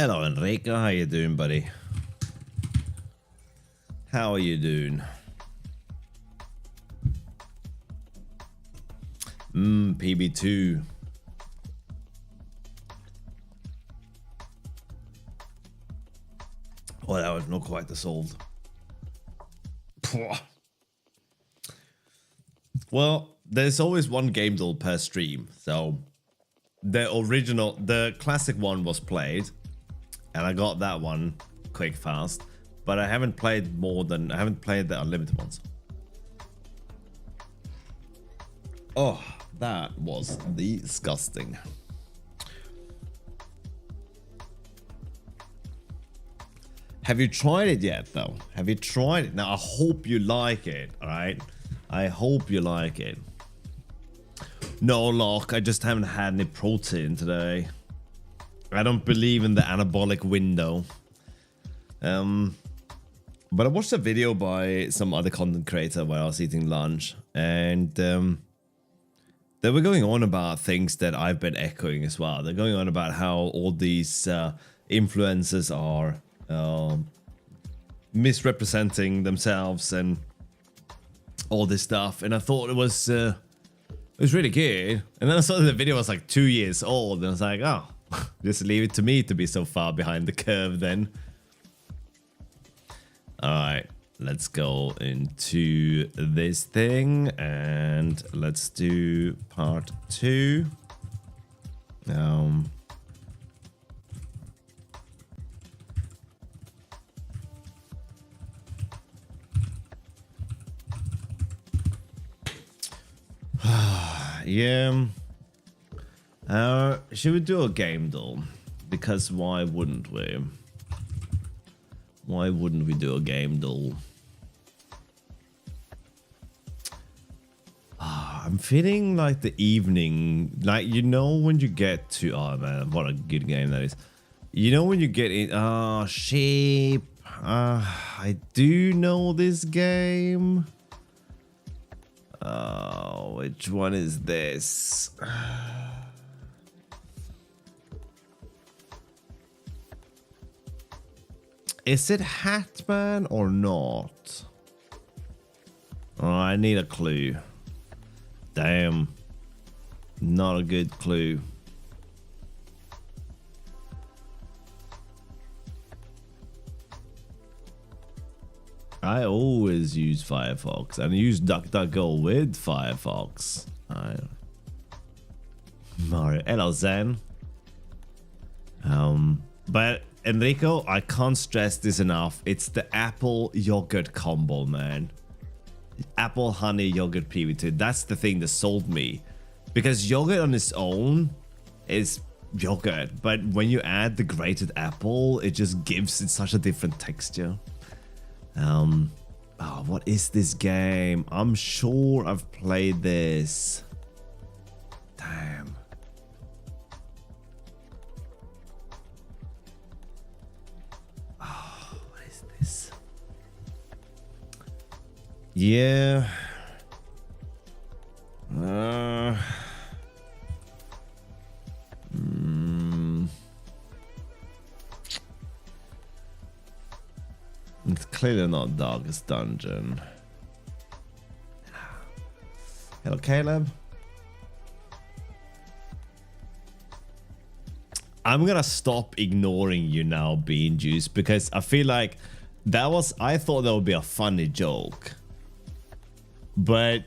Hello, Enrico. How you doing, buddy? How are you doing? PB2. Well, that was not quite the solved. Well, there's always one game duel per stream, so the classic one was played, and I got that one quick fast, but I haven't played the unlimited ones. Oh, that was disgusting. Have you tried it yet, though? Have you tried it? Now, I hope you like it, alright? I hope you like it. No, Locke, I just haven't had any protein today. I don't believe in the anabolic window. But I watched a video by some other content creator while I was eating lunch, and they were going on about things that I've been echoing as well. They're going on about how all these influencers are misrepresenting themselves and all this stuff, and I thought it was really good. And then I saw the video was like 2 years old, and I was like, oh, just leave it to me to be so far behind the curve then. All right, let's go into this thing and let's do part 2. Yeah. Should we do a game duel? Because why wouldn't we? Why wouldn't we do a game duel? I'm feeling like the evening, like, you know, when you get to, oh man, what a good game that is. You know, when you get in, sheep. I do know this game. Which one is this? Is it Hatman or not? Oh, I need a clue. Damn. Not a good clue. I always use Firefox and use DuckDuckGo with Firefox. Mario. Hello, Zen. But Enrico, I can't stress this enough. It's the apple yogurt combo, man. Apple honey yogurt PB2. That's the thing that sold me. Because yogurt on its own is yogurt, but when you add the grated apple, it just gives it such a different texture. Oh, what is this game? I'm sure I've played this. Damn. Oh, what is this? Yeah. It's clearly not Darkest Dungeon. Hello, Caleb. I'm gonna stop ignoring you now, Bean Juice, because I feel like I thought that would be a funny joke. But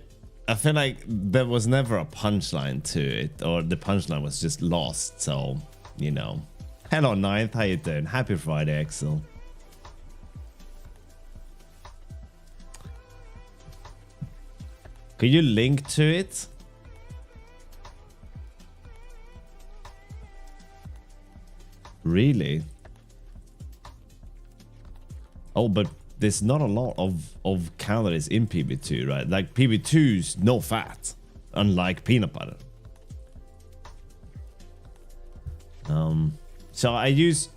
I feel like there was never a punchline to it, or the punchline was just lost, so, you know. Hello, Ninth, how you doing? Happy Friday, Axel. Could you link to it? Really? Oh, but there's not a lot of calories in PB2, right? Like, PB2's no fat, unlike peanut butter. So I use,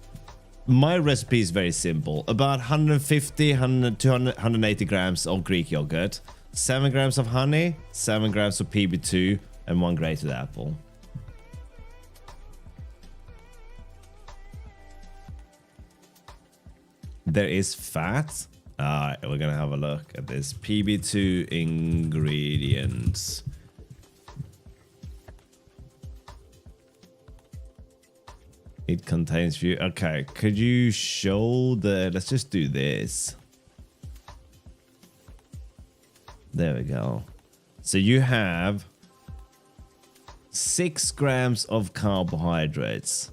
my recipe is very simple. About 150, 100, 200, 180 grams of Greek yogurt, 7 grams of honey, 7 grams of PB2, and 1 grated apple. there is fat. Alright, we're gonna have a look at this. PB2 ingredients. It contains few. Okay, could you show the... Let's just do this. There we go. So you have 6 grams of carbohydrates.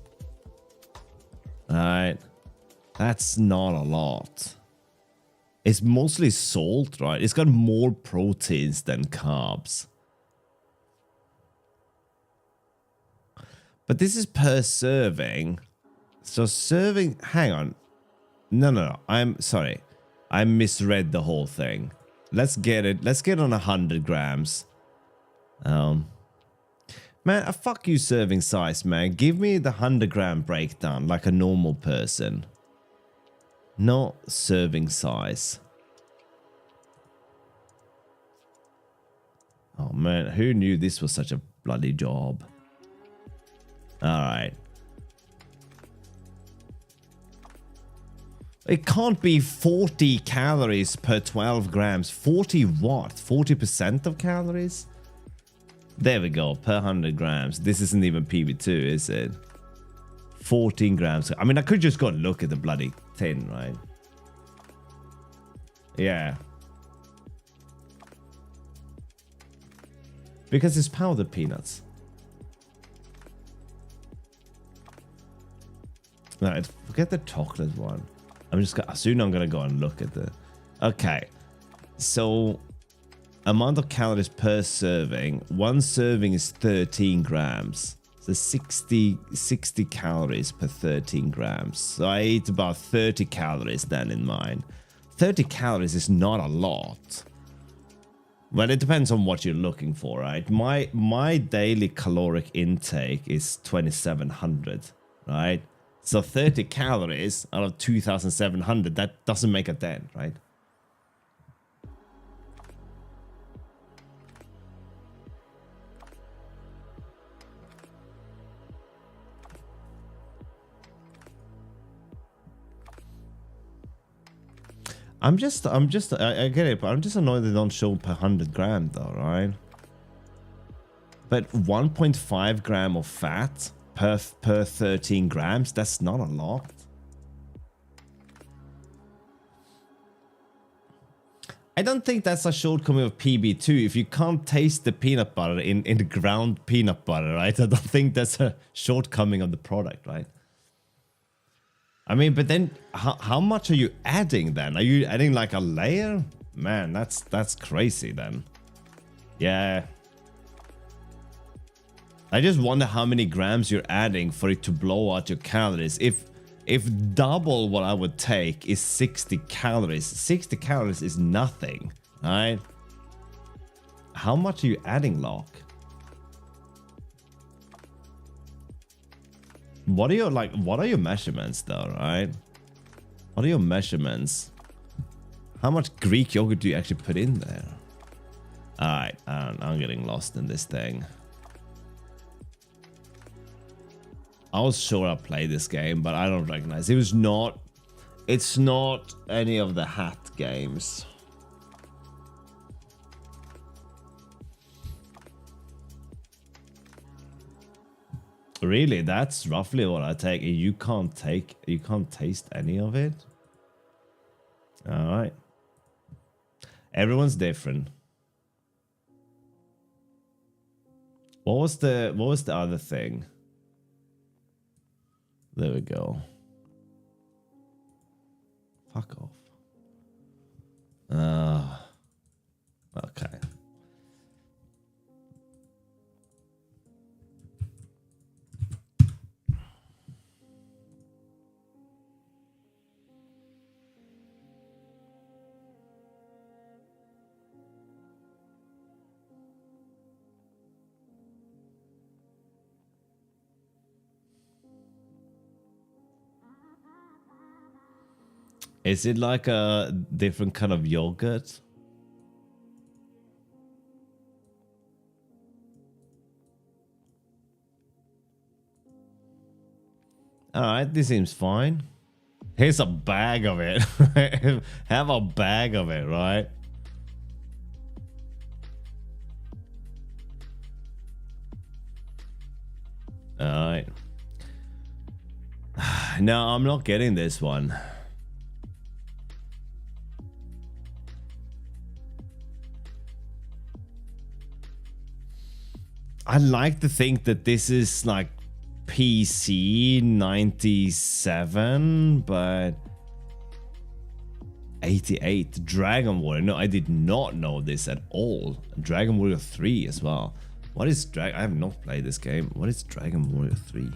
Alright. That's not a lot. It's mostly salt, right? It's got more proteins than carbs. But this is per serving. So serving... Hang on. No. I'm sorry. I misread the whole thing. Let's get it. Let's get on 100 grams. Man, fuck you serving size, man. Give me the 100 gram breakdown like a normal person. Not serving size. Oh, man. Who knew this was such a bloody job? Alright. It can't be 40 calories per 12 grams. 40 what? 40% of calories? There we go. Per 100 grams. This isn't even PB2, is it? 14 grams. I mean, I could just go and look at the bloody tin, right? Yeah. Because it's powdered peanuts. No, forget the chocolate one. Soon I'm gonna go and look at the... Okay. So, amount of calories per serving. One serving is 13 grams. So 60 calories per 13 grams. So I ate about 30 calories then in mine. 30 calories is not a lot. Well, it depends on what you're looking for, right? My daily caloric intake is 2,700, right? So 30 calories out of 2,700, that doesn't make a dent, right? I get it, but I'm just annoyed they don't show per 100 gram though, right? But 1.5 gram of fat per 13 grams, that's not a lot. I don't think that's a shortcoming of PB2. If you can't taste the peanut butter in the ground peanut butter, right? I don't think that's a shortcoming of the product, right? I mean, but then how much are you adding then? Are you adding like a layer? Man, that's crazy then. Yeah. I just wonder how many grams you're adding for it to blow out your calories. If double what I would take is 60 calories. 60 calories is nothing, right? How much are you adding, Locke? What are your measurements though, right? What are your measurements? How much Greek yogurt do you actually put in there? Alright, I'm getting lost in this thing. I was sure I played this game, but I don't recognize it. It's not any of the hat games. Really, that's roughly what I take. You can't taste any of it. All right. Everyone's different. What was the other thing? There we go. Fuck off. Okay. Is it like a different kind of yogurt? Alright, this seems fine. Here's a bag of it. Have a bag of it, right? Alright. No, I'm not getting this one. I like to think that this is like PC 97, but 88 Dragon Warrior. No, I did not know this at all. Dragon Warrior 3 as well. What is I have not played this game. What is Dragon Warrior 3?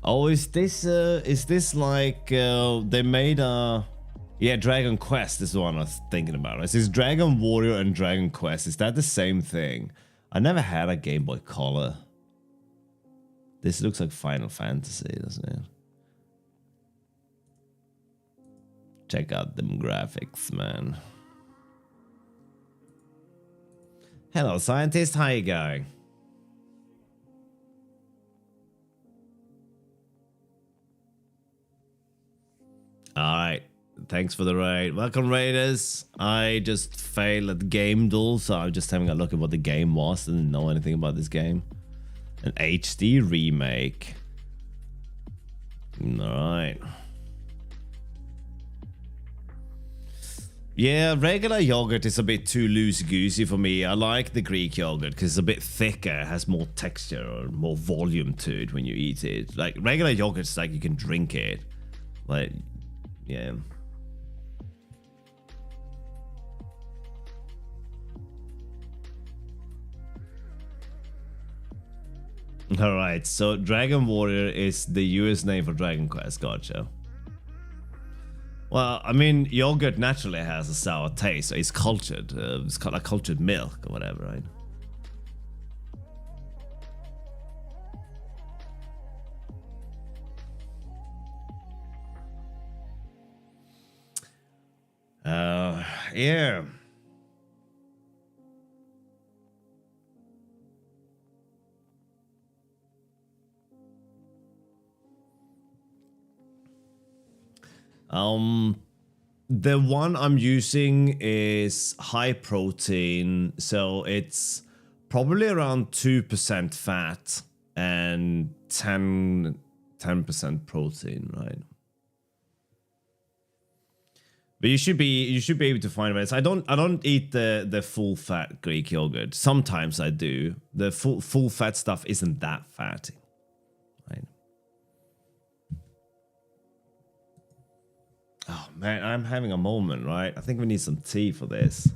Oh, is this like they made a... Yeah, Dragon Quest is the one I was thinking about. Is this Dragon Warrior and Dragon Quest? Is that the same thing? I never had a Game Boy Color. This looks like Final Fantasy, doesn't it? Check out them graphics, man. Hello, scientist. How you going? Alright. Thanks for the raid. Welcome, raiders. I just failed at Game Duel, so I'm just having a look at what the game was. Didn't know anything about this game. An HD remake. Alright. Yeah, regular yogurt is a bit too loosey-goosey for me. I like the Greek yogurt because it's a bit thicker, has more texture or more volume to it when you eat it. Like, regular yogurt is like you can drink it. Like, yeah. Alright, so Dragon Warrior is the US name for Dragon Quest, gotcha. Well, I mean, yogurt naturally has a sour taste, so it's cultured. It's called like cultured milk or whatever, right? Yeah. The one I'm using is high protein, so it's probably around 2% fat and 10% protein, right? But you should be able to find it. I don't eat the full fat Greek yogurt. Sometimes I do. The full fat stuff isn't that fatty, right? Oh man, I'm having a moment, right? I think we need some tea for this.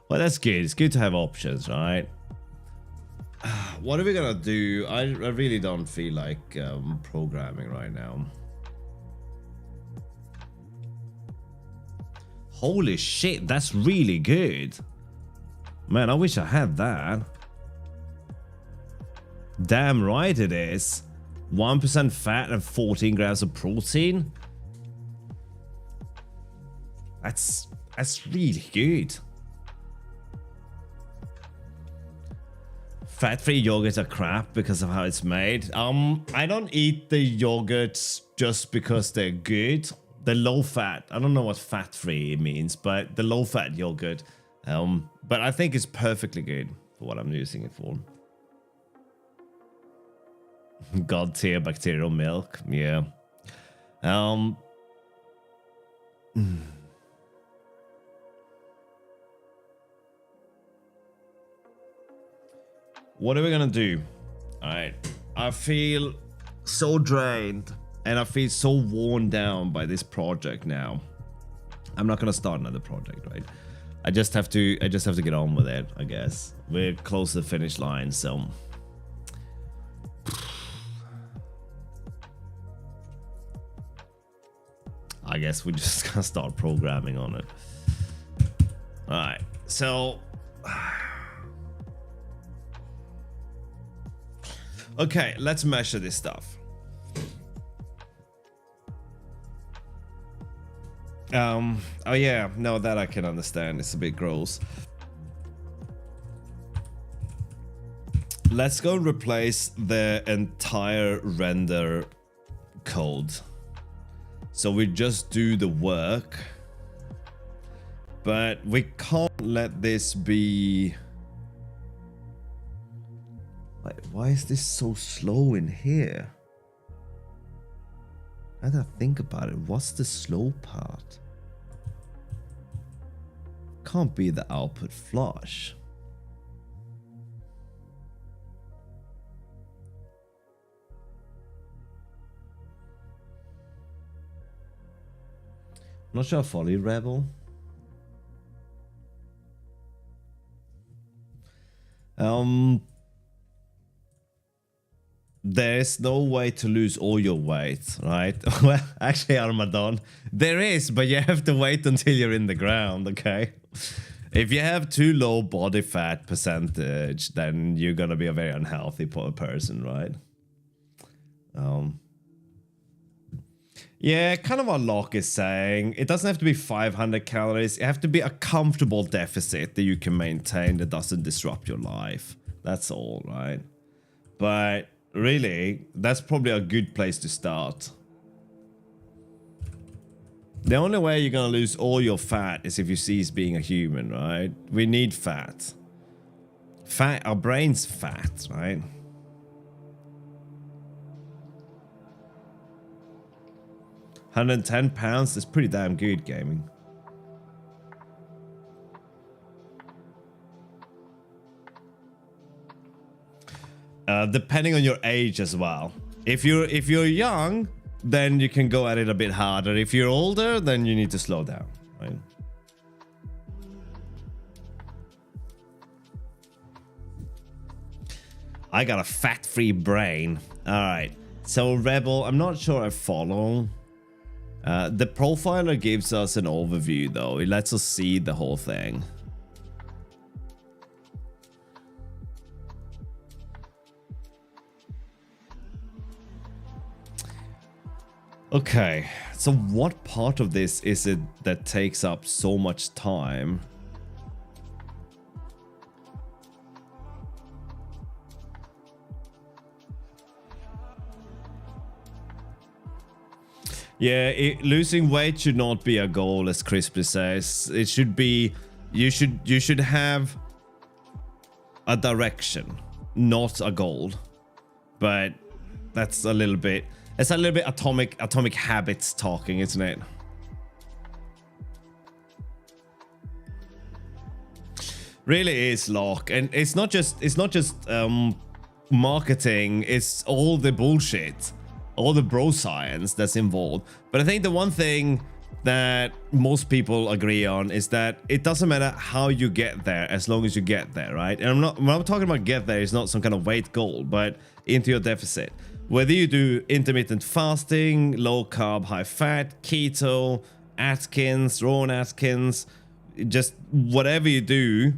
Well, that's good. It's good to have options, right? What are we gonna do? I really don't feel like programming right now. Holy shit, that's really good. Man, I wish I had that. Damn right it is. 1% fat and 14 grams of protein. That's really good. Fat-free yogurts are crap because of how it's made. I don't eat the yogurts just because they're good. The low-fat, I don't know what fat-free means, but the low-fat yogurt. But I think it's perfectly good for what I'm using it for. God tier bacterial milk, yeah. What are we gonna do? Alright. I feel so drained and I feel so worn down by this project now. I'm not gonna start another project, right? I just have to get on with it, I guess. We're close to the finish line, so I guess we're just gonna start programming on it. All right, so okay, let's measure this stuff. Oh yeah, no, that I can understand. It's a bit gross. Let's go and replace the entire render code. So we just do the work. But we can't let this be... Wait, why is this so slow in here? Now that I think about it, what's the slow part? Can't be the output flush. I'm not sure I follow you, Rebel. There's no way to lose all your weight, right? Well, actually, Armadon, there is, but you have to wait until you're in the ground, okay? If you have too low body fat percentage, then you're gonna be a very unhealthy person, right? Yeah, kind of what Locke is saying. It doesn't have to be 500 calories. It have to be a comfortable deficit that you can maintain that doesn't disrupt your life. That's all, right? But really, that's probably a good place to start. The only way you're gonna lose all your fat is if you cease being a human, right? We need fat. Fat, our brain's fat, right? £110, that's pretty damn good, gaming. Depending on your age as well. If you're young, then you can go at it a bit harder. If you're older, then you need to slow down, right? I got a fat-free brain. All right. So Rebel, I'm not sure I follow. The profiler gives us an overview, though. It lets us see the whole thing. Okay, so what part of this is it that takes up so much time? Yeah, losing weight should not be a goal, as Crispy says. It should be, you should have a direction, not a goal. But that's a little bit, it's a little bit atomic habits talking, isn't it? Really is, Locke, and it's not just marketing. It's all the bullshit. All the bro science that's involved. But I think the one thing that most people agree on is that it doesn't matter how you get there as long as you get there, right? And when I'm talking about get there, it's not some kind of weight goal, but into your deficit. Whether you do intermittent fasting, low carb, high fat, keto, Atkins, Rowan Atkins, just whatever you do,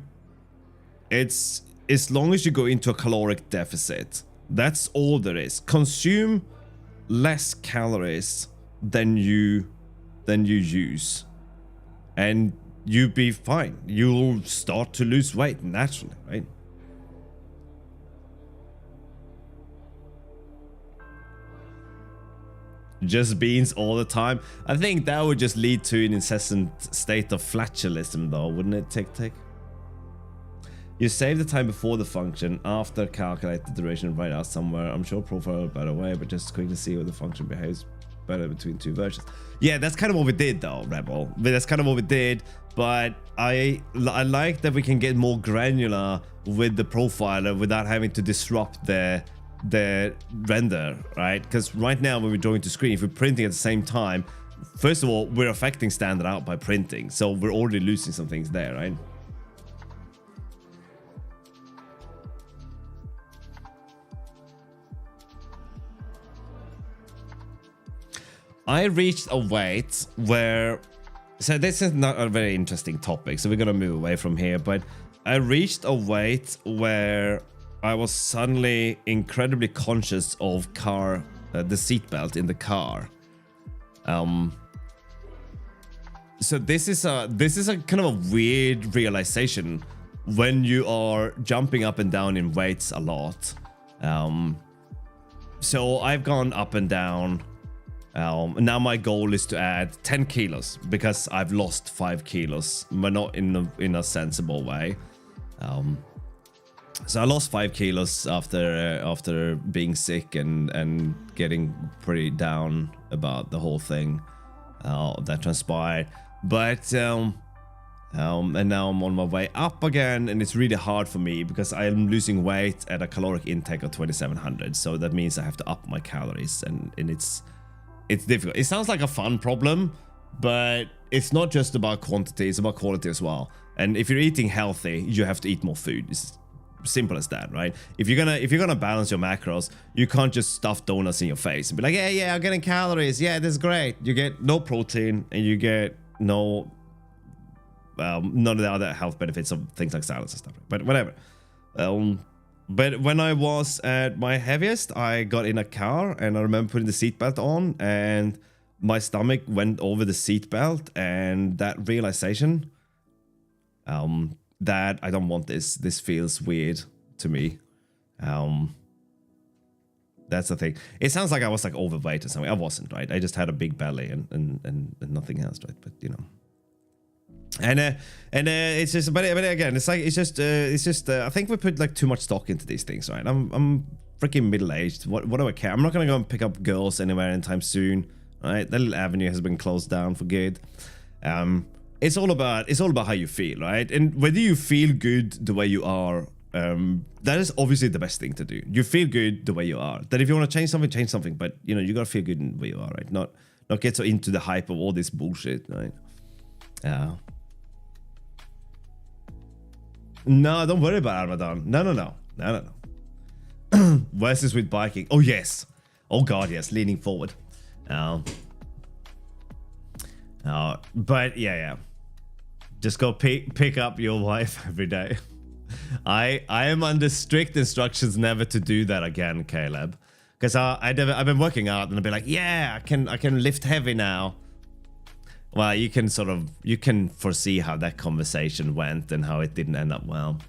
it's as long as you go into a caloric deficit. That's all there is. Consume less calories than you use, and you'll be fine. You'll start to lose weight naturally, right? Just beans all the time. I think that would just lead to an incessant state of flatulism, though, wouldn't it? Tick. You save the time before the function, after calculate the duration right out somewhere. I'm sure profile a better way, but just quickly see how the function behaves better between two versions. Yeah, that's kind of what we did, though, Rebel. That's kind of what we did, but I like that we can get more granular with the profiler without having to disrupt the render, right? Because right now when we're drawing to screen, if we're printing at the same time, first of all, we're affecting standard out by printing, so we're already losing some things there, right? I reached a weight where, so this is not a very interesting topic, so we're gonna move away from here, but I reached a weight where I was suddenly incredibly conscious of the seatbelt in the car. So this is a kind of a weird realization when you are jumping up and down in weights a lot. So I've gone up and down. Now my goal is to add 10 kilos because I've lost 5 kilos, but not in a sensible way. So I lost 5 kilos after being sick and getting pretty down about the whole thing that transpired. But and now I'm on my way up again, and it's really hard for me because I'm losing weight at a caloric intake of 2700. So that means I have to up my calories, and it's difficult. It sounds like a fun problem, but it's not just about quantity, it's about quality as well. And if you're eating healthy, you have to eat more food. It's simple as that, right? If you're gonna balance your macros, you can't just stuff donuts in your face and be like, yeah, I'm getting calories. Yeah, this is great. You get no protein and you get no none of the other health benefits of things like salads and stuff. But whatever. But when I was at my heaviest, I got in a car and I remember putting the seatbelt on and my stomach went over the seatbelt, and that realization that I don't want this. This feels weird to me. That's the thing. It sounds like I was like overweight or something. I wasn't, right? I just had a big belly and nothing else, right? But you know. And it's just, but again, it's just I think we put like too much stock into these things, right? I'm freaking middle-aged. What do I care? I'm not gonna go and pick up girls anywhere anytime soon, right? That little avenue has been closed down for good. It's all about how you feel, right? And whether you feel good the way you are, that is obviously the best thing to do. You feel good the way you are. That if you want to change something, but you know, you gotta feel good in the way you are, right? Not get so into the hype of all this bullshit, right? Yeah. No, don't worry about Ramadan. No. Where's this with biking? Oh, yes. Oh, God, yes. Leaning forward. But, yeah. Just go pick up your wife every day. I am under strict instructions never to do that again, Caleb. Because I've been working out and I'll be like, yeah, I can lift heavy now. Well, you can foresee how that conversation went and how it didn't end up well.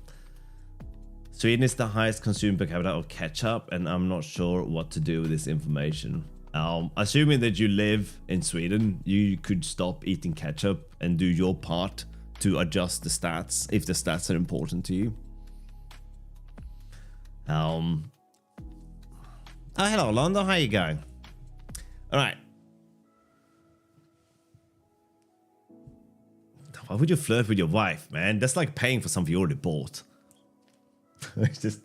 Sweden is the highest consumed per capita of ketchup, and I'm not sure what to do with this information. Assuming that you live in Sweden, you could stop eating ketchup and do your part to adjust the stats if the stats are important to you. Oh, hello, London. How you going? All right. Why would you flirt with your wife, man? That's like paying for something you already bought. It's just...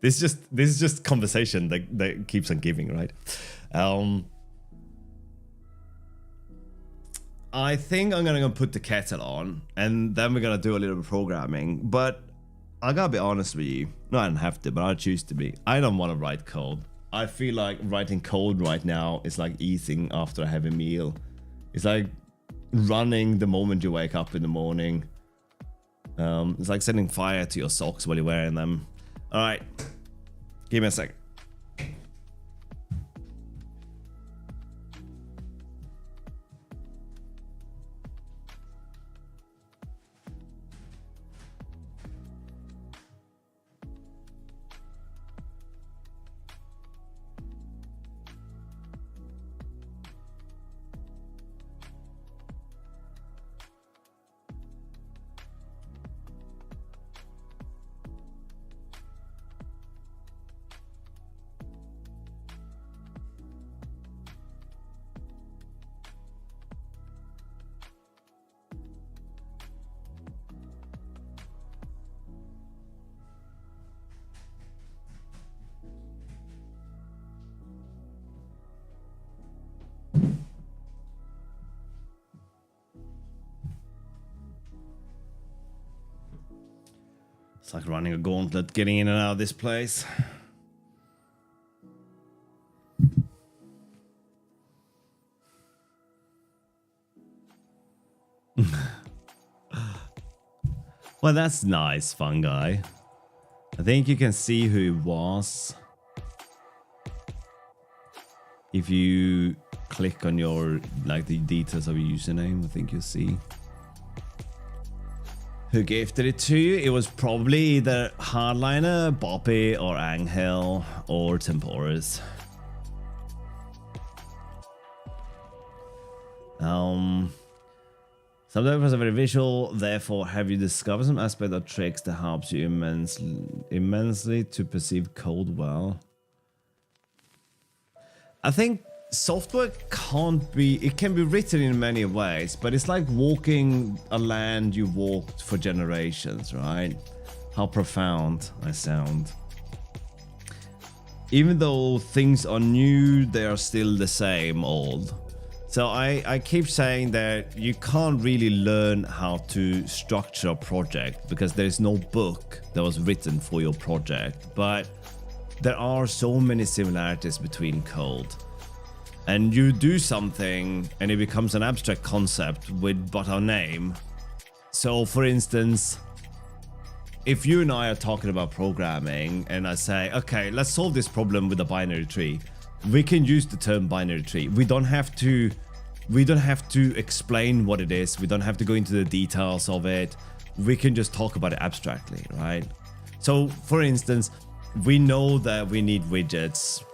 This is just conversation that keeps on giving, right? I think I'm gonna put the kettle on, and then we're gonna do a little bit of programming. But I gotta be honest with you. No, I don't have to, but I choose to be. I don't want to write code. I feel like writing code right now is like eating after a heavy meal. It's like running the moment you wake up in the morning. It's like setting fire to your socks while you're wearing them. All right, give me a second. It's like running a gauntlet, getting in and out of this place. Well, that's nice, fun guy. I think you can see who it was if you click on your, like, the details of your username. I think you'll see who gifted it to you. It was probably either Hardliner, Boppy, or Angel, or Temporis. Some developers are very visual, therefore have you discovered some aspect of tricks that helps you immensely to perceive code well? I think software can't be, it can be written in many ways, but it's like walking a land you walked for generations, right? How profound I sound. Even though things are new, they are still the same old. So I keep saying that you can't really learn how to structure a project because there's no book that was written for your project, but there are so many similarities between code. And you do something and it becomes an abstract concept with but a name. So for instance, if you and I are talking about programming and I say, okay, let's solve this problem with a binary tree, we can use the term binary tree. We don't have to explain what it is. We don't have to go into the details of it. We can just talk about it abstractly, right? So for instance, we know that we need widgets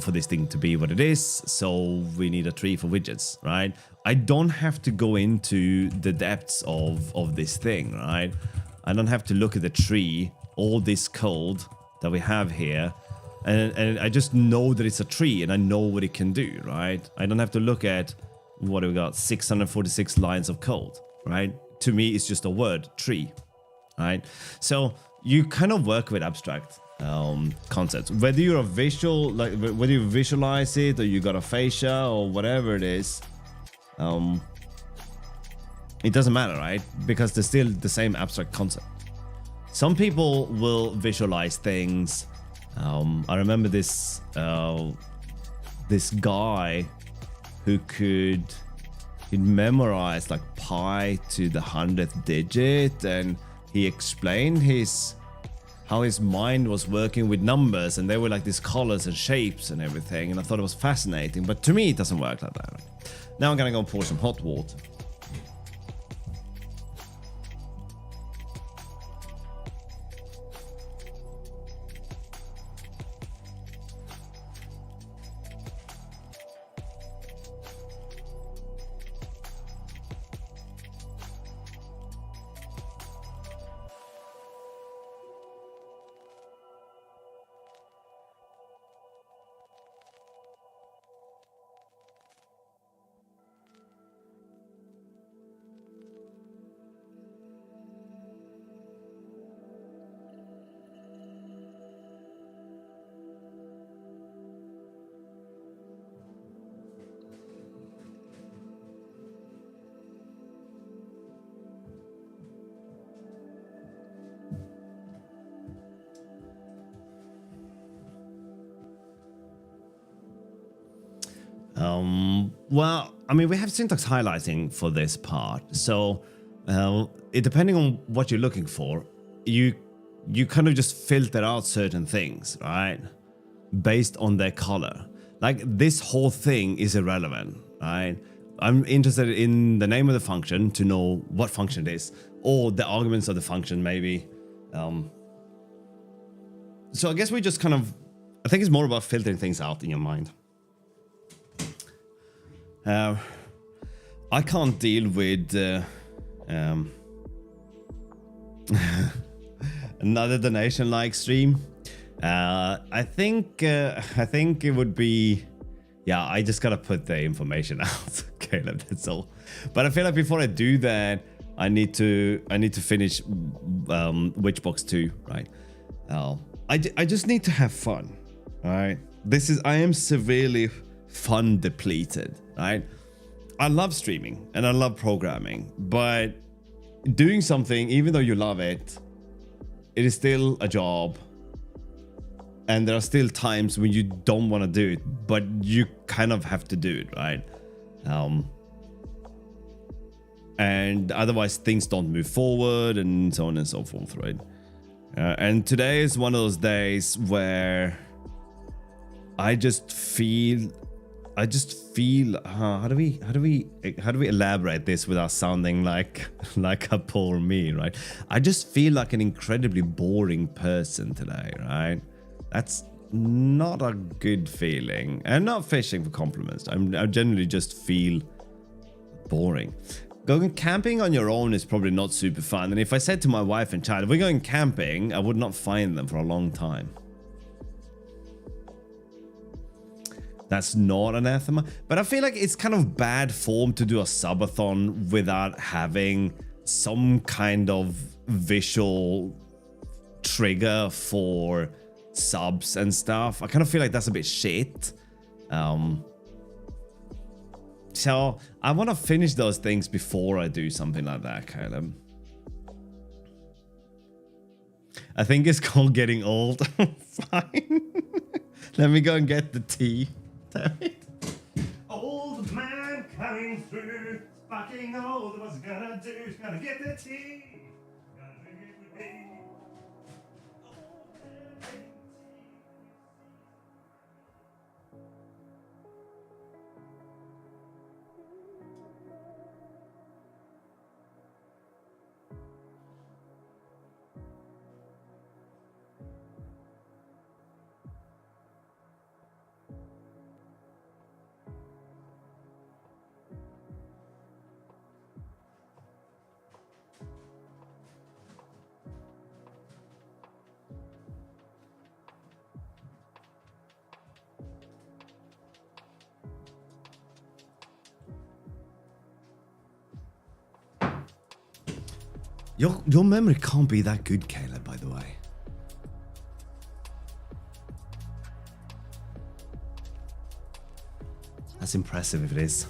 for this thing to be what it is. So we need a tree for widgets, right? I don't have to go into the depths of this thing, right? I don't have to look at the tree, all this code that we have here, and I just know that it's a tree and I know what it can do, right? I don't have to look at, what do we got, 646 lines of code, right? To me, it's just a word, tree, right? So you kind of work with abstract concepts. Whether you're a visual, like whether you visualize it or you got a fascia or whatever it is, it doesn't matter, right? Because they're still the same abstract concept. Some people will visualize things. I remember this guy who could memorize like pi to the 100th digit, and he explained how his mind was working with numbers, and they were like these colors and shapes and everything, and I thought it was fascinating. But to me, it doesn't work like that. Right? Now I'm gonna go pour some hot water. Well, I mean, we have syntax highlighting for this part. So depending on what you're looking for, you kind of just filter out certain things, right? Based on their color. Like this whole thing is irrelevant, right? I'm interested in the name of the function to know what function it is, or the arguments of the function maybe. So I guess we just kind of, I think it's more about filtering things out in your mind. I can't deal with another donation like stream. I think it would be, yeah, I just gotta put the information out. Caleb, that's all. But I feel like before I do that, I need to finish Witchbox 2, right? I just need to have fun, all right? I am severely fun depleted, right? I love streaming and I love programming, but doing something, even though you love it, it is still a job. And there are still times when you don't want to do it, but you kind of have to do it, right? and otherwise things don't move forward and so on and so forth, right? And today is one of those days where I just feel how do we elaborate this without sounding like a poor me, right? I just feel like an incredibly boring person today, right? That's not a good feeling. And not fishing for compliments. I generally just feel boring. Going camping on your own is probably not super fun. And if I said to my wife and child, if we're going camping, I would not find them for a long time. That's not anathema. But I feel like it's kind of bad form to do a subathon without having some kind of visual trigger for subs and stuff. I kind of feel like that's a bit shit. So I want to finish those things before I do something like that, Caleb. I think it's called getting old. Fine. Let me go and get the tea. Damn it. Old man coming through, fucking old. What's he gonna do? He's gonna get the tea. Gonna drink it with me. Your memory can't be that good, Caleb, by the way. That's impressive if it is.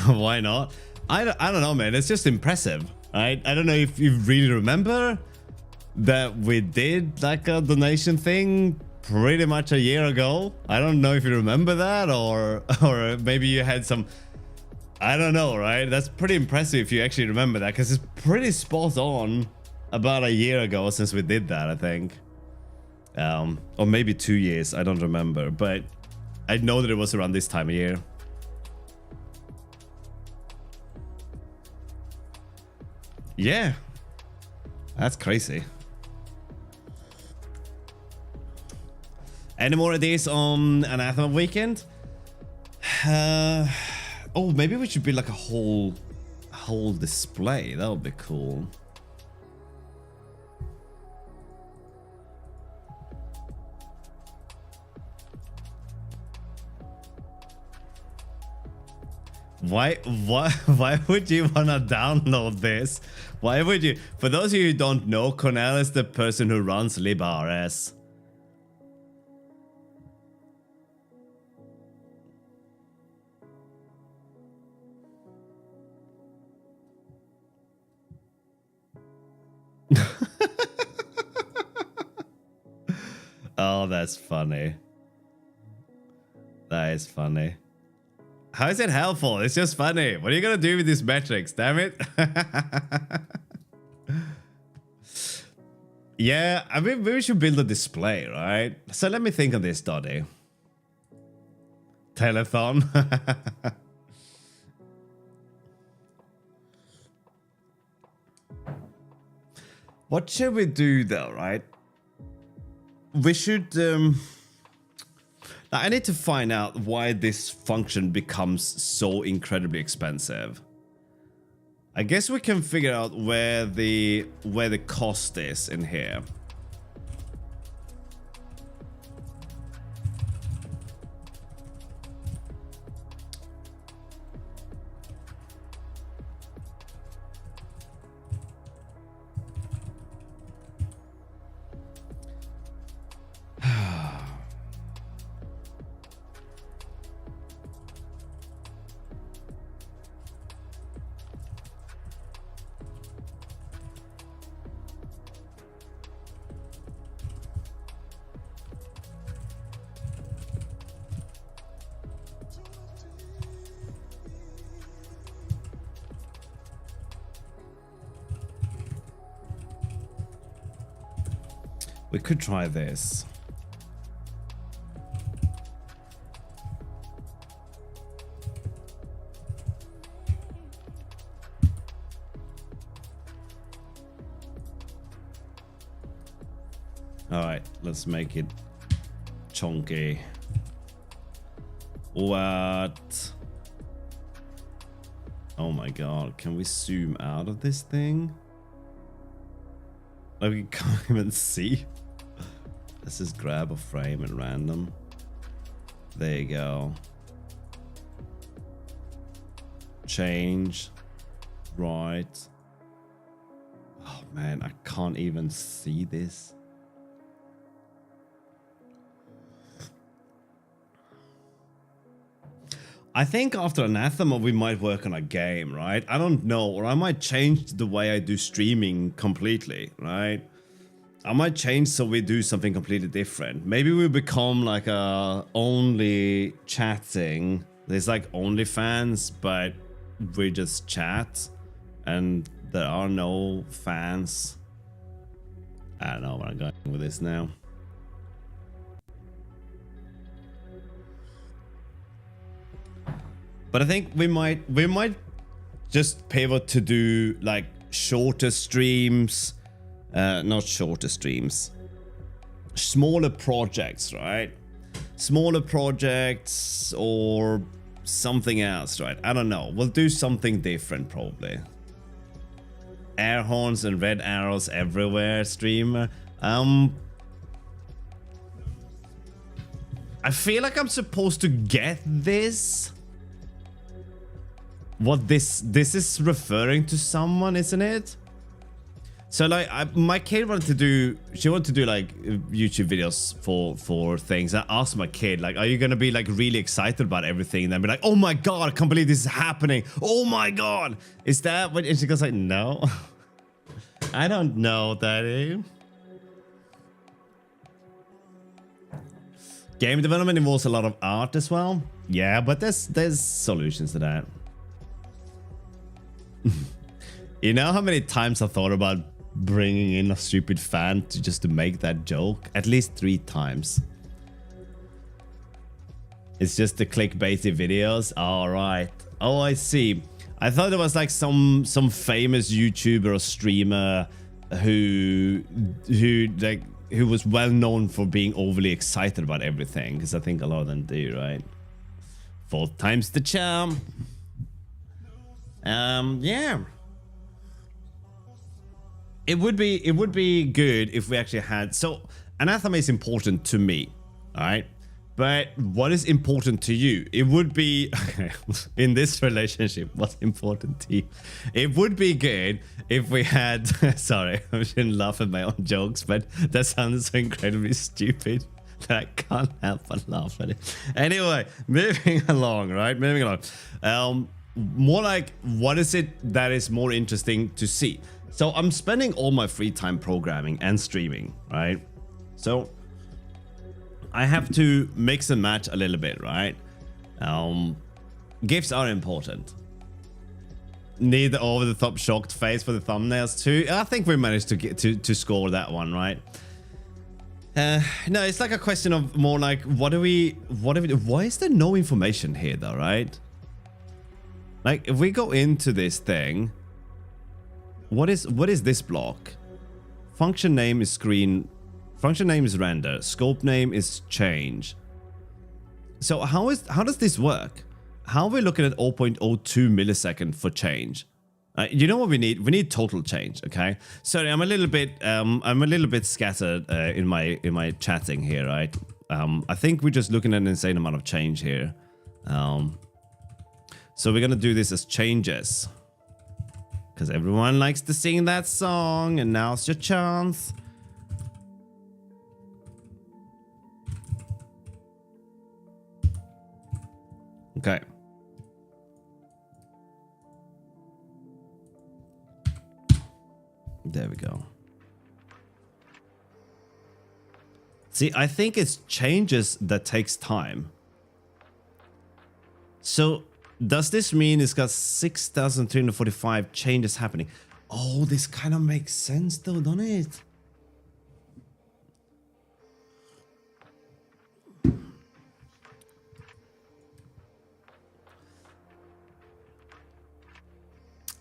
Why not? I don't know, man. It's just impressive. I don't know if you really remember that we did like a donation thing pretty much a year ago. I don't know if you remember that, or maybe you had some, I don't know, right? That's pretty impressive if you actually remember that, because it's pretty spot on about a year ago since we did that, I think. Or maybe 2 years, I don't remember, but I know that it was around this time of year. Yeah, that's crazy. Any more ideas on Anathema weekend? Oh, maybe we should build like a whole display. That would be cool. Why would you want to download this? Why would you? For those of you who don't know, Cornell is the person who runs librs. Oh, that's funny. That is funny. How is it helpful? It's just funny. What are you gonna do with these metrics? Damn it. Yeah, I mean, maybe we should build a display, right? So let me think of this, Dottie. Telethon. What should we do though, right? We should... Now, I need to find out why this function becomes so incredibly expensive. I guess we can figure out where the cost is in here. We could try this. All right, let's make it chunky. What? Oh my god, can we zoom out of this thing? Like we can't even see. Let's just grab a frame at random. There you go. Change. Right. Oh man, I can't even see this. I think after Anathema we might work on a game, right? I don't know, or I might change the way I do streaming completely, right? I might change so we do something completely different. Maybe we become like a only chatting. There's like OnlyFans, but we just chat and there are no fans. I don't know where I'm going with this now. But I think we might just pivot to do like shorter streams, not shorter streams, smaller projects, right? Smaller projects or something else, right? I don't know. We'll do something different probably. Air horns and red arrows everywhere streamer. I feel like I'm supposed to get this. What this is referring to someone, isn't it? So like my kid wanted to do, she wanted to do like YouTube videos for things. I asked my kid like, are you gonna be like really excited about everything and then be like, oh my god, I can't believe this is happening, oh my god, is that what? And she goes like, no. I don't know, daddy. Game development involves a lot of art as well. Yeah, but there's solutions to that. You know how many times I thought about bringing in a stupid fan just to make that joke? At least 3 times. It's just the clickbaity videos. All right. Oh, I see. I thought it was like some famous YouTuber or streamer who was well known for being overly excited about everything, because I think a lot of them do, right? 4 times the charm. Yeah. It would be good if we actually had, so Anathema is important to me, all right? But what is important to you? It would be, okay, in this relationship, what's important to you? It would be good if we had, sorry, I shouldn't laugh at my own jokes, but that sounds so incredibly stupid that I can't help but laugh at it. Anyway, moving along, right? Moving along. More like, what is it that is more interesting to see? So I'm spending all my free time programming and streaming, right? So I have to mix and match a little bit, right? GIFs are important. Need the over-the-top shocked face for the thumbnails too. I think we managed to get to score that one, right? No, it's like a question of more like, what do we do? Why is there no information here though, right? Like if we go into this thing, what is this block? Function name is screen. Function name is render. Scope name is change. So how does this work? How are we looking at 0.02 millisecond for change? You know what we need? We need total change. Okay. Sorry, I'm a little bit scattered in my chatting here, right? I think we're just looking at an insane amount of change here. So we're gonna do this as changes, because everyone likes to sing that song, and now's your chance. Okay. There we go. See, I think it's changes that takes time. So does this mean it's got 6,345 changes happening? Oh, this kind of makes sense though, doesn't it?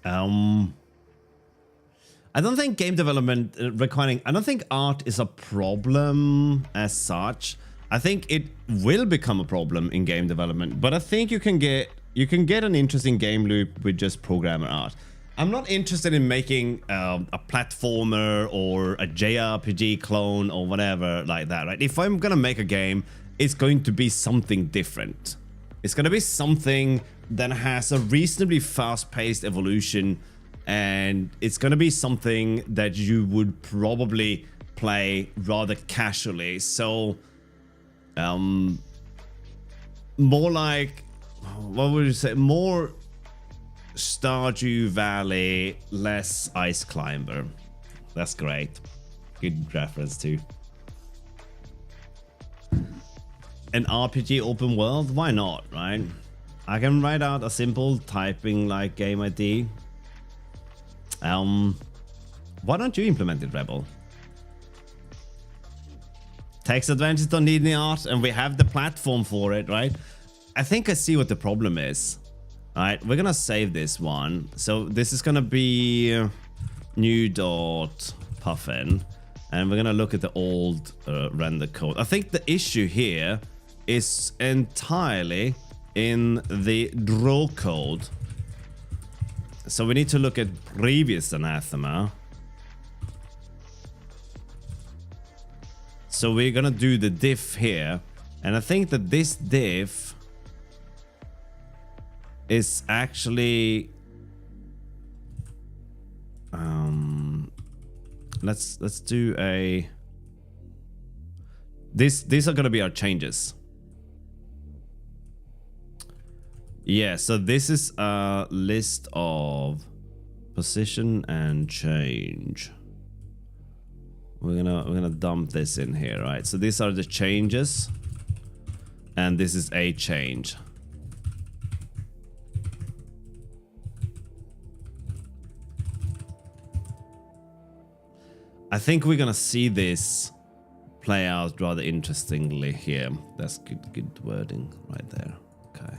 I don't think game development requiring... I don't think art is a problem as such. I think it will become a problem in game development, but I think you can get an interesting game loop with just programmer art. I'm not interested in making a platformer or a JRPG clone or whatever like that, right? If I'm gonna make a game, it's going to be something different. It's gonna be something that has a reasonably fast-paced evolution, and it's gonna be something that you would probably play rather casually. So, more like, what would you say? More Stardew Valley, less Ice Climber. That's great. Good reference too. An RPG open world? Why not, right? I can write out a simple typing like game ID. Why don't you implement it, Rebel? Text adventures don't need any art, and we have the platform for it, right? I think I see what the problem is. Alright, we're gonna save this one. So this is gonna be new.puffin, and we're gonna look at the old render code. I think the issue here is entirely in the draw code. So we need to look at previous anathema. So we're gonna do the diff here, and I think that this diff is actually let's do a these are gonna be our changes. Yeah, so this is a list of position and change. We're gonna dump this in here, right? So these are the changes, and this is a change. I think we're gonna see this play out rather interestingly here. That's good wording right there. Okay.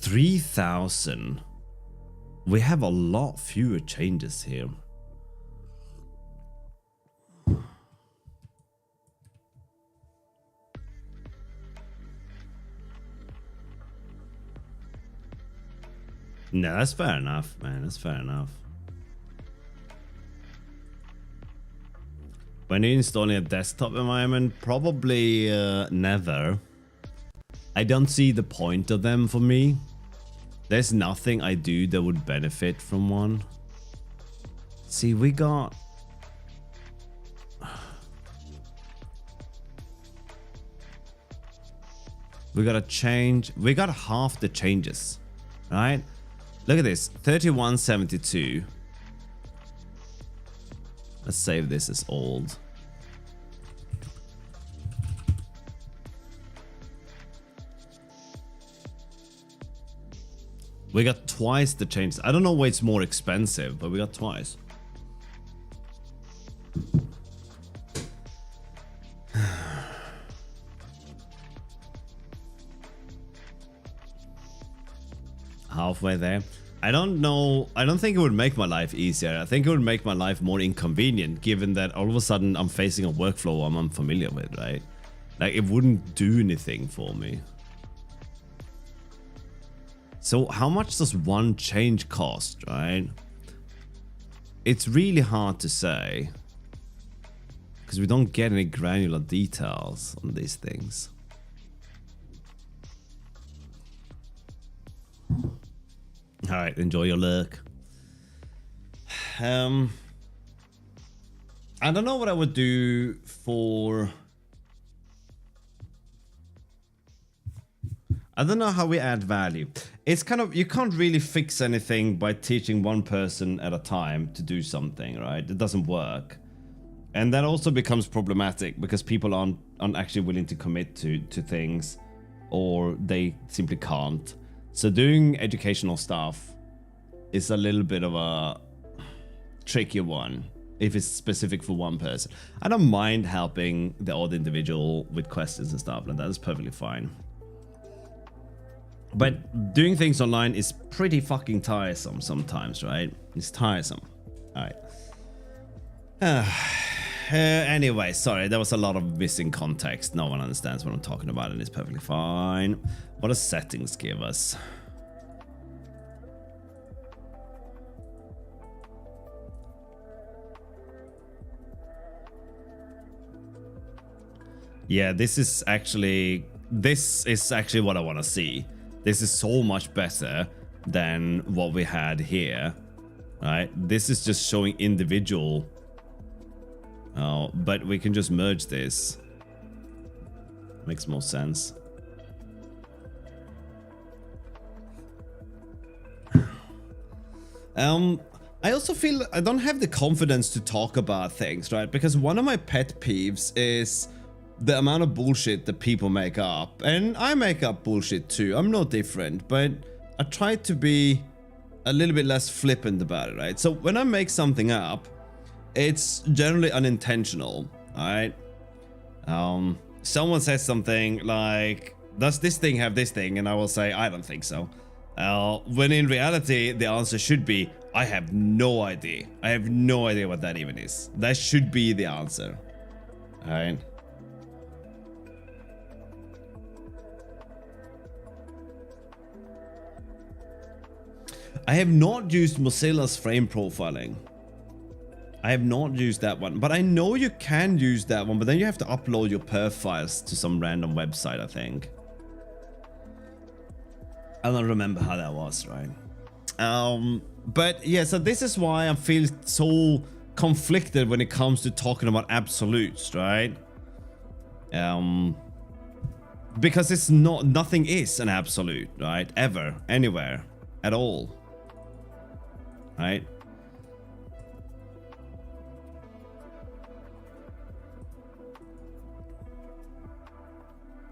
$3,000. We have a lot fewer changes here. No, that's fair enough, man. That's fair enough. When you're installing a desktop environment, probably never. I don't see the point of them for me. There's nothing I do that would benefit from one. See, we got... We got a change. We got half the changes, right? Look at this, 3172. Let's save this as old. We got twice the changes. I don't know why it's more expensive, but we got twice. Halfway there. I don't know. I don't think it would make my life easier. I think it would make my life more inconvenient, given that all of a sudden I'm facing a workflow I'm unfamiliar with, right? Like, it wouldn't do anything for me. So how much does one change cost, right? It's really hard to say, because we don't get any granular details on these things. All right, enjoy your lurk. I don't know what I would do for... I don't know how we add value. It's kind of, you can't really fix anything by teaching one person at a time to do something, right? It doesn't work. And that also becomes problematic because people aren't actually willing to commit to things, or they simply can't. So doing educational stuff is a little bit of a tricky one if it's specific for one person. I don't mind helping the odd individual with questions and stuff, and that is perfectly fine. But doing things online is pretty fucking tiresome sometimes, right? It's tiresome. All right. Anyway, sorry, there was a lot of missing context. No one understands what I'm talking about, and it's perfectly fine. What does settings give us? Yeah, this is actually what I want to see. This is so much better than what we had here, right? This is just showing individual. Oh, but we can just merge this. Makes more sense. I also feel I don't have the confidence to talk about things, right? Because one of my pet peeves is the amount of bullshit that people make up. And I make up bullshit too. I'm no different, but I try to be a little bit less flippant about it, right? So when I make something up, it's generally unintentional, right? Someone says something like, does this thing have this thing? And I will say, I don't think so. When in reality, the answer should be, I have no idea. I have no idea what that even is. That should be the answer, all right? I have not used Mozilla's frame profiling. I have not used that one, but I know you can use that one, but then you have to upload your perf files to some random website, I think. I don't remember how that was, right? But yeah, so this is why I feel so conflicted when it comes to talking about absolutes, right? Because it's not, nothing is an absolute, right? Ever, anywhere, at all. Right?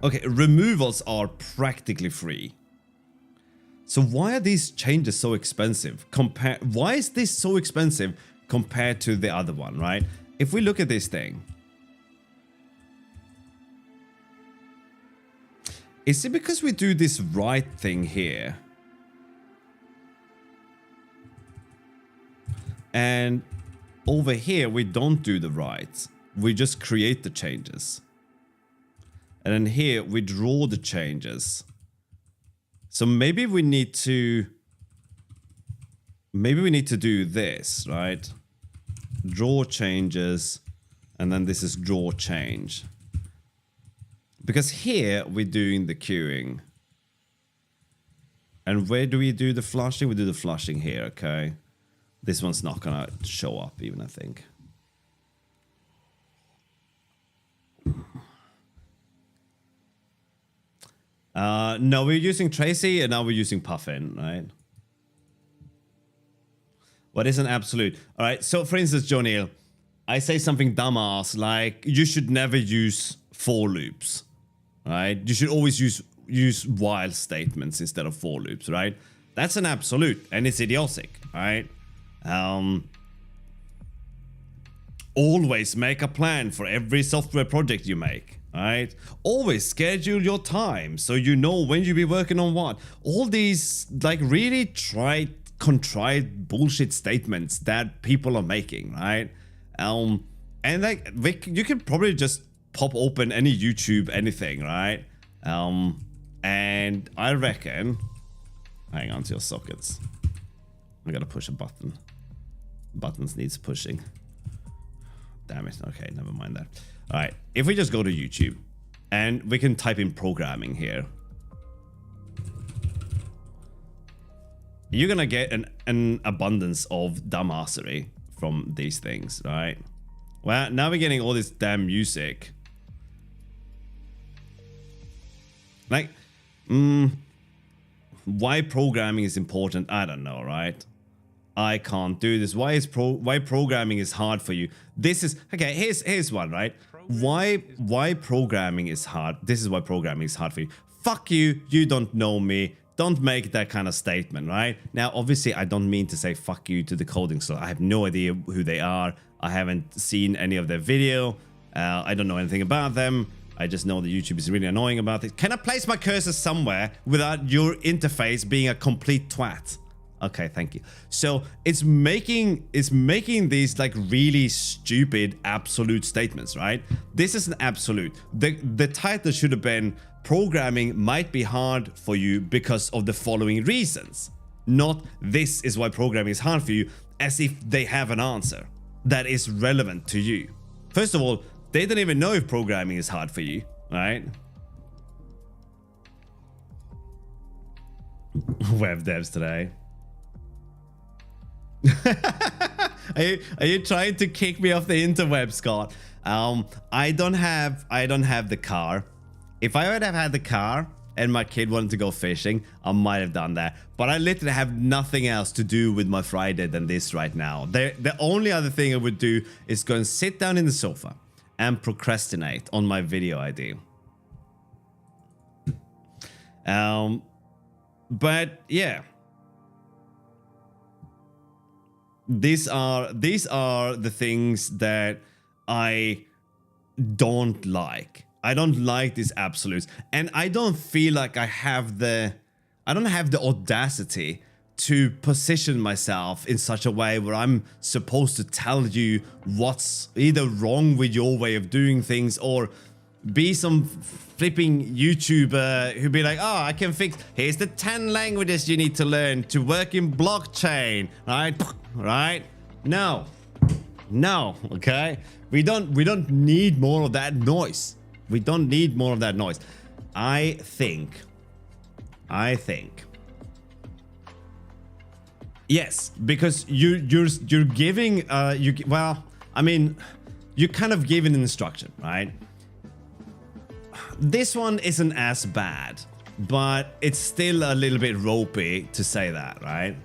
Okay, removals are practically free. So why are these changes so expensive? Why is this so expensive compared to the other one, right? If we look at this thing. Is it because we do this right thing here? And over here, we don't do the right. We just create the changes. And then here, we draw the changes. So maybe we need to do this, right? Draw changes, and then this is draw change. Because here, we're doing the queuing. And where do we do the flushing? We do the flushing here, okay? This one's not gonna show up even, I think. No, we're using Tracy and now we're using Puffin, right? What is an absolute? All right, so for instance, Jonil, I say something dumbass like you should never use for loops, right? You should always use while statements instead of for loops, right? That's an absolute and it's idiotic, right? Always make a plan for every software project you make, right? Always schedule your time so you know when you'll be working on what. All these like really contrived bullshit statements that people are making, right? And like you can probably just pop open any YouTube, anything, right? And I reckon, hang on to your sockets. I gotta push a button. Buttons needs pushing. Damn it. Okay, never mind that. All right, if we just go to YouTube and we can type in programming here, you're gonna get an abundance of dumbassery from these things, right? Well, now we're getting all this damn music. Like, why programming is important, I don't know, right? I can't do this. Why programming is hard for you? This is okay. Here's one, right? Why programming is hard? This is why programming is hard for you. Fuck you. You don't know me. don't make that kind of statement, right? Now, obviously, I don't mean to say fuck you to the coding store. I have no idea who they are. I haven't seen any of their video. I don't know anything about them. I just know that YouTube is really annoying about it. Can I place my cursor somewhere without your interface being a complete twat? Okay, thank you. So it's making these like really stupid absolute statements, right? This is an absolute. The title should have been programming might be hard for you because of the following reasons. Not this is why programming is hard for you, as if they have an answer that is relevant to you. First of all, they don't even know if programming is hard for you, right? Web devs today. Are you trying to kick me off the interweb, Scott? I don't have the car. If I would have had the car and my kid wanted to go fishing, I might have done that. But I literally have nothing else to do with my Friday than this right now. The only other thing I would do is go and sit down in the sofa and procrastinate on my video idea. But yeah. These are the things that I don't like. I don't like these absolutes, and I don't feel like I don't have the audacity to position myself in such a way where I'm supposed to tell you what's either wrong with your way of doing things, or be some flipping YouTuber who'd be like, oh, I can fix, here's the 10 languages you need to learn to work in blockchain, right? Right? No, okay? We don't need more of that noise. We don't need more of that noise. I think. Yes, because you're giving well, I mean, you're kind of giving an instruction, right? This one isn't as bad, but it's still a little bit ropey to say that, right?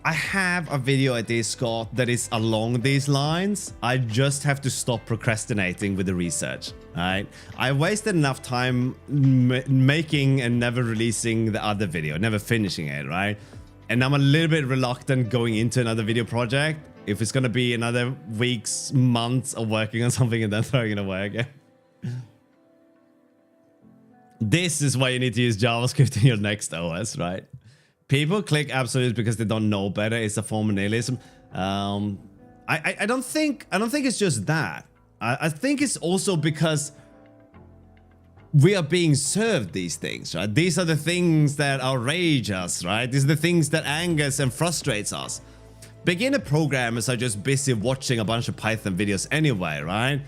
I have a video idea, Scott, that is along these lines. I just have to stop procrastinating with the research, right? I wasted enough time making and never releasing the other video, never finishing it, right? And I'm a little bit reluctant going into another video project if it's gonna be another weeks, months of working on something and then throwing it away again. This is why you need to use JavaScript in your next OS, right? People click absolutes because they don't know better. It's a form of nihilism. I don't think it's just that. I think it's also because we are being served these things, right? These are the things that outrage us, right? These are the things that angers and frustrates us. Beginner programmers are just busy watching a bunch of Python videos anyway, right?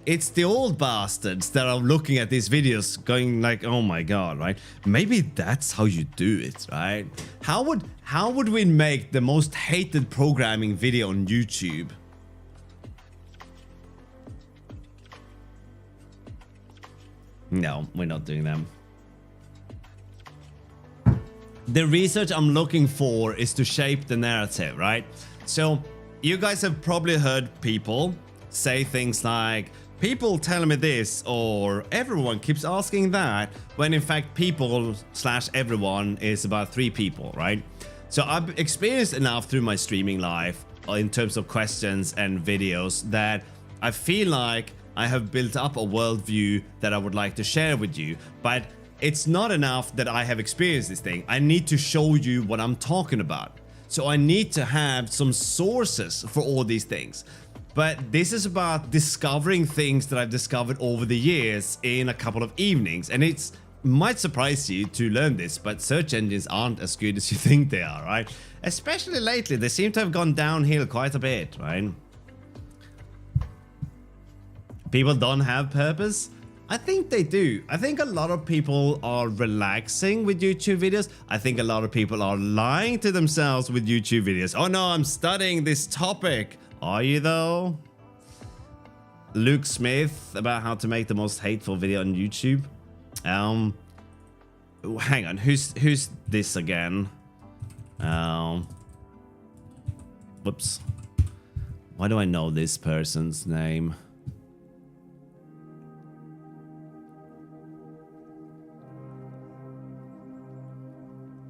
It's the old bastards that are looking at these videos going like, oh my god, right? Maybe that's how you do it, right? How would we make the most hated programming video on YouTube? No, we're not doing them. The research I'm looking for is to shape the narrative, right? So you guys have probably heard people say things like, people tell me this, or everyone keeps asking that, when in fact people / everyone is about 3 people, right? So I've experienced enough through my streaming life in terms of questions and videos that I feel like I have built up a worldview that I would like to share with you, but it's not enough that I have experienced this thing. I need to show you what I'm talking about. So I need to have some sources for all these things. But this is about discovering things that I've discovered over the years in a couple of evenings. And it might surprise you to learn this, but search engines aren't as good as you think they are, right? Especially lately, they seem to have gone downhill quite a bit, right? People don't have purpose. I think they do. I think a lot of people are relaxing with YouTube videos. I think a lot of people are lying to themselves with YouTube videos. Oh no, I'm studying this topic. Are you though? Luke Smith about how to make the most hateful video on YouTube. Hang on, who's this again? Whoops. Why do I know this person's name?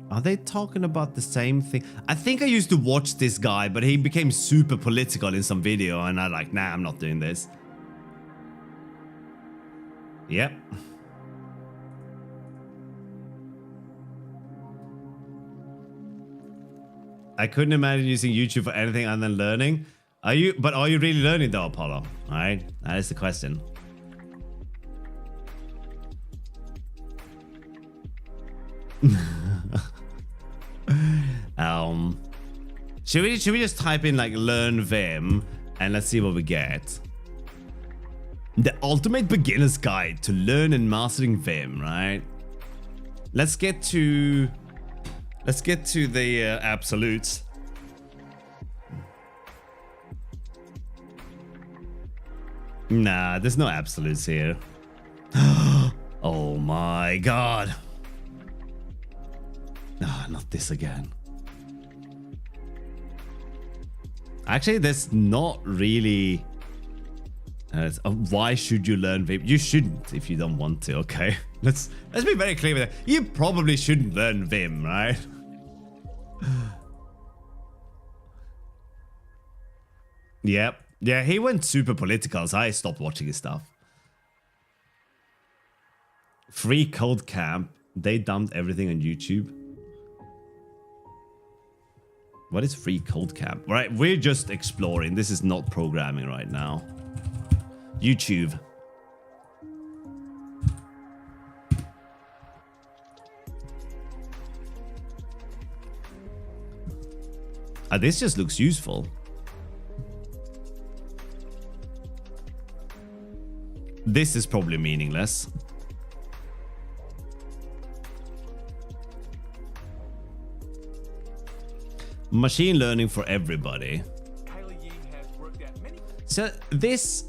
Are they talking about the same thing? I think I used to watch this guy, but he became super political in some video, and I'm like, nah, I'm not doing this. Yep. I couldn't imagine using YouTube for anything other than learning. Are you really learning though, Apollo? Alright, that is the question. Should we just type in like learn Vim and let's see what we get? The ultimate beginner's guide to learn and mastering Vim, right? Let's get to the absolutes. Nah, there's no absolutes here. Oh my god. Ah, not this again. Actually, there's not really... why should you learn Vim? You shouldn't if you don't want to, okay? Let's be very clear with that. You probably shouldn't learn Vim, right? Yep. Yeah, he went super political, so I stopped watching his stuff. Free Code Camp. They dumped everything on YouTube. What is Free Code Camp? Right, we're just exploring. This is not programming right now. YouTube. This just looks useful. This is probably meaningless. Machine learning for everybody. So this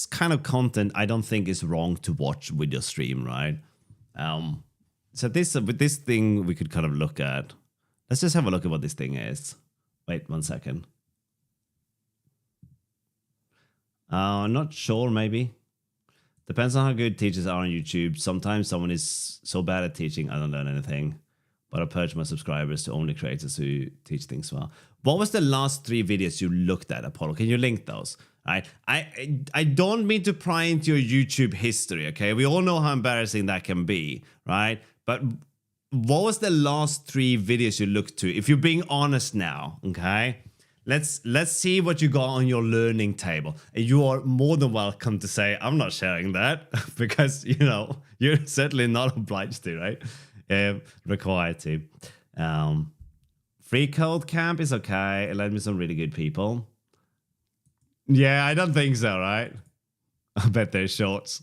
kind of content I don't think is wrong to watch with your stream, right? So with this thing we could kind of look at. Let's just have a look at what this thing is. Wait 1 second. Not sure, maybe. Depends on how good teachers are on YouTube. Sometimes someone is so bad at teaching I don't learn anything. But I purge my subscribers to only creators who teach things well. What was the last 3 videos you looked at, Apollo? Can you link those? Right? I don't mean to pry into your YouTube history, okay? We all know how embarrassing that can be, right? But what was the last 3 videos you looked to? If you're being honest now, okay? Let's see what you got on your learning table. And you are more than welcome to say, I'm not sharing that. Because, you know, you're certainly not obliged to, right? Required to. Free Code Camp is okay. It led me some really good people. Yeah, I don't think so, right? I bet they're shorts.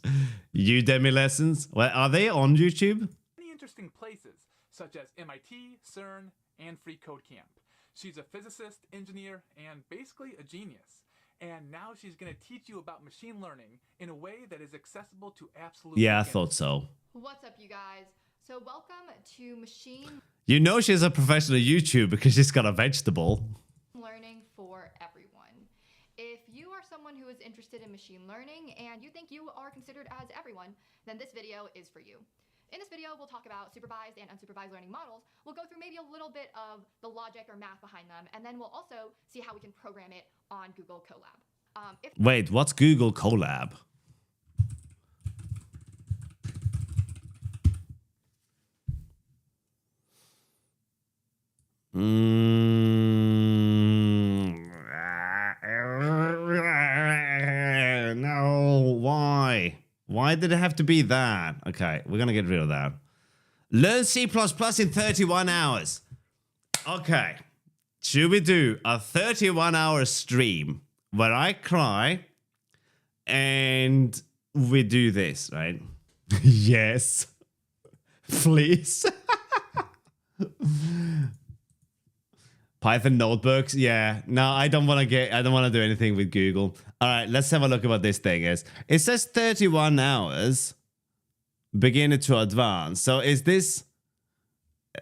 Udemy lessons. Well, are they on YouTube? Many interesting places, such as MIT, CERN, and Free Code Camp. She's a physicist, engineer, and basically a genius. And now she's going to teach you about machine learning in a way that is accessible to absolutely Yeah, I thought so. What's up, you guys? So welcome to Machine You know she's a professional YouTuber because she's got a vegetable. Learning for everyone. If you are someone who is interested in machine learning and you think you are considered as everyone, then this video is for you. In this video, we'll talk about supervised and unsupervised learning models. We'll go through maybe a little bit of the logic or math behind them, and then we'll also see how we can program it on Google Colab. Wait, what's Google Colab? No, why? Why did it have to be that? Okay, we're gonna get rid of that. Learn C++ in 31 hours. Okay, should we do a 31-hour stream where I cry and we do this, right? Yes, please. Python notebooks, yeah. No, I don't want to do anything with Google. All right, let's have a look at what this thing is. It says 31 hours, beginner to advanced. So is this,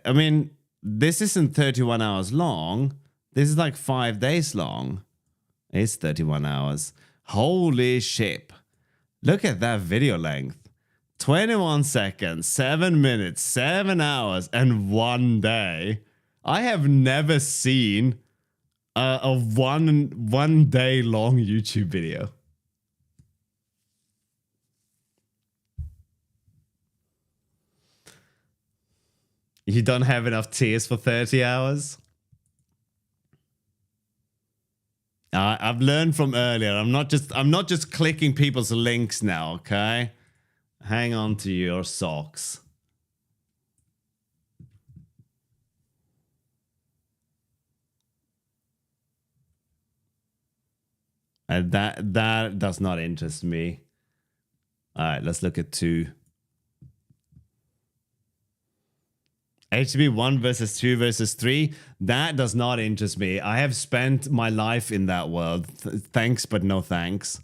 I mean, this isn't 31 hours long. This is like 5 days long. It's 31 hours. Holy shit. Look at that video length. 21 seconds, 7 minutes, 7 hours, and 1 day. I have never seen a one day long YouTube video. You don't have enough tears for 30 hours? I've learned from earlier. I'm not just clicking people's links now, okay? Hang on to your socks. And that does not interest me. All right, let's look at 2. HB 1 versus 2 versus 3. That does not interest me. I have spent my life in that world. Thanks, but no thanks.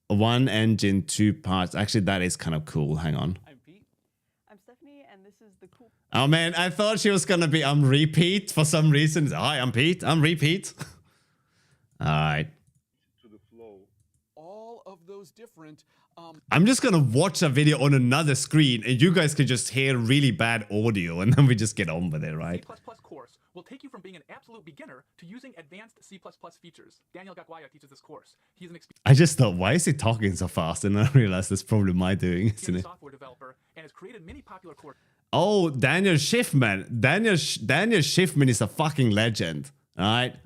1 engine, 2 parts. Actually, that is kind of cool. Hang on. I'm Pete. I'm Stephanie, and this is the cool. Oh man, I thought she was gonna be repeat for some reason. Hi, I'm Pete. I'm repeat. All right. To the flow. All of those different. I'm just gonna watch a video on another screen, and you guys can just hear really bad audio, and then we just get on with it, right? C++ course will take you from being an absolute beginner to using advanced C++ features. Daniel Gakwaya teaches this course. He's an I just thought, why is he talking so fast? And I realized that's probably my doing, isn't experienced it? software developer and has created many popular courses. Oh, Daniel Schiffman. Daniel Schiffman is a fucking legend, all right?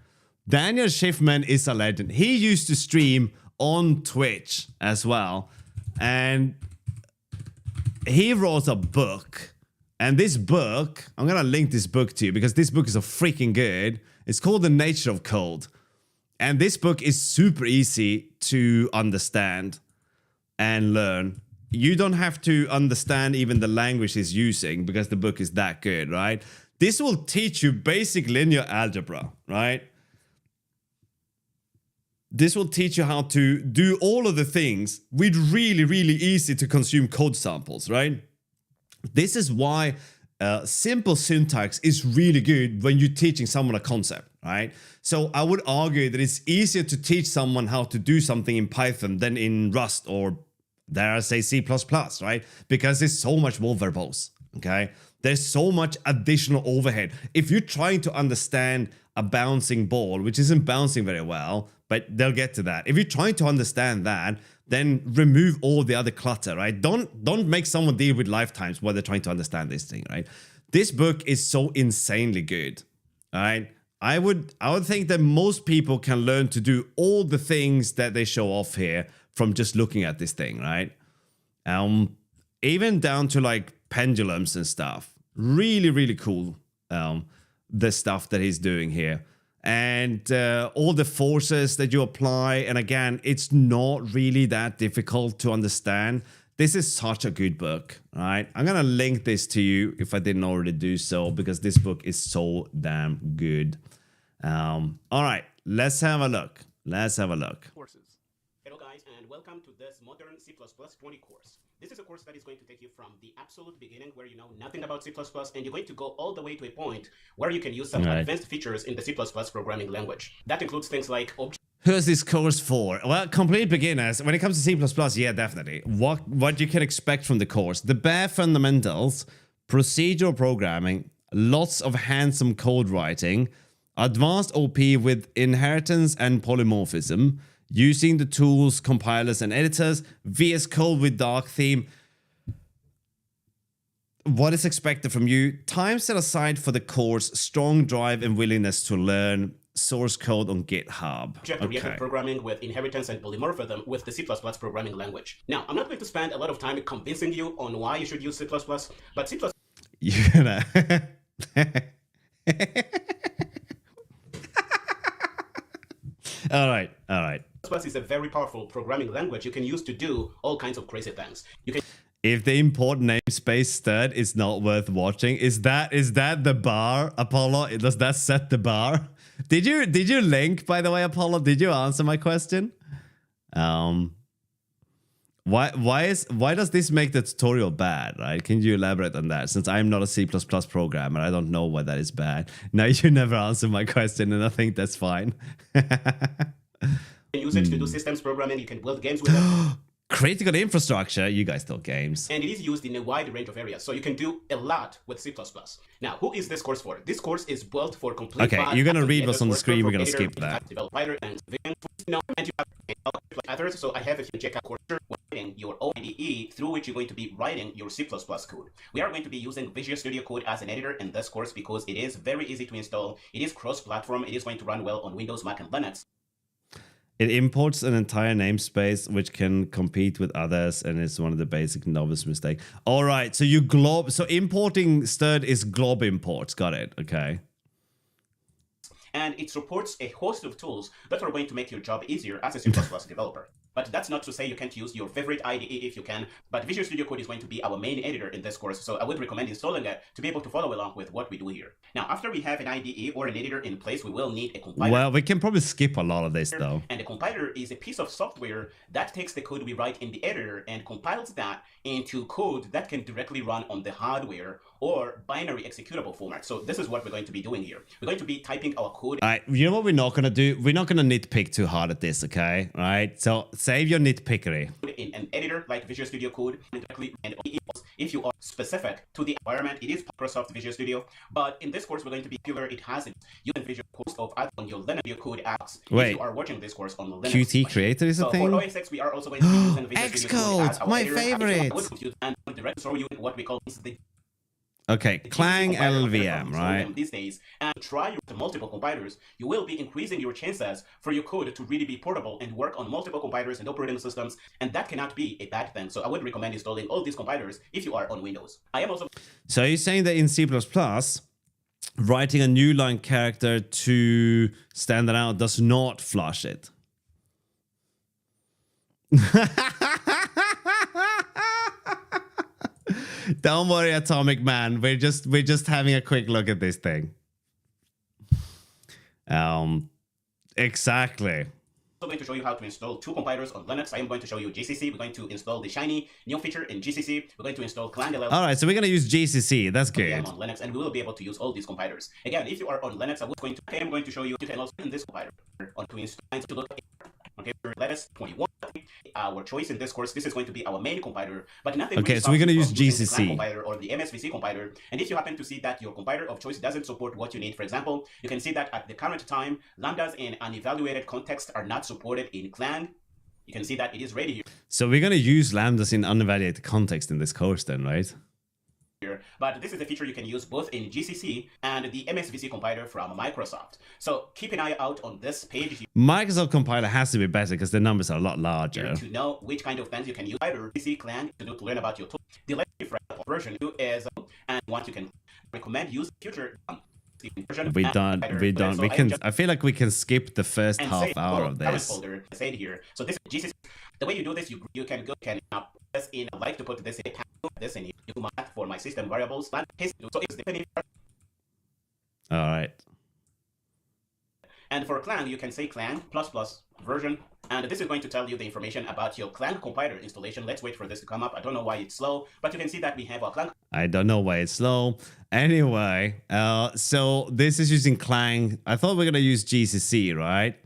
Daniel Schiffman is a legend. He used to stream on Twitch as well. And he wrote a book. And this book, I'm going to link this book to you because this book is so freaking good. It's called The Nature of Code. And this book is super easy to understand and learn. You don't have to understand even the language he's using because the book is that good, right? This will teach you basic linear algebra, right? This will teach you how to do all of the things with really, really easy to consume code samples, right? This is why simple syntax is really good when you're teaching someone a concept, right? So I would argue that it's easier to teach someone how to do something in Python than in Rust or, dare I say, C++, right? Because it's so much more verbose, okay? There's so much additional overhead. If you're trying to understand a bouncing ball, which isn't bouncing very well, but they'll get to that. If you're trying to understand that, then remove all the other clutter, right? Don't make someone deal with lifetimes while they're trying to understand this thing, right? This book is so insanely good, all right? I would think that most people can learn to do all the things that they show off here from just looking at this thing, right? Even down to like pendulums and stuff. Really, really cool, the stuff that he's doing here. And all the forces that you apply. And again, it's not really that difficult to understand. This is such a good book, right? I'm going to link this to you if I didn't already do so, because this book is so damn good. All right, let's have a look. Let's have a look. Courses. Hello guys, and welcome to this modern C++ 20 course. This is a course that is going to take you from the absolute beginning where you know nothing about C++ and you're going to go all the way to a point where you can use some advanced features in the C++ programming language. That includes things like Who's this course for? Well, complete beginners. When it comes to C++, yeah, definitely. What you can expect from the course. The bare fundamentals, procedural programming, lots of handsome code writing, advanced OP with inheritance and polymorphism, using the tools, compilers, and editors, VS Code with dark theme. What is expected from you? Time set aside for the course, strong drive and willingness to learn, source code on GitHub. Object-oriented programming with inheritance and polymorphism with the C++ programming language. Now, I'm not going to spend a lot of time convincing you on why you should use C++, but C++ You're gonna... All right. is a very powerful programming language you can use to do all kinds of crazy things. You can If the import namespace stud is not worth watching, is that the bar, Apollo? Does that set the bar? Did you link, by the way, Apollo? Did you answer my question? Why does this make the tutorial bad, right? Can you elaborate on that? Since I'm not a C++ programmer, I don't know why that is bad. Now you never answer my question, and I think that's fine. use it to do systems programming. You can build games with it. critical infrastructure. You guys talk games. And it is used in a wide range of areas, so you can do a lot with C++. Now, who is this course for? This course is built for complete. Okay, you're gonna read what's on the screen. We're gonna skip that. And you have others. So I have a few checkout courses writing your own IDE through which you're going to be writing your C++ code. We are going to be using Visual Studio Code as an editor in this course because it is very easy to install. It is cross-platform. It is going to run well on Windows, Mac, and Linux. It imports an entire namespace which can compete with others, and it's one of the basic novice mistake. All right, so you glob. So importing stud is glob imports. Got it. Okay. And it supports a host of tools that are going to make your job easier as a C++ developer. But that's not to say you can't use your favorite IDE if you can, but Visual Studio Code is going to be our main editor in this course, so I would recommend installing it to be able to follow along with what we do here. Now, after we have an IDE or an editor in place, we will need a compiler. Well, we can probably skip a lot of this, though. And a compiler is a piece of software that takes the code we write in the editor and compiles that into code that can directly run on the hardware or binary executable format. So this is what we're going to be doing here. We're going to be typing our code. All right, you know what we're not going to do? We're not going to nitpick too hard at this, okay? All right, so save your nitpickery. In an editor like Visual Studio Code, and if you are specific to the environment, it is Microsoft Visual Studio. But in this course, we're going to be clear. It has using Visual Code of on your Linux Code apps. Wait, if you are watching this course on the Linux Qt Creator is a thing? For OS X, we are also going to be using Visual Studio Code as our my editor. favorite. And direct show you what we call the Okay, Clang LLVM, right? These days, and try with multiple compilers, you will be increasing your chances for your code to really be portable and work on multiple compilers and operating systems, and that cannot be a bad thing. So I would recommend installing all these compilers if you are on Windows. I am also. So you're saying that in C++, writing a new line character to stand it out does not flush it. Don't worry, Atomic Man. We're just having a quick look at this thing. Exactly. I'm going to show you how to install two compilers on Linux. I am going to show you GCC. We're going to install the shiny new feature in GCC. We're going to install Clang LLVM. All right, so we're going to use GCC. That's good. On Linux, and we will be able to use all these compilers. Again, if you are on Linux, I am going to show you. You can also in this compiler on to install to look. Okay, lettuce 21. Our choice in this course, this is going to be our main compiler, but nothing. Okay, so we're going to use GCC the compiler or the MSVC compiler. And if you happen to see that your compiler of choice doesn't support what you need, for example, you can see that at the current time, lambdas in unevaluated context are not supported in Clang. You can see that it is ready here. So we're going to use lambdas in unevaluated context in this course then, right? But this is a feature you can use both in GCC and the MSVC compiler from Microsoft. So keep an eye out on this page. Microsoft compiler has to be better because the numbers are a lot larger. To know which kind of things you can use, either GCC, Clang, to learn about your tool. The latest version 2 is, and once you can recommend use future. We done. We can. I feel like we can skip the first half hour of this. Folder, here. So this is GCC. The way you do this, you can go press in. I like to put this in this and you do math for my system variables. So it's depending. All right. And for Clang, you can say Clang ++ version, and this is going to tell you the information about your Clang compiler installation. Let's wait for this to come up. I don't know why it's slow, but you can see that we have our Clang. I don't know why it's slow. Anyway, so this is using Clang. I thought we are gonna use GCC, right?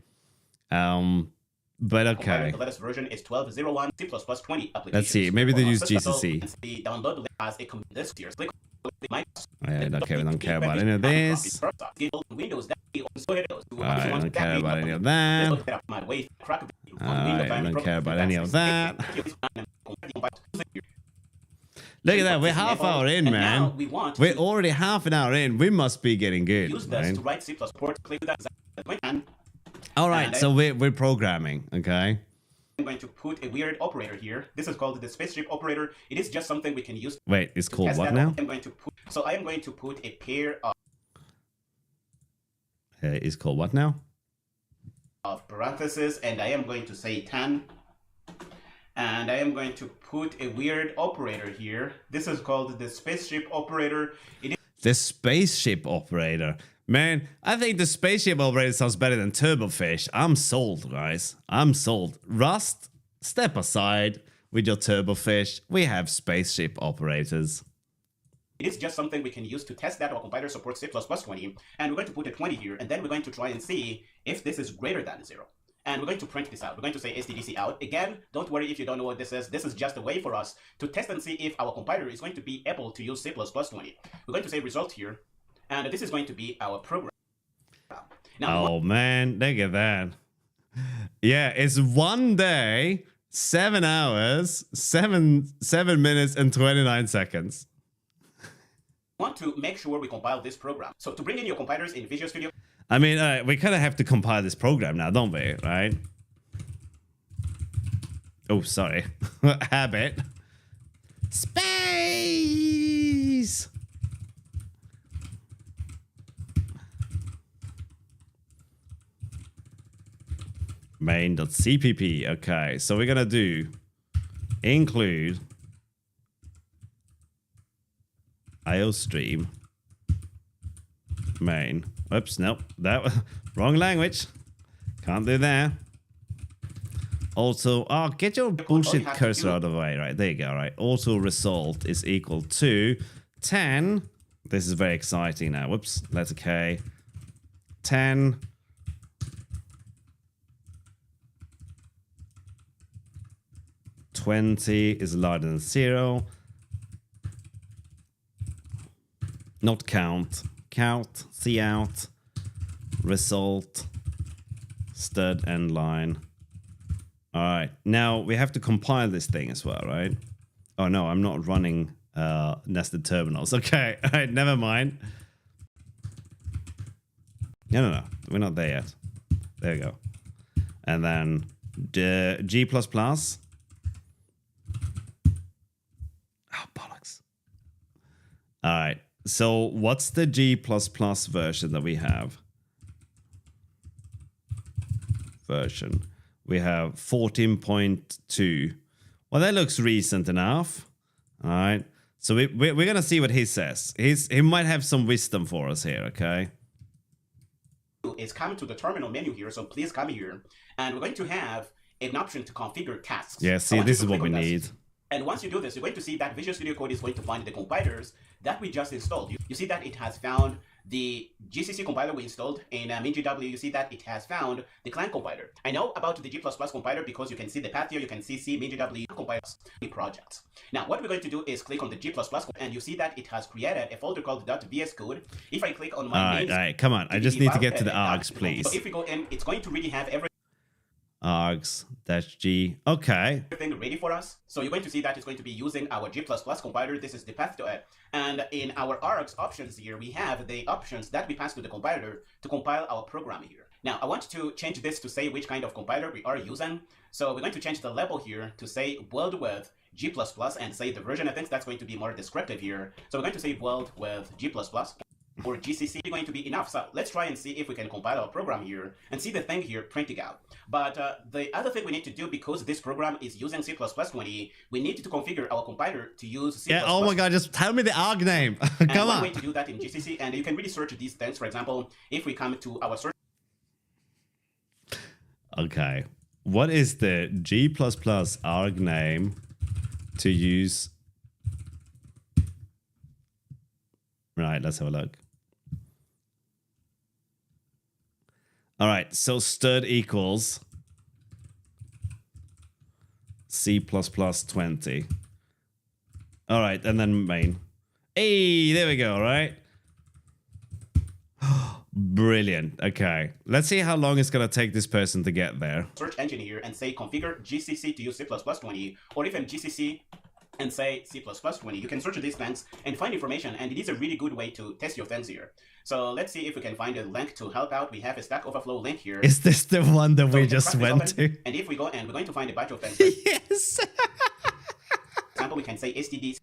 But okay. The latest version is 12.01 C++ 20 application. Let's see. Maybe they use GCC. The download link has a this here. Click. Okay, we don't care about any of this. Alright, I don't care about any of that. Alright, I don't care about any of that. Look at that, we're half hour in, man. We're already half an hour in. We must be getting good, right? Alright, so we're programming, okay? I'm going to put a weird operator here. This is called the spaceship operator. It is just something we can use. Wait, it's called what now? I am going to put a pair of it's called what now? Of parentheses, and I am going to say 10. And I am going to put a weird operator here. This is called the spaceship operator. The spaceship operator. Man, I think the spaceship operator sounds better than Turbofish. I'm sold, guys. I'm sold. Rust, step aside with your Turbofish. We have spaceship operators. It is just something we can use to test that our compiler supports C++ 20. And we're going to put a 20 here. And then we're going to try and see if this is greater than 0. and we're going to print this out. We're going to say stdc out. Again, don't worry if you don't know what this is. This is just a way for us to test and see if our compiler is going to be able to use C++20. We're going to say result here, and this is going to be our program. Now, oh man, look at that. Yeah, it's 1 day, 7 hours, 7 minutes and 29 seconds. Want to make sure we compile this program. So to bring in your compilers in Visual Studio. I mean, we kind of have to compile this program now, don't we? Right? Oh, sorry. Habit. Space. Main.cpp. Okay, so we're gonna do include IOStream main. Whoops, nope, that was wrong language. Can't do that. Also, oh, get your bullshit cursor out of the way. Right, there you go. Right, auto result is equal to 10. This is very exciting now. Whoops, that's okay. 10. 20 is larger than 0. Not count. Count, cout, result, stud, end line. All right. Now we have to compile this thing as well, right? Oh no, I'm not running nested terminals. Okay. All right. Never mind. No. We're not there yet. There we go. And then G++. Oh, bollocks. All right. So what's the G++ version that we have? We have 14.2. Well, that looks recent enough. All right. So we're going to see what he says. He might have some wisdom for us here, okay? Is come to the terminal menu here, so please come here. And we're going to have an option to configure tasks. Yeah, see, this is what we need. And once you do this, you're going to see that Visual Studio Code is going to find the compilers that we just installed. You see that it has found the GCC compiler we installed in MinGW. You see that it has found the client compiler. I know about the G++ compiler because you can see the path here. You can see MinGW compilers projects. Now, what we're going to do is click on the G++ and you see that it has created a folder called .vscode. If I click on my all right, come on. I just need to get to the args, please. So if we go in, it's going to really have everything. Args-G. Okay. Everything ready for us. So you're going to see that it's going to be using our G++ compiler. This is the path to it. And in our args options here, we have the options that we pass to the compiler to compile our program here. Now, I want to change this to say which kind of compiler we are using. So we're going to change the label here to say build with G++ and say the version. I think that's going to be more descriptive here. So we're going to say build with G++. Or GCC going to be enough. So let's try and see if we can compile our program here and see the thing here printing out. But the other thing we need to do, because this program is using C++20, we need to configure our compiler to use C++. Yeah, oh my god, just tell me the arg name. And Come on. way to do that in GCC, and you can really search these things. For example, if we come to our search. Okay. What is the G++ arg name to use? Right, let's have a look. All right, so stud equals C++20. All right, and then main. Hey, there we go, right? Brilliant. Okay, let's see how long it's going to take this person to get there. Search engine here and say configure GCC to use C++20, or even GCC and say C++20. You can search these things and find information, and it is a really good way to test your things here. So let's see if we can find a link to help out. We have a Stack Overflow link here. Is this the one that we just went to? And if we go and we're going to find a bunch of things. Yes. For example, we can say std.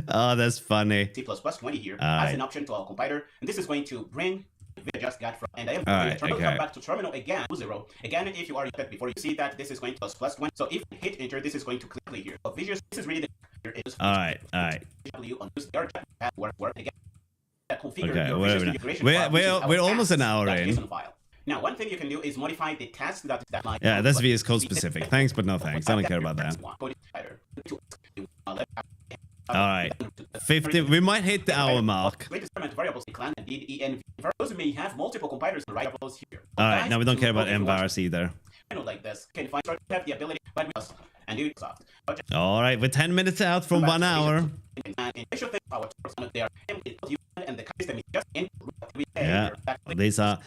Oh, that's funny. C++20 here as an option to our compiler, and this is going to bring we just got from, and I am going to come back to terminal again, 0. Again, if you are used before, you see that this is going to +1. So if you hit enter, this is going to click here. So Visual, this is really the all right. Okay, we're almost an hour in. Now, one thing you can do is modify the task that might. Yeah, that's VS Code specific. Thanks, but no thanks. I don't care about that. All right, 50. We might hit the hour mark. Variables clan and env. For those who may have multiple compilers and variables here. All right, now we don't care about envars either. Like this, can find have the ability, but we must and do soft. All right, we're 10 minutes out from 1 hour. Yeah, these are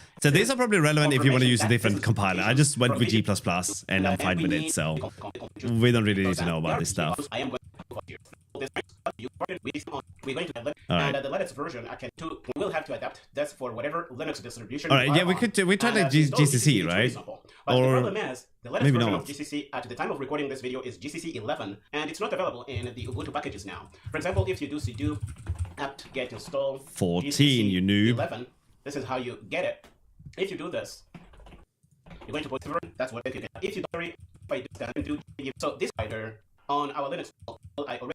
probably relevant if you want to use a different compiler. I just went with G++ and I'm fine with it, so we don't really need to know about this stuff. We're going to have and the Linux version we'll have to adapt this for whatever Linux distribution. All right, yeah, we tried like GCC, right? But the problem is the Linux version of GCC at the time of recording this video is GCC 11, and it's not available in the Ubuntu packages now. For example, if you do sudo apt get install 14, GCC you noob. 11, this is how you get it. If you do this, you're going to put that's what you get. If you don't, if I do that, so this either on our Linux, I already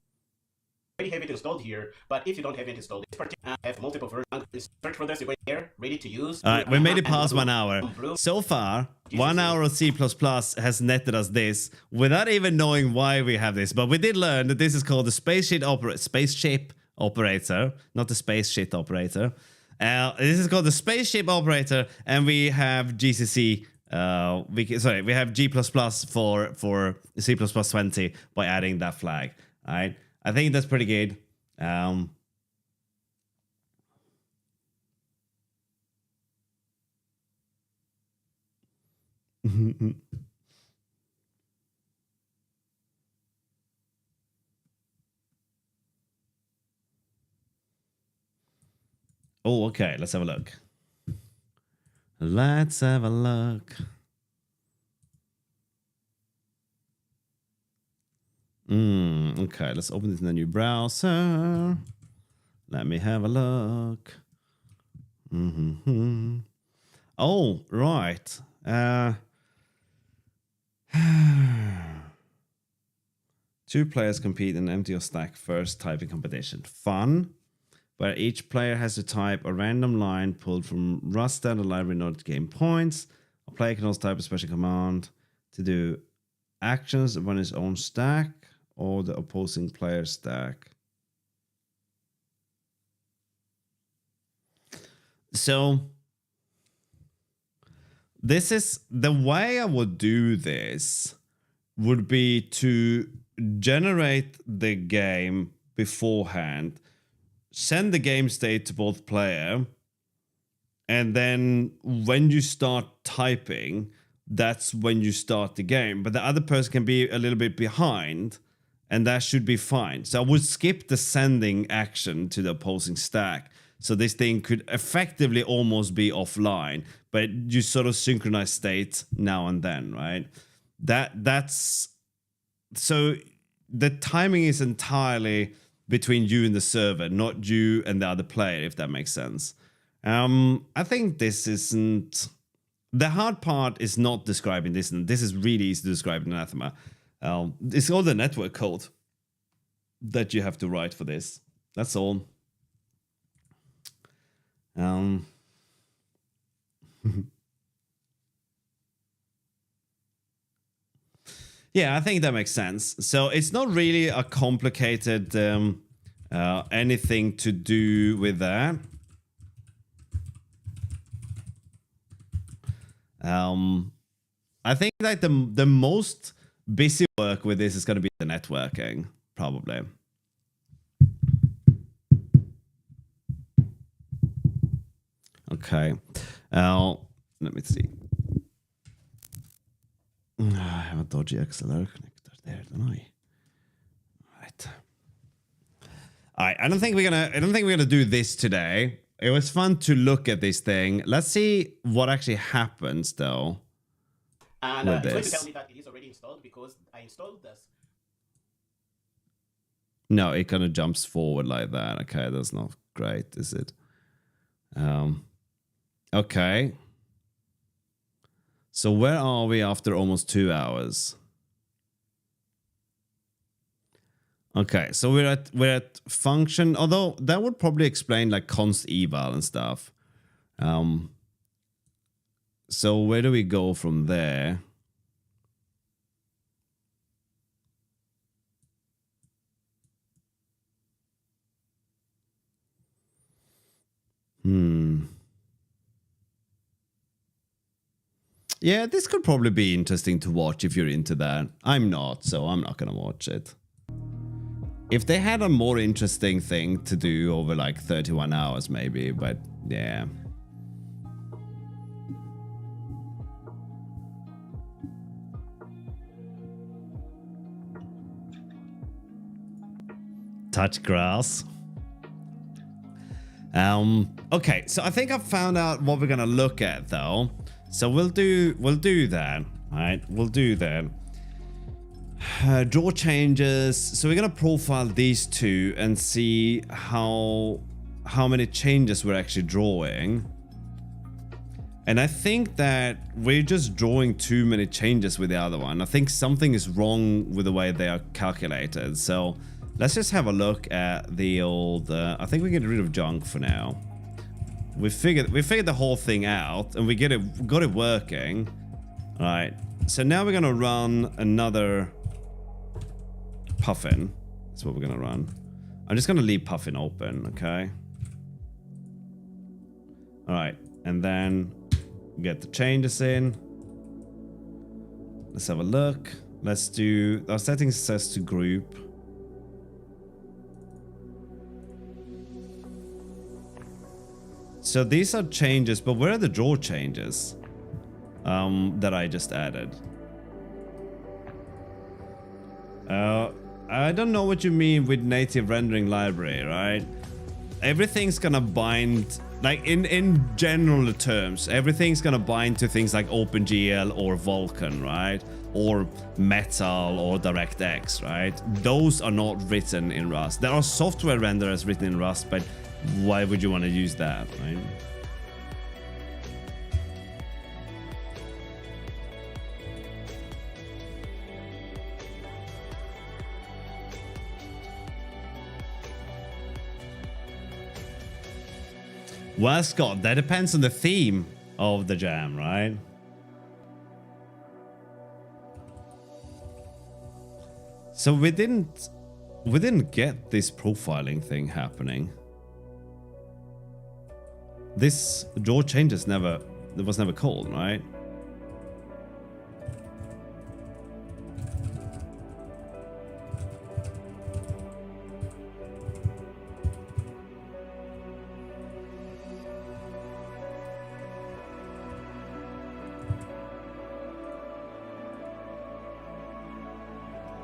have it installed here, but if you don't have it installed, this particular I have multiple versions. Search for this, you're going here, ready to use. All right, we made it past 1 hour. So far, 1 hour of C++ has netted us this without even knowing why we have this. But we did learn that this is called the spaceship operator, not the space shit operator. This is called the spaceship operator, and we have GCC. We have G++ for C++20 by adding that flag. All right. I think that's pretty good. Oh, okay. Let's have a look. Let's have a look. Okay, let's open this in a new browser. Let me have a look. Oh, right. Two players compete in empty or stack first typing competition. Fun, where each player has to type a random line pulled from Rust standard library in order to gain points. A player can also type a special command to do actions on his own stack or the opposing player's stack. So this is the way I would do this would be to generate the game beforehand, send the game state to both player, and then when you start typing, that's when you start the game. But the other person can be a little bit behind, and that should be fine. So I would skip the sending action to the opposing stack. So this thing could effectively almost be offline, but you sort of synchronize state now and then, right? That's so the timing is entirely between you and the server, not you and the other player, if that makes sense. I think this isn't... The hard part is not describing this, and this is really easy to describe in Anathema. It's all the network code that you have to write for this. That's all. Yeah, I think that makes sense. So it's not really a complicated anything to do with that. I think like the most busy work with this is going to be the networking, probably. Okay. Let me see. I have a dodgy XLR connector there, don't I? Right. All right. I don't think we're gonna do this today. It was fun to look at this thing. Let's see what actually happens, though. And it's going to tell me that it is already installed because I installed this. No, it kind of jumps forward like that. Okay, that's not great, is it? Okay. So where are we after almost 2 hours? Okay, so we're at function, although that would probably explain like const eval and stuff. So where do we go from there? Yeah, this could probably be interesting to watch if you're into that. I'm not, so I'm not gonna watch it. If they had a more interesting thing to do over like 31 hours maybe, but yeah. Touch grass. Okay, so I think I've found out what we're gonna look at though. So we'll do that, right? We'll do that. Draw changes. So we're gonna profile these two and see how many changes we're actually drawing. And I think that we're just drawing too many changes with the other one. I think something is wrong with the way they are calculated. So let's just have a look at the old... I think we get rid of junk for now. We figured the whole thing out, and we got it working. All right. So now we're gonna run another Puffin. That's what we're gonna run. I'm just gonna leave Puffin open. Okay. All right, and then get the changes in. Let's have a look. Let's do our settings says to group. So these are changes, but where are the draw changes that I just added? I don't know what you mean with native rendering library, right? Everything's gonna bind, like in general terms, everything's gonna bind to things like OpenGL or Vulkan, right? Or Metal or DirectX, right? Those are not written in Rust. There are software renderers written in Rust, but why would you want to use that, right? Well, Scott, that depends on the theme of the jam, right? So we didn't get this profiling thing happening. This draw changes it was never called, right?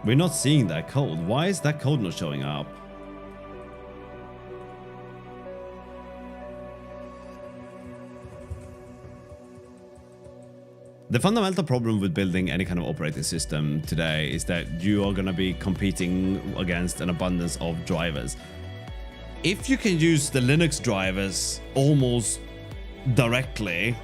We're not seeing that code. Why is that code not showing up? The fundamental problem with building any kind of operating system today is that you are going to be competing against an abundance of drivers. If you can use the Linux drivers almost directly,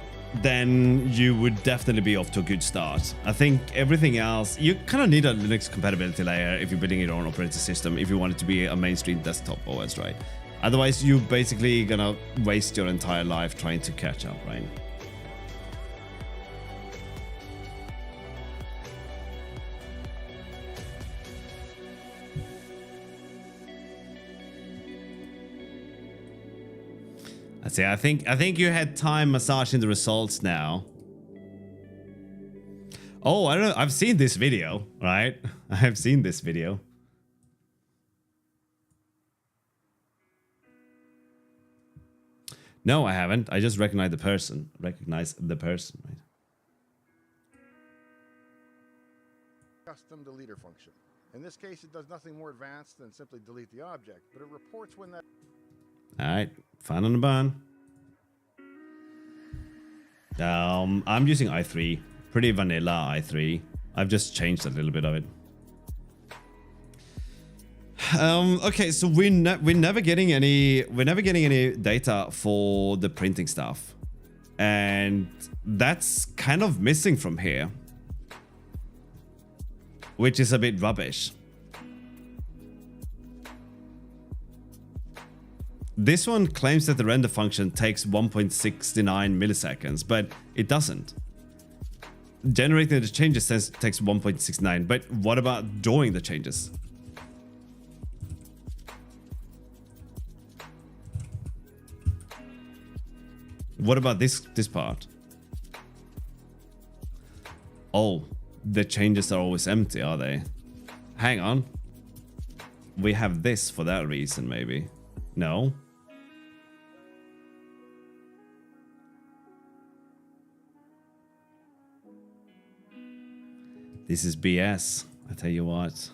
then you would definitely be off to a good start. I think everything else, you kind of need a Linux compatibility layer if you're building your own operating system, if you want it to be a mainstream desktop OS, right? Otherwise, you're basically going to waste your entire life trying to catch up, right? See, I think you had time massaging the results now. Oh, I don't know. I've seen this video, right? I have seen this video. No, I haven't. I just recognize the person. Right? Custom deleter function. In this case, it does nothing more advanced than simply delete the object, but it reports when that... Alright, fine on the bun. I'm using i3. Pretty vanilla i3. I've just changed a little bit of it. Okay, so we're never getting any data for the printing stuff. And that's kind of missing from here. Which is a bit rubbish. This one claims that the render function takes 1.69 milliseconds, but it doesn't. Generating the changes takes 1.69, but what about drawing the changes? What about this part? Oh, the changes are always empty, are they? Hang on. We have this for that reason, maybe. No. This is BS. I tell you what.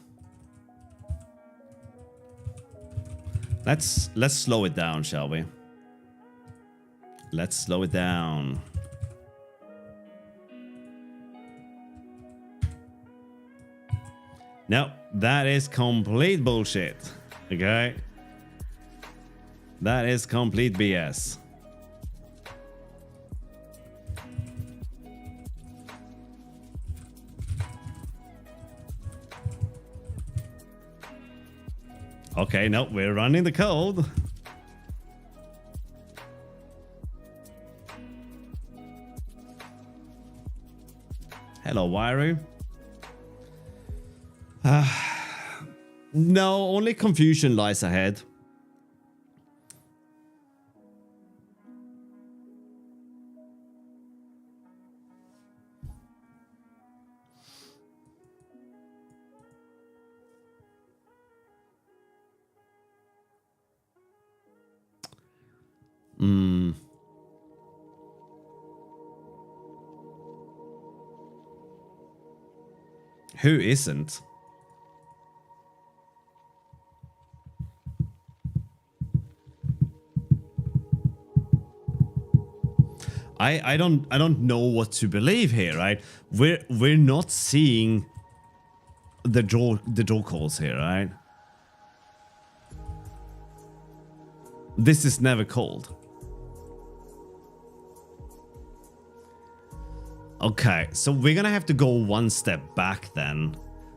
Let's slow it down, shall we? Let's slow it down. No, that is complete bullshit. Okay? That is complete BS. Okay, no, we're running the code. Hello, Wiru. No, only confusion lies ahead. Who isn't? I don't know what to believe here, right? We're not seeing the draw calls here, right? This is never called. Okay, so we're gonna have to go one step back then.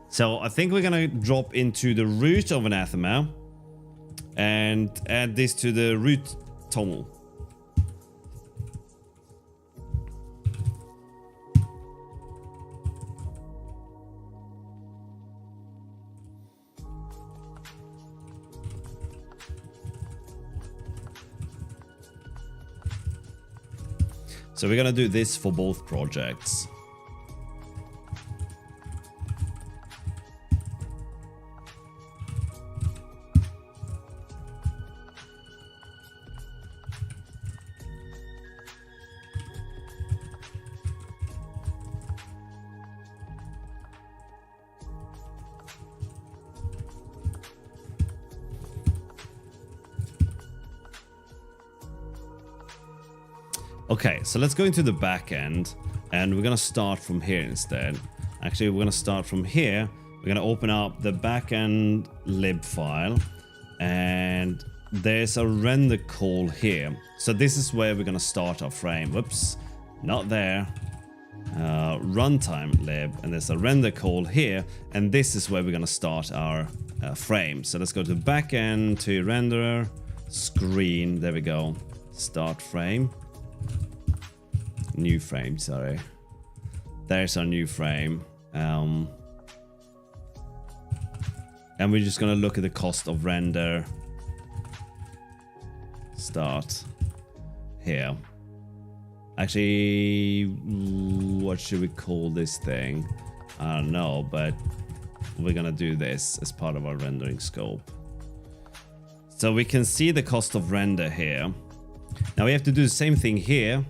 So I think we're gonna drop into the root of anathema and add this to the root toml. So we're gonna do this for both projects. Okay, so let's go into the back end and we're gonna start from here instead. Actually, we're gonna start from here. We're gonna open up the backend lib file and there's a render call here. So this is where we're gonna start our frame. Whoops, not there. Runtime lib, and there's a render call here, and this is where we're gonna start our frame. So let's go to backend, to renderer, screen, there we go. Start frame. New frame, sorry. There's our new frame. And we're just gonna look at the cost of render. Start here. Actually, what should we call this thing? I don't know, but we're gonna do this as part of our rendering scope. So we can see the cost of render here. Now we have to do the same thing here.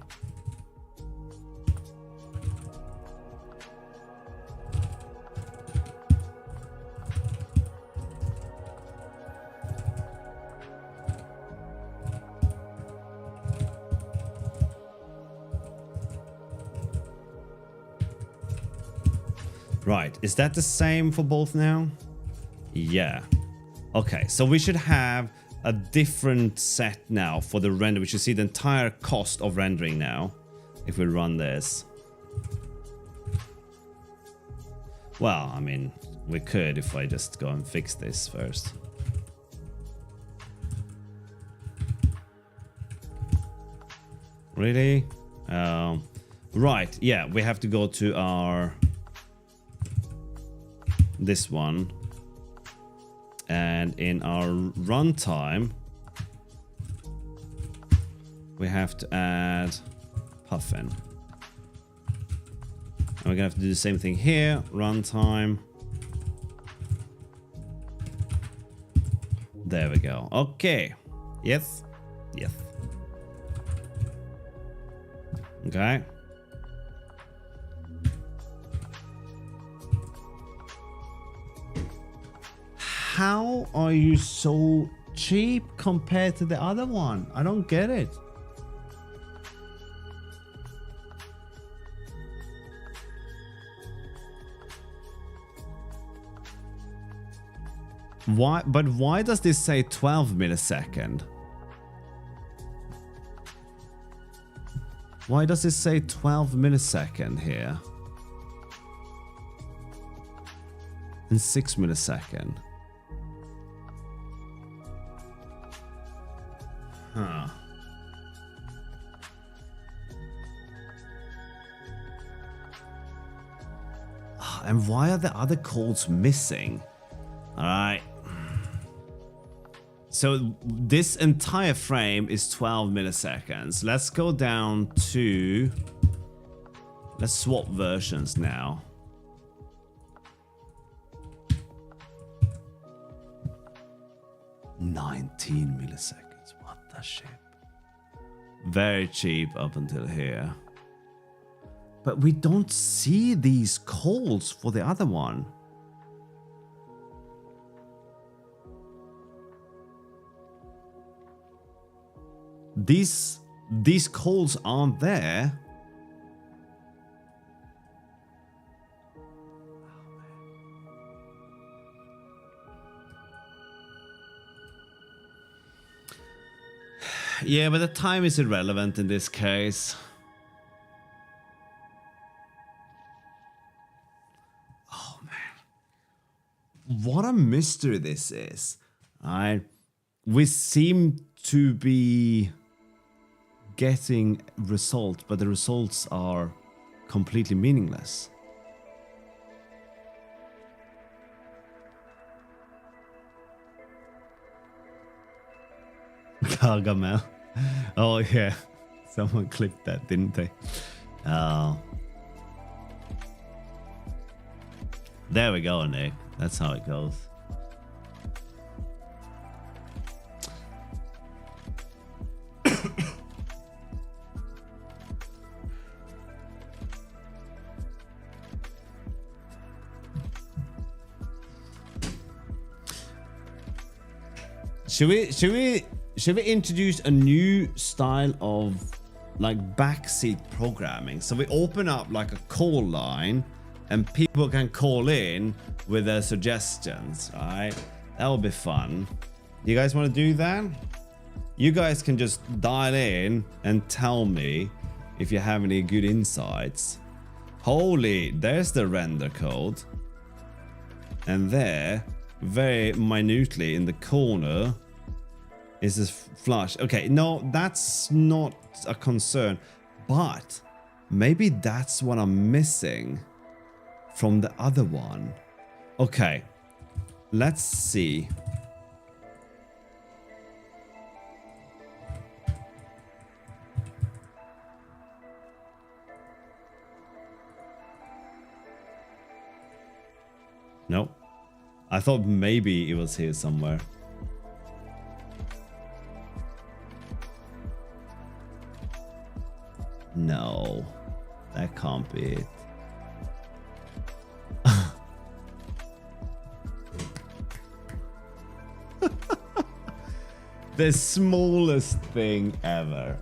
Right, is that the same for both now? Yeah. Okay, so we should have a different set now for the render. We should see the entire cost of rendering now if we run this. Well, I mean, we could if I just go and fix this first. Really? Right, yeah, we have to go to our... this one, and in our runtime we have to add puffin, and we're gonna have to do the same thing here. Runtime. There we go. Okay. Yes. Yes. Okay. How are you so cheap compared to the other one? I don't get it. Why? But why does this say 12 millisecond? Why does it say 12 millisecond here? And 6 millisecond. Huh. And why are the other codes missing? All right. So this entire frame is 12 milliseconds. Let's go down to... Let's swap versions now. $19 milliseconds. What the shit? Very cheap up until here. But we don't see these calls for the other one. These calls aren't there. Yeah, but the time is irrelevant in this case. Oh man. What a mystery this is. We seem to be getting results, but the results are completely meaningless. Gargamel. Oh yeah, someone clicked that, didn't they? Oh. There we go, Nick. That's how it goes. Should we introduce a new style of like backseat programming? So we open up like a call line and people can call in with their suggestions, right? That would be fun. You guys want to do that? You guys can just dial in and tell me if you have any good insights. Holy, there's the render code. And there, very minutely in the corner, is this flush. Okay, no, that's not a concern. But maybe that's what I'm missing from the other one. Okay, let's see. Nope. I thought maybe it was here somewhere. No, that can't be it. The smallest thing ever.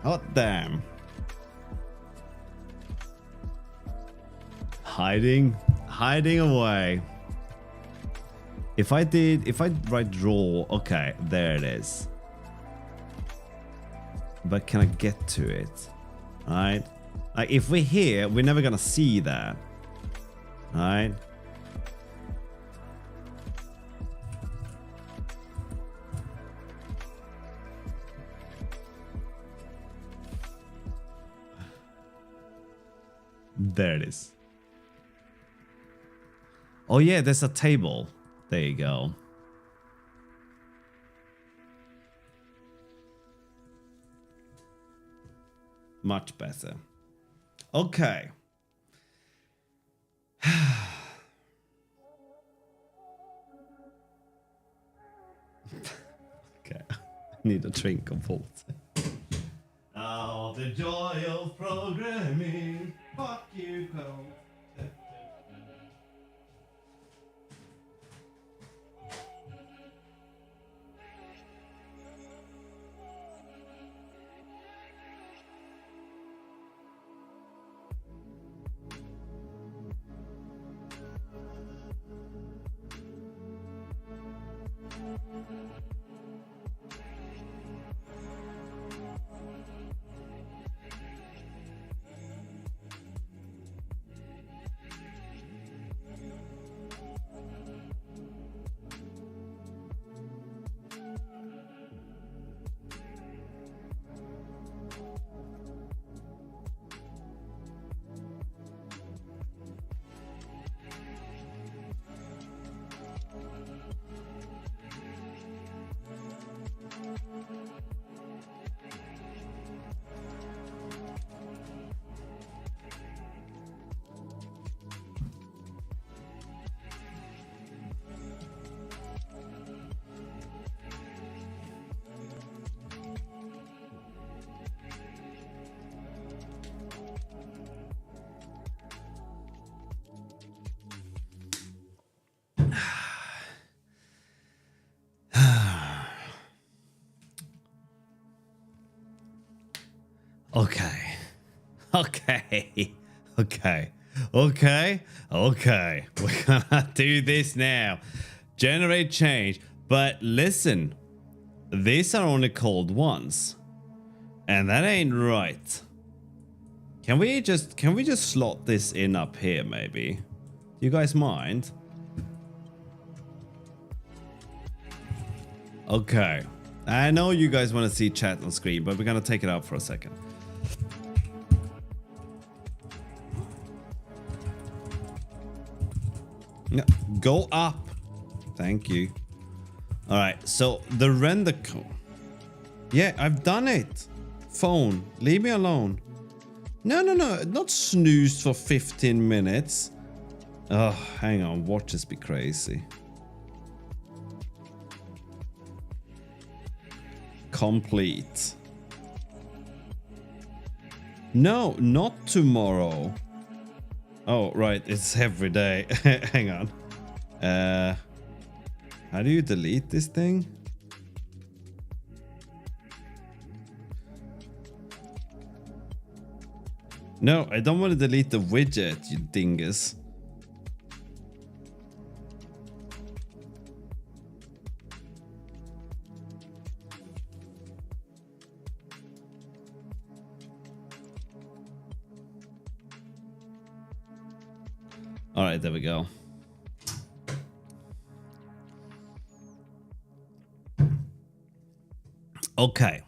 Oh damn. Hiding away. If I write draw, okay, there it is. But can I get to it? Alright? Like if we're here, we're never gonna see that. Alright? There it is. Oh yeah, there's a table. There you go. Much better. Okay. Okay. I need a drink of water. Oh, the joy of programming. Fuck you, Cole. Okay. Okay. Okay. Okay. Okay. We're gonna do this now. Generate change. But listen, these are only called once. And that ain't right. Can we just slot this in up here maybe? Do you guys mind? Okay. I know you guys want to see chat on screen, but we're gonna take it out for a second. No, go up. Thank you. All right, so the render code. Yeah, I've done it. Phone, leave me alone. No, not snooze for 15 minutes. Oh, hang on, watch this be crazy. Complete. No, not tomorrow. Oh, right, it's every day. Hang on. How do you delete this thing? No, I don't want to delete the widget, you dingus. All right, there we go. Okay.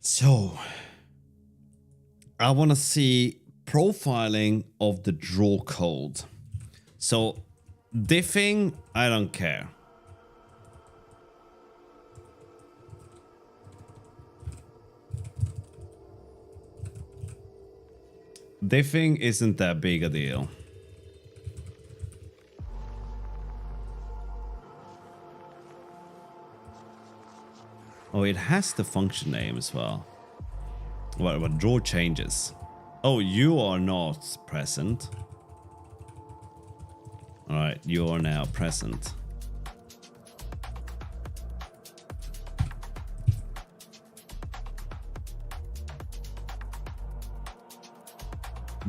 So I want to see profiling of the draw code. So diffing, I don't care. Diffing isn't that big a deal. Oh, it has the function name as well. What draw changes? Oh, you are not present. All right, you are now present.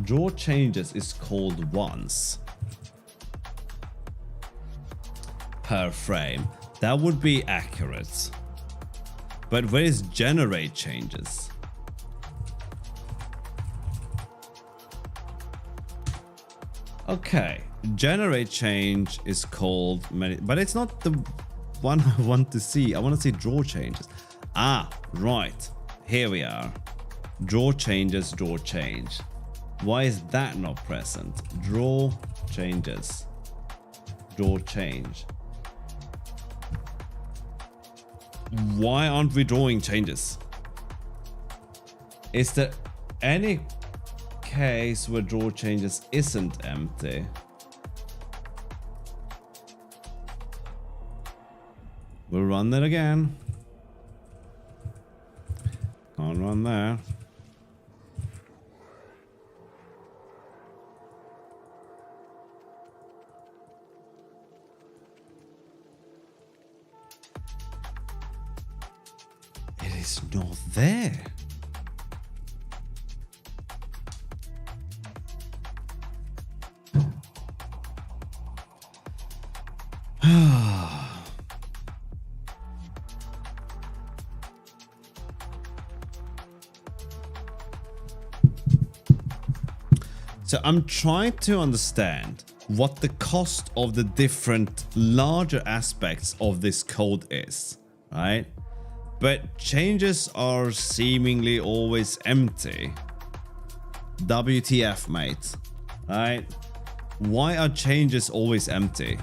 Draw changes is called once per frame. That would be accurate. But where is generate changes? Okay, generate change is called many, but it's not the one I want to see. I want to see draw changes. Ah, right. Here we are. Draw changes, draw change. Why is that not present? Draw changes. Draw change. Why aren't we drawing changes? Is there any case where draw changes isn't empty? We'll run it again. Can't run there. It is not there. So I'm trying to understand what the cost of the different larger aspects of this code is, right? But changes are seemingly always empty. WTF, mate, right? Why are changes always empty?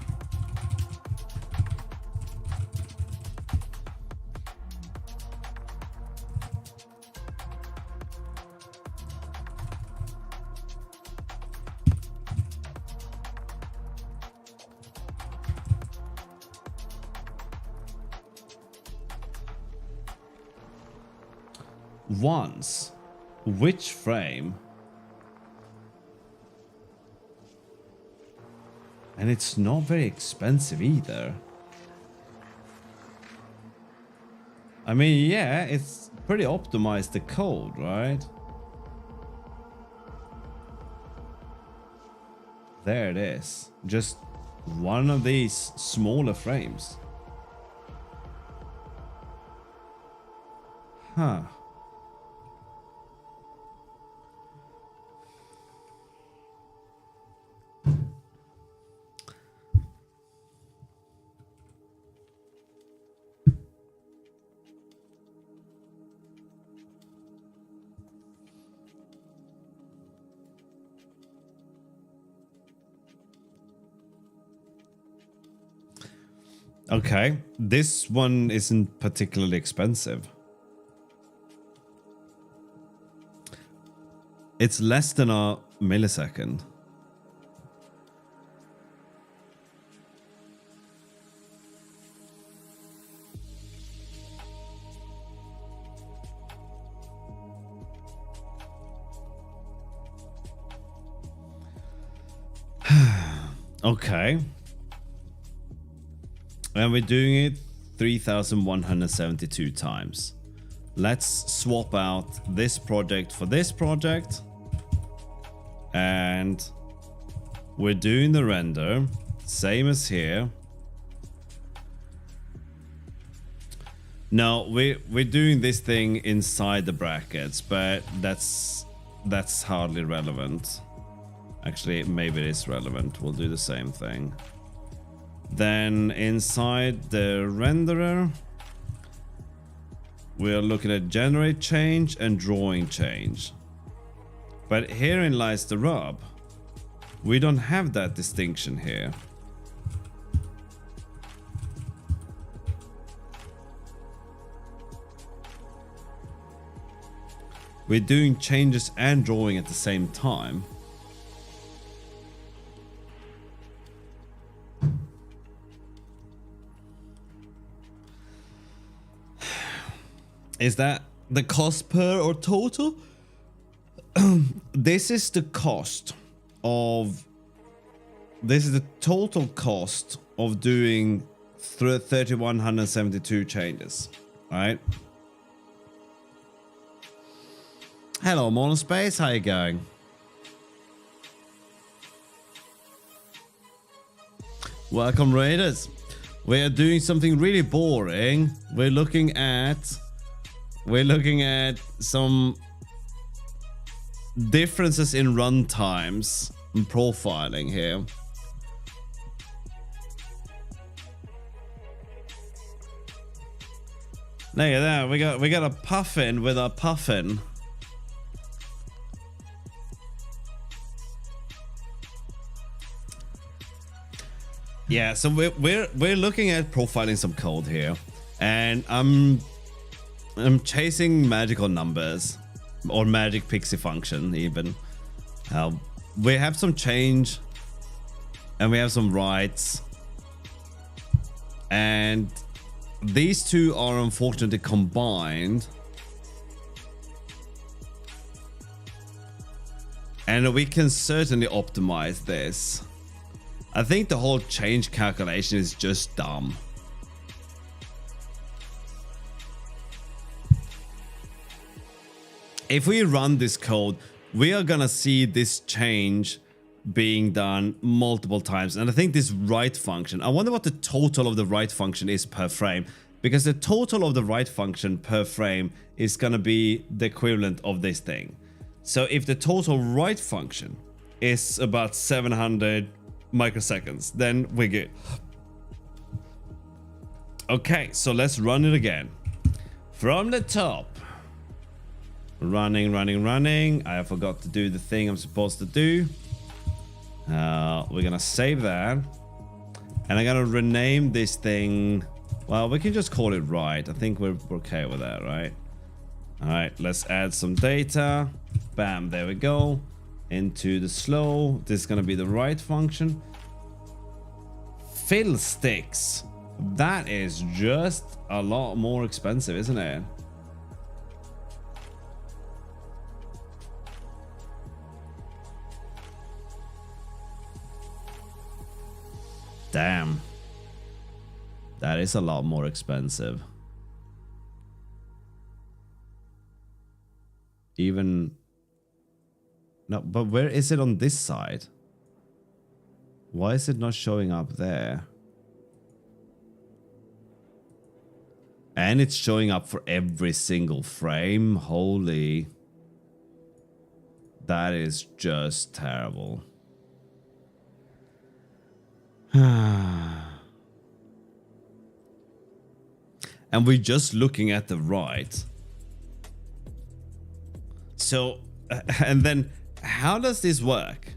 Once, which frame? And it's not very expensive either. I mean, yeah, it's pretty optimized, the code, right? There it is. Just one of these smaller frames. Huh. Okay, this one isn't particularly expensive. It's less than a millisecond. Okay. And we're doing it 3,172 times. Let's swap out this project for this project. And we're doing the render, same as here. No, we're doing this thing inside the brackets, but that's hardly relevant. Actually, maybe it is relevant. We'll do the same thing. Then inside the renderer, we're looking at generate change and drawing change. But herein lies the rub. We don't have that distinction here. We're doing changes and drawing at the same time. Is that the cost per or total? This is the cost of... This is the total cost of doing 3,172 changes. Alright? Hello, Monospace. How you going? Welcome, Raiders. We are doing something really boring. We're looking at some differences in run times and profiling here. Look at that. We got a puffin with a puffin. Yeah, so we're looking at profiling some code here, and I'm chasing magical numbers. or magic pixie function even. We have some change and we have some rights, and these two are unfortunately combined, and we can certainly optimize this. I think the whole change calculation is just dumb. If we run this code, we are gonna see this change being done multiple times. And I think this write function, I wonder what the total of the write function is per frame, because the total of the write function per frame is gonna be the equivalent of this thing. So if the total write function is about 700 microseconds, then we're good. Okay, so let's run it again. From the top. Running. I forgot to do the thing I'm supposed to do. We're gonna save that. And I'm gonna rename this thing. Well, we can just call it right. I think we're okay with that, right? Alright, let's add some data. Bam, there we go. Into the slow. This is gonna be the write function. Fill sticks. That is just a lot more expensive, isn't it? Damn. That is a lot more expensive. Even... No, but where is it on this side? Why is it not showing up there? And it's showing up for every single frame. Holy. That is just terrible. And we're just looking at the right. So, and then how does this work?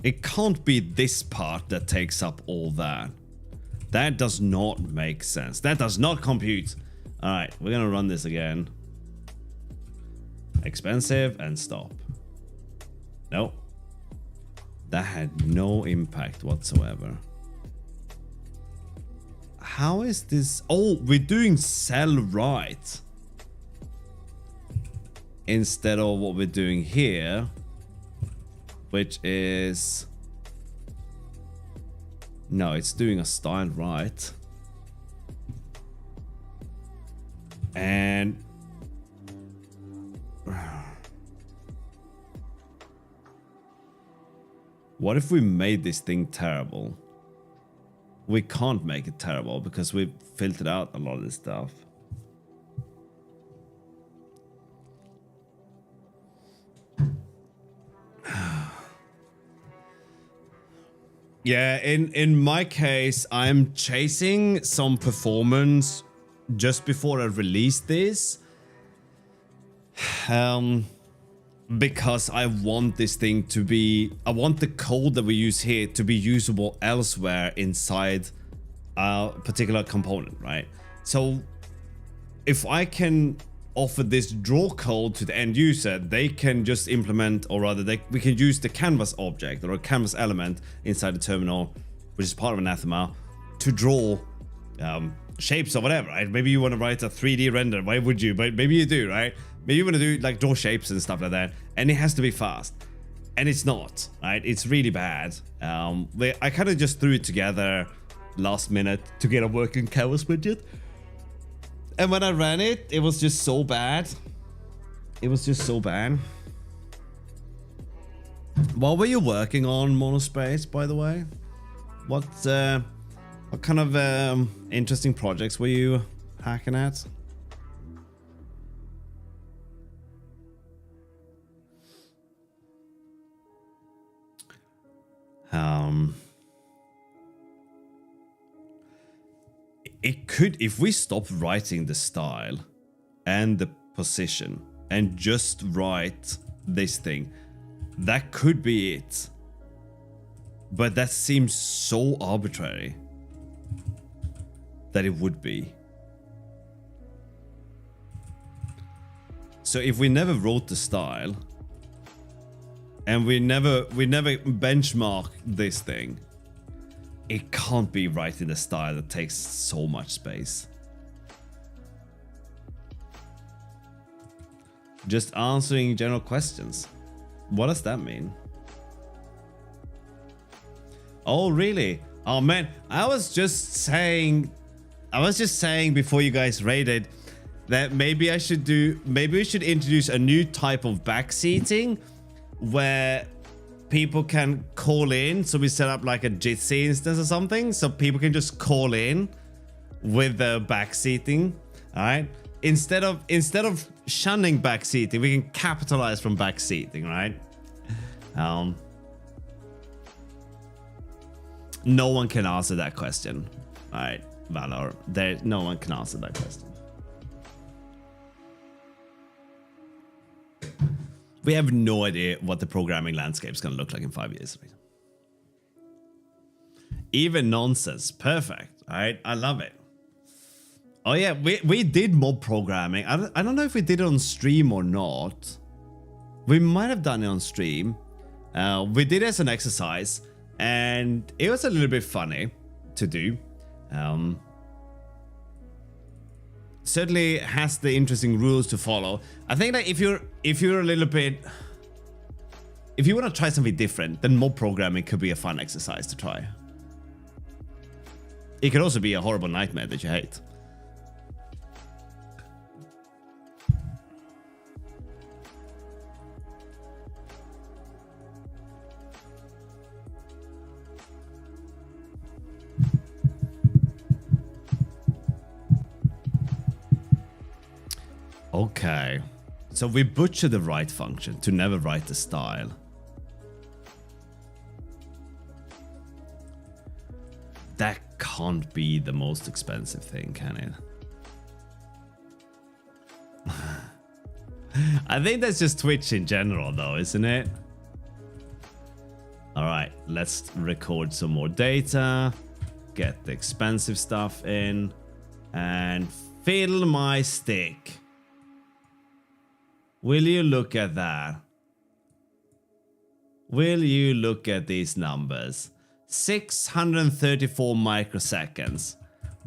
It can't be this part that takes up all that. That does not make sense. That does not compute. All right, we're gonna run this again. Expensive and stop. Nope. That had no impact whatsoever. How is this? Oh, we're doing cell right instead of what we're doing here, which is... No, it's doing a style right. And... What if we made this thing terrible? We can't make it terrible because we've filtered out a lot of this stuff. Yeah, in my case, I'm chasing some performance just before I release this. Because I want this thing to be... I want the code that we use here to be usable elsewhere inside a particular component, right? So if I can offer this draw code to the end user, they can just implement, or rather we can use the canvas object or a canvas element inside the terminal, which is part of anathema, to draw shapes or whatever, right? Maybe you want to write a 3D render. Why would you? But maybe you do, right? Maybe you want to do like draw shapes and stuff like that, and it has to be fast, and it's not, right? It's really bad. I kind of just threw it together last minute to get a working canvas widget, and when I ran it, it was just so bad. It was just so bad. What were you working on, Monospace, by the way? What kind of interesting projects were you hacking at? It could, if we stop writing the style and the position and just write this thing, that could be it. But that seems so arbitrary. that it would be. So if we never wrote the style and we never benchmark this thing, it can't be writing the style that takes so much space. Just answering general questions. What does that mean? Oh, really? Oh man, I was just saying before you guys rated that maybe we should introduce a new type of backseating where people can call in. So we set up like a Jitsi instance or something, so people can just call in with the backseating. All right. Instead of shunning backseating, we can capitalize from backseating, right? No one can answer that question. All right, Valor. No one can answer that question. We have no idea what the programming landscape is going to look like in 5 years. Even nonsense. Perfect. All right, I love it. Oh yeah, we did mob programming. I don't know if we did it on stream or not. We might have done it on stream. We did it as an exercise, and it was a little bit funny to do. Certainly has the interesting rules to follow. I think that if you're a little bit, if you want to try something different, then mob programming could be a fun exercise to try. It could also be a horrible nightmare that you hate. Okay, so we butchered the write function to never write the style. That can't be the most expensive thing, can it? I think that's just Twitch in general though, isn't it? All right, let's record some more data, get the expensive stuff in, and fiddle my stick. Will you look at that? Will you look at these numbers? 634 microseconds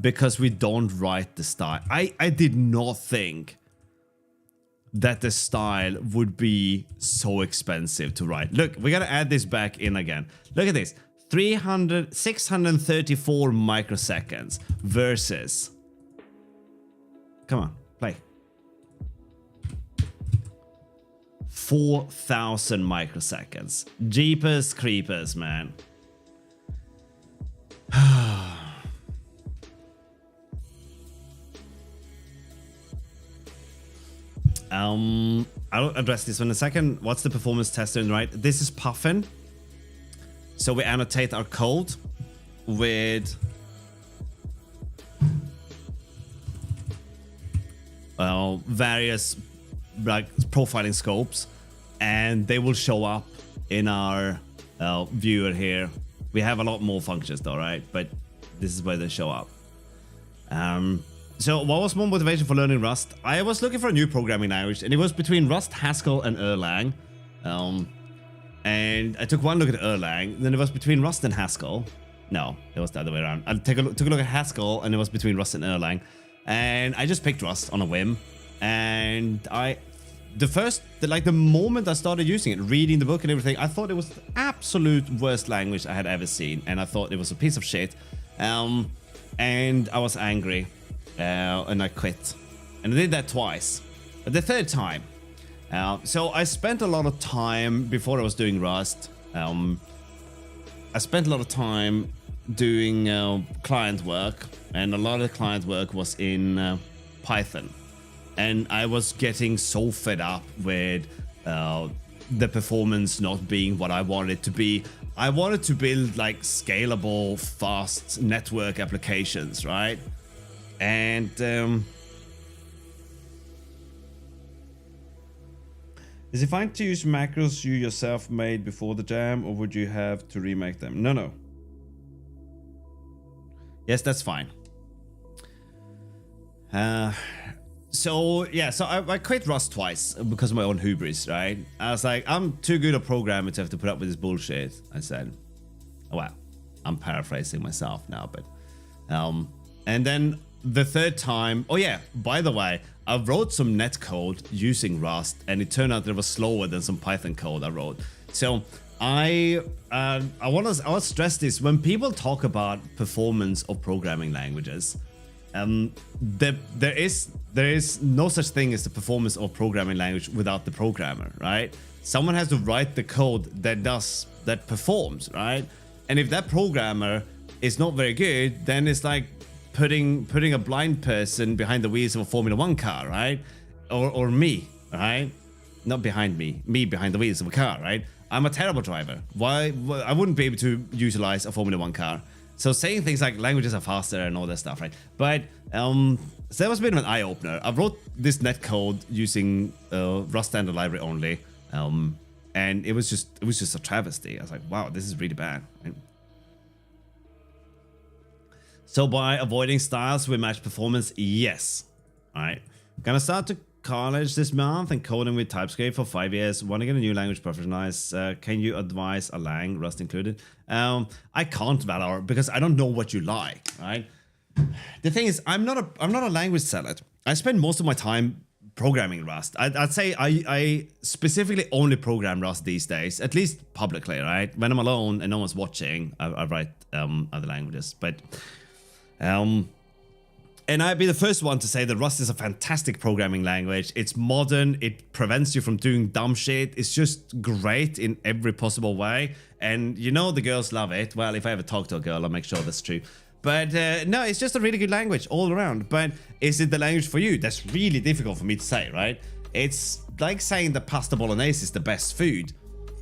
because we don't write the style. I did not think that the style would be so expensive to write. Look, we gotta add this back in again. Look at this. 634 microseconds versus... Come on, play. 4,000 microseconds. Jeepers creepers, man. I'll address this in a second. What's the performance tester in right? This is Puffin. So we annotate our code with various like profiling scopes, and they will show up in our viewer here. We have a lot more functions though, right? But this is where they show up. So what was more motivation for learning Rust? I was looking for a new programming language, and it was between Rust, Haskell, and Erlang. And I took one look at Erlang, then it was between Rust and Haskell. No, it was the other way around. I took a look at Haskell, and it was between Rust and Erlang. And I just picked Rust on a whim. And the moment I started using it, reading the book and everything, I thought it was the absolute worst language I had ever seen, and I thought it was a piece of shit. And I was angry, and I quit. And I did that twice. But the third time, so I spent a lot of time before I was doing Rust. I spent a lot of time doing client work, and a lot of the client work was in Python. And I was getting so fed up with the performance not being what I wanted it to be. I wanted to build like scalable, fast network applications, right? And is it fine to use macros you yourself made before the jam, or would you have to remake them? No. Yes, that's fine. So yeah, so I quit Rust twice because of my own hubris, right? I was like, I'm too good a programmer to have to put up with this bullshit. I said, well, I'm paraphrasing myself now, but and then the third time, oh yeah, by the way, I wrote some netcode using Rust, and it turned out that it was slower than some Python code I wrote. So I want to stress this: when people talk about performance of programming languages, there is no such thing as the performance of programming language without the programmer, right? Someone has to write the code that performs, right? And if that programmer is not very good, then it's like putting a blind person behind the wheels of a Formula 1 car, right? Or me, right? Not behind me behind the wheels of a car, right? I'm a terrible driver. Why? I wouldn't be able to utilize a Formula 1 car. So saying things like languages are faster and all that stuff, right? But so that was a bit of an eye-opener. I wrote this netcode using Rust standard library only, and it was just a travesty. I was like, wow, this is really bad. Right? So by avoiding styles we match performance, yes. All right, gonna start to college this month and coding with TypeScript for 5 years. Want to get a new language professionalized? Can you advise a lang, Rust included? I can't, Valor, because I don't know what you like, right? The thing is, I'm not a language zealot. I spend most of my time programming Rust. I'd say I specifically only program Rust these days, at least publicly, right? When I'm alone and no one's watching, I write other languages, but and I'd be the first one to say that Rust is a fantastic programming language. It's modern. It prevents you from doing dumb shit. It's just great in every possible way. And you know the girls love it. Well, if I ever talk to a girl, I'll make sure that's true. But no, it's just a really good language all around. But is it the language for you? That's really difficult for me to say, right? It's like saying that pasta bolognese is the best food.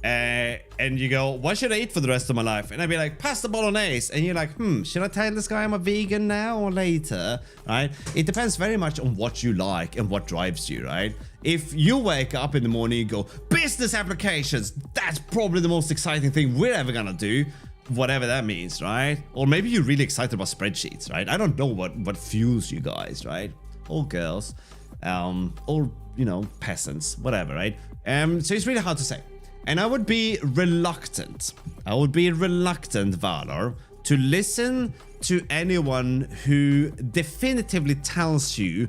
And you go, what should I eat for the rest of my life? And I'd be like, pasta bolognese. And you're like, should I tell this guy I'm a vegan now or later? Right? It depends very much on what you like and what drives you, right? If you wake up in the morning and go, business applications, that's probably the most exciting thing we're ever gonna do. Whatever that means, right? Or maybe you're really excited about spreadsheets, right? I don't know what fuels you guys, right? Or girls, or, you know, peasants, whatever, right? So it's really hard to say. And I would be reluctant, Valor, to listen to anyone who definitively tells you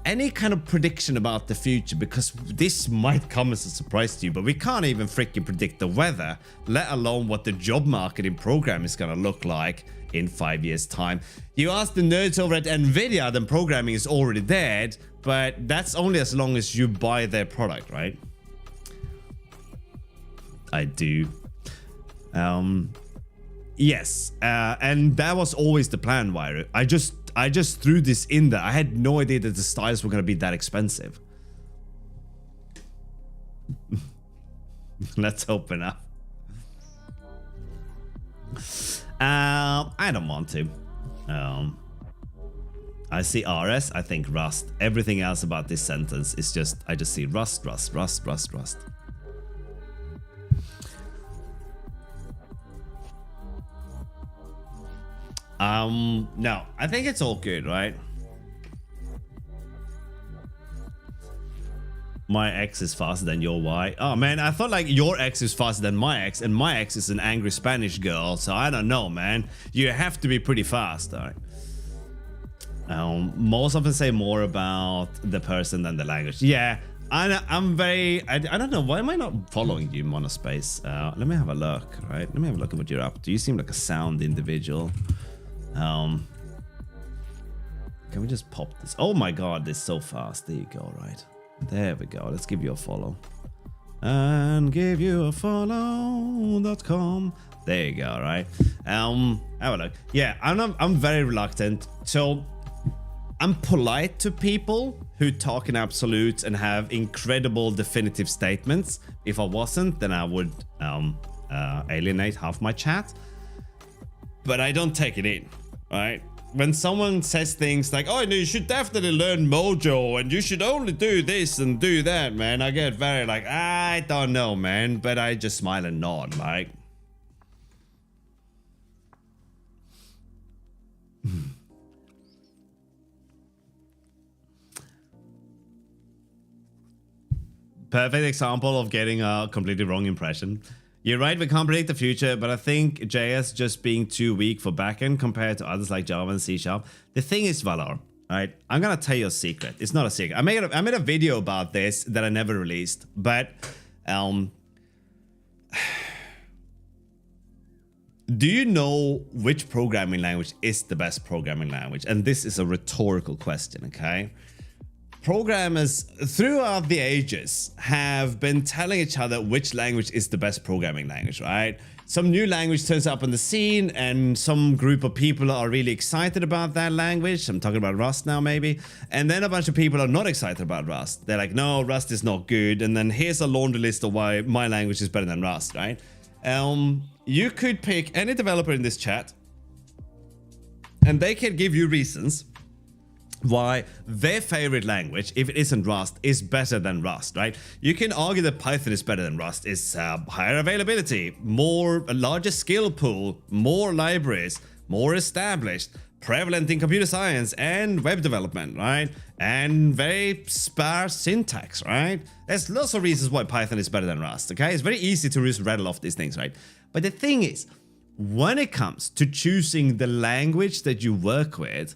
any kind of prediction about the future, because this might come as a surprise to you, but we can't even freaking predict the weather, let alone what the job market in programming is gonna look like in 5 years' time. You ask the nerds over at Nvidia, then programming is already dead, but that's only as long as you buy their product, right? I do. Yes, and that was always the plan, Wairu. I just threw this in there. I had no idea that the styles were gonna be that expensive. Let's open up. I don't want to. I see RS, I think Rust. Everything else about this sentence is just, I just see Rust, Rust, Rust, Rust, Rust. No, I think it's all good, right? My X is faster than your Y. Oh man, I thought like your X is faster than my X, and my X is an angry Spanish girl, so I don't know, man. You have to be pretty fast, alright? Most often say more about the person than the language. Yeah, I'm very... I don't know, why am I not following you, Monospace? Let me have a look, right? Let me have a look at what you're up to. You seem like a sound individual. Can we just pop this? Oh my god, this is so fast. There you go, right? There we go. Let's give you a follow. And give you a follow.com. There you go, right? Have a look. Yeah, I'm very reluctant. So I'm polite to people who talk in absolutes and have incredible definitive statements. If I wasn't, then I would alienate half my chat. But I don't take it in, right? When someone says things like, oh, no, you should definitely learn Mojo and you should only do this and do that, man, I get very like, I don't know, man. But I just smile and nod, like. Perfect example of getting a completely wrong impression. You're right, we can't predict the future, but I think JS just being too weak for backend compared to others like Java and C#. The thing is, Valar, right? I'm gonna tell you a secret. It's not a secret. I made a video about this that I never released, but do you know which programming language is the best programming language? And this is a rhetorical question, okay? Programmers throughout the ages have been telling each other which language is the best programming language, right? Some new language turns up on the scene and some group of people are really excited about that language. I'm talking about Rust now, maybe. And then a bunch of people are not excited about Rust. They're like, no, Rust is not good. And then here's a laundry list of why my language is better than Rust, right? You could pick any developer in this chat and they can give you reasons why their favorite language, if it isn't Rust, is better than Rust, right? You can argue that Python is better than Rust. It's higher availability, a larger skill pool, more libraries, more established, prevalent in computer science and web development, right? And very sparse syntax, right? There's lots of reasons why Python is better than Rust, okay? It's very easy to just rattle off these things, right? But the thing is, when it comes to choosing the language that you work with,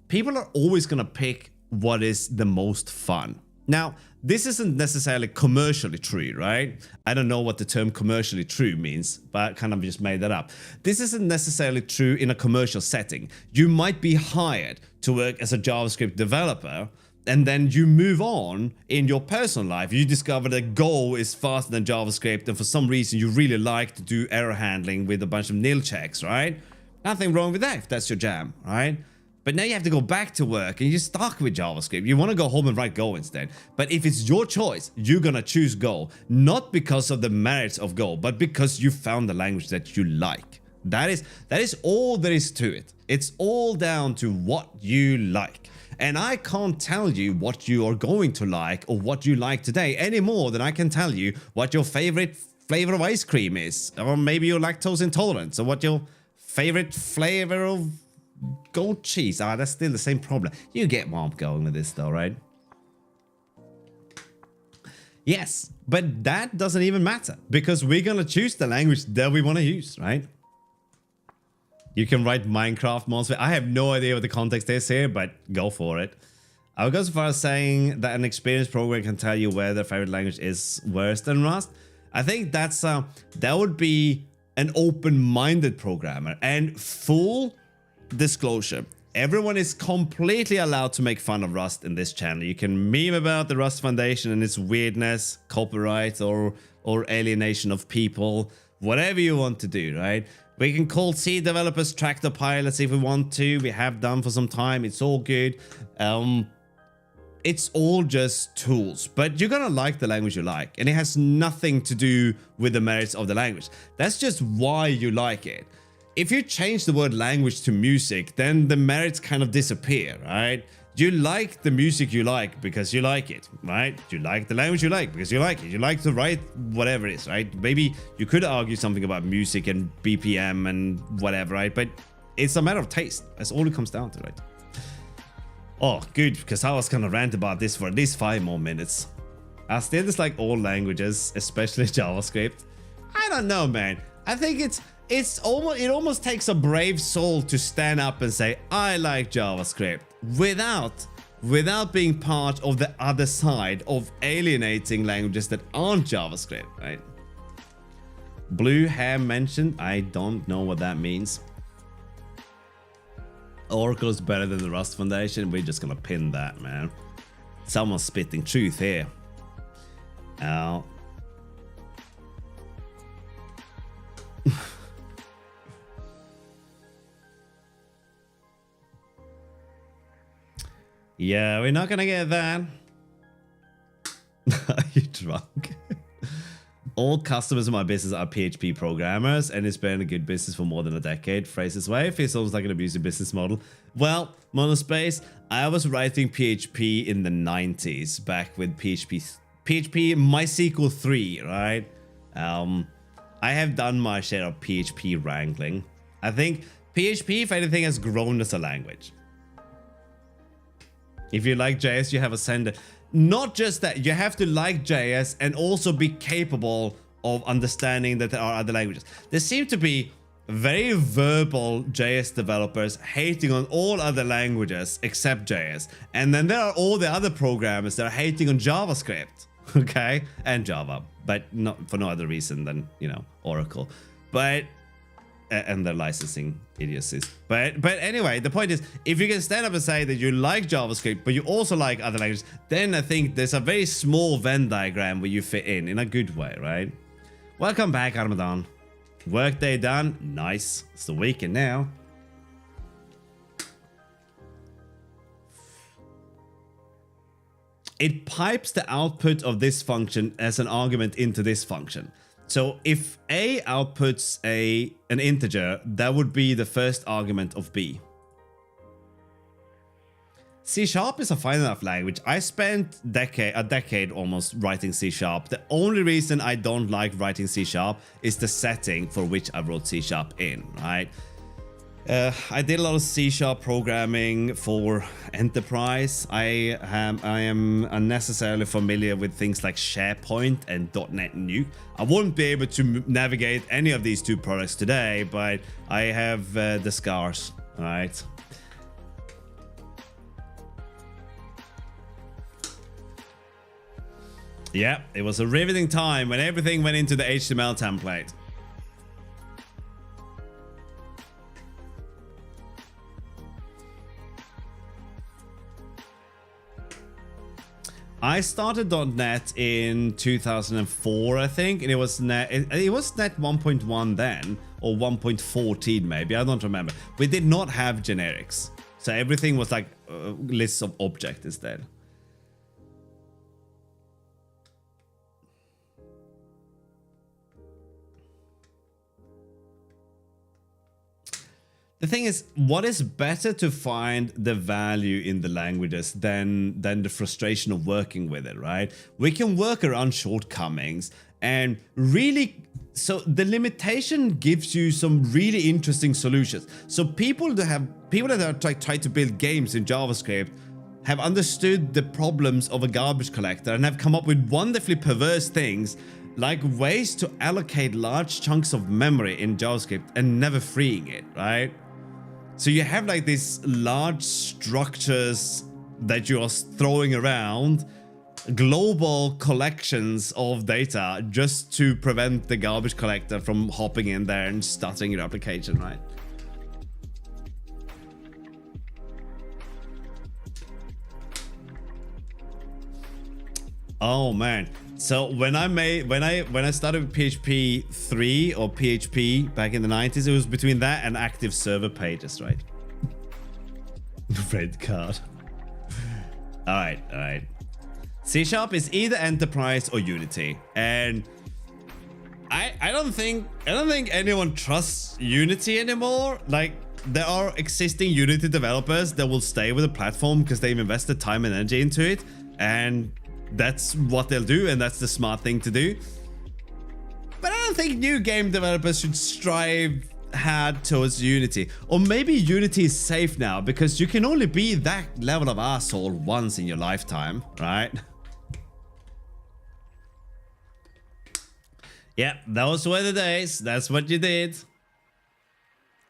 people are always going to pick what is the most fun. Now, this isn't necessarily commercially true, right? I don't know what the term commercially true means, but I kind of just made that up. This isn't necessarily true in a commercial setting. You might be hired to work as a JavaScript developer, and then you move on in your personal life. You discover that Go is faster than JavaScript, and for some reason you really like to do error handling with a bunch of nil checks, right? Nothing wrong with that if that's your jam, right? But now you have to go back to work and you're stuck with JavaScript. You want to go home and write Go instead. But if it's your choice, you're going to choose Go. Not because of the merits of Go, but because you found the language that you like. That is all there is to it. It's all down to what you like. And I can't tell you what you are going to like or what you like today any more than I can tell you what your favorite flavor of ice cream is. Or maybe you're lactose intolerant. Or what your favorite flavor of goat cheese. That's still the same problem. You get where I'm going with this though, right? Yes, but that doesn't even matter because we're gonna choose the language that we want to use, right? You can write Minecraft mods. I have no idea what the context is here, but go for it. I would go so far as saying that an experienced programmer can tell you whether their favorite language is worse than Rust. I think that's that would be an open-minded programmer. And full disclosure, everyone is completely allowed to make fun of Rust in this channel. You can meme about the Rust Foundation and its weirdness, copyright or alienation of people, whatever you want to do, right? We can call C developers tractor pilots if we want to. We have done for some time. It's all good. It's all just tools, but you're gonna like the language you like, and it has nothing to do with the merits of the language. That's just why you like it. If you change the word language to music, then the merits kind of disappear, right? You like the music you like because you like it, right? You like the language you like because you like it. You like to write whatever it is, right? Maybe you could argue something about music and BPM and whatever, right? But it's a matter of taste. That's all it comes down to, right? Oh, good, because I was gonna rant about this for at least 5 more minutes. I still dislike all languages, especially JavaScript. I don't know, man. I think it almost takes a brave soul to stand up and say, I like JavaScript without being part of the other side of alienating languages that aren't JavaScript, right? Blue hair mentioned. I don't know what that means. Oracle's better than the Rust Foundation. We're just gonna pin that, man. Someone's spitting truth here. Yeah, we're not gonna get that. Are you drunk? All customers in my business are PHP programmers, and it's been a good business for more than a decade. Phrase this way, feels almost like an abusive business model. Well, Monospace, I was writing PHP in the 90s, back with PHP MySQL 3, right? I have done my share of PHP wrangling. I think PHP, if anything, has grown as a language. If you like JS, you have a sender. Not just that, you have to like JS and also be capable of understanding that there are other languages. There seem to be very verbal JS developers hating on all other languages except JS. And then there are all the other programmers that are hating on JavaScript, okay? And Java, but not for no other reason than, you know, Oracle. But and their licensing idiocies. But anyway, the point is, if you can stand up and say that you like JavaScript, but you also like other languages, then I think there's a very small Venn diagram where you fit in a good way, right? Welcome back, Ramadan. Workday done. Nice. It's the weekend now. It pipes the output of this function as an argument into this function. So if A outputs an integer, that would be the first argument of B. C# is a fine enough language. I spent a decade almost writing C#. The only reason I don't like writing C# is the setting for which I wrote C# in, right? I did a lot of C# programming for enterprise. I am unnecessarily familiar with things like SharePoint and .NET Nuke. I won't be able to navigate any of these two products today, but I have the scars, all right? Yeah, it was a riveting time when everything went into the HTML template. I started .NET in 2004, I think, and it was .NET 1.1 then, or 1.14 maybe, I don't remember. We did not have generics, so everything was like lists of objects instead. The thing is, what is better to find the value in the languages than the frustration of working with it, right? We can work around shortcomings and really, so the limitation gives you some really interesting solutions. So people that are trying to build games in JavaScript have understood the problems of a garbage collector and have come up with wonderfully perverse things like ways to allocate large chunks of memory in JavaScript and never freeing it, right? So you have like these large structures that you are throwing around, global collections of data just to prevent the garbage collector from hopping in there and stuttering your application, right? Oh man. So when I started with PHP 3 or PHP back in the 90s, it was between that and active server pages, right? Red card. All right. C# is either enterprise or Unity, and I don't think anyone trusts Unity anymore. Like, there are existing Unity developers that will stay with the platform because they've invested time and energy into it, and that's what they'll do, and that's the smart thing to do. But I don't think new game developers should strive hard towards Unity. Or maybe Unity is safe now because you can only be that level of asshole once in your lifetime, right? Yeah, those were the days. That's what you did.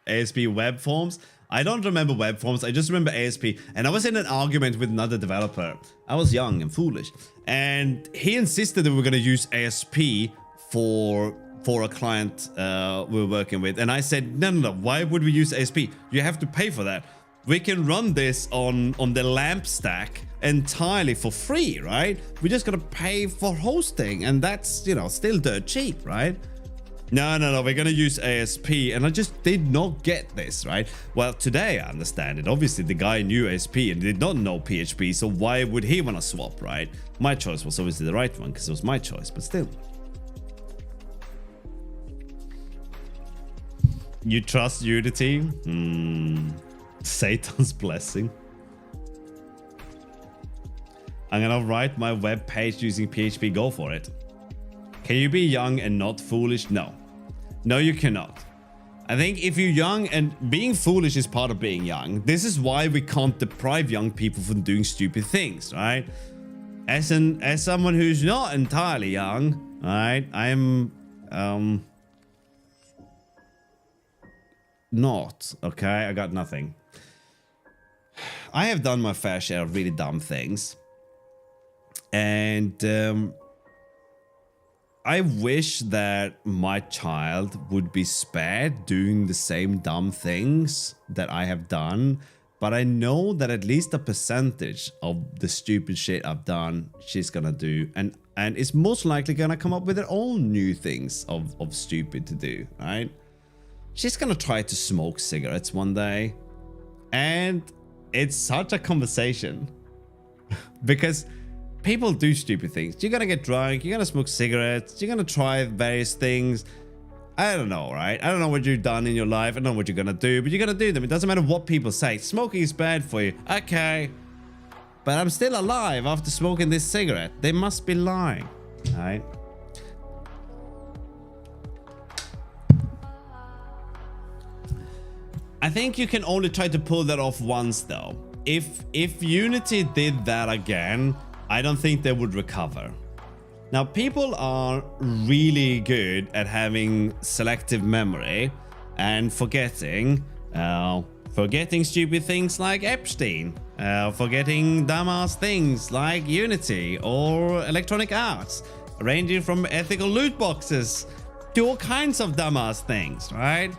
ASP web forms. I don't remember web forms, I just remember ASP. And I was in an argument with another developer. I was young and foolish. And he insisted that we were going to use ASP for a client we were working with. And I said, no, why would we use ASP? You have to pay for that. We can run this on the LAMP stack entirely for free, right? We just got to pay for hosting. And that's, you know, still dirt cheap, right? No, we're gonna use ASP, and I just did not get this, right? Well, today I understand it. Obviously, the guy knew ASP and did not know PHP, so why would he want to swap, right? My choice was obviously the right one, because it was my choice, but still. You trust Unity? Satan's blessing. I'm gonna write my web page using PHP, go for it. Can you be young and not foolish? No. No, you cannot. I think if you're young, and being foolish is part of being young. This is why we can't deprive young people from doing stupid things, right? As someone who's not entirely young, right? I am not, okay? I got nothing. I have done my fair share of really dumb things. And I wish that my child would be spared doing the same dumb things that I have done. But I know that at least a percentage of the stupid shit I've done, she's gonna do. And it's most likely gonna come up with her own new things of stupid to do, right? She's gonna try to smoke cigarettes one day. And it's such a conversation. Because people do stupid things. You're gonna get drunk, you're gonna smoke cigarettes, you're gonna try various things. I don't know, right? I don't know what you've done in your life. I don't know what you're gonna do, but you're gonna do them. It doesn't matter what people say. Smoking is bad for you. Okay. But I'm still alive after smoking this cigarette. They must be lying, right? I think you can only try to pull that off once, though. If Unity did that again, I don't think they would recover. Now, people are really good at having selective memory and forgetting stupid things like Epstein, forgetting dumbass things like Unity or Electronic Arts, ranging from ethical loot boxes to all kinds of dumbass things, right?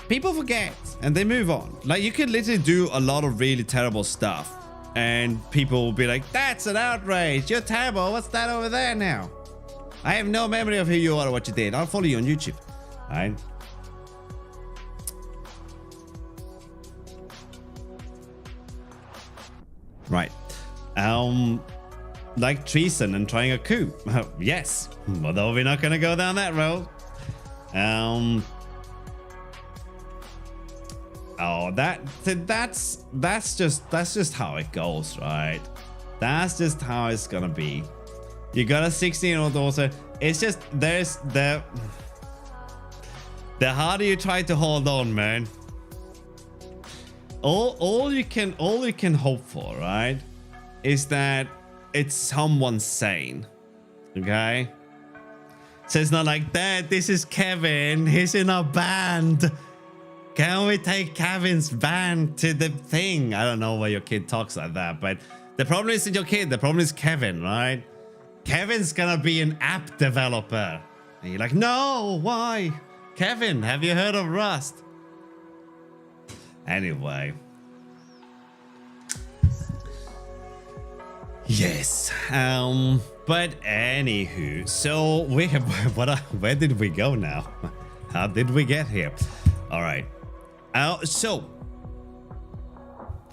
People forget and they move on. Like, you could literally do a lot of really terrible stuff and people will be like, that's an outrage, you're terrible, what's that over there now? I have no memory of who you are or what you did. I'll follow you on YouTube. Alright. Right. Like treason and trying a coup. Yes. Although we're not gonna go down that road. Oh, that's just how it goes, right? That's just how it's gonna be. You got a 16-year-old daughter. It's just there's the harder you try to hold on, man. All you can hope for, right, is that it's someone sane. Okay? So it's not like, Dad, this is Kevin. He's in a band. Can we take Kevin's band to the thing? I don't know why your kid talks like that, but the problem isn't your kid. The problem is Kevin, right? Kevin's gonna be an app developer. And you're like, no, why? Kevin, have you heard of Rust? Anyway. Yes. But anywho, so we have where did we go now? How did we get here? All right. So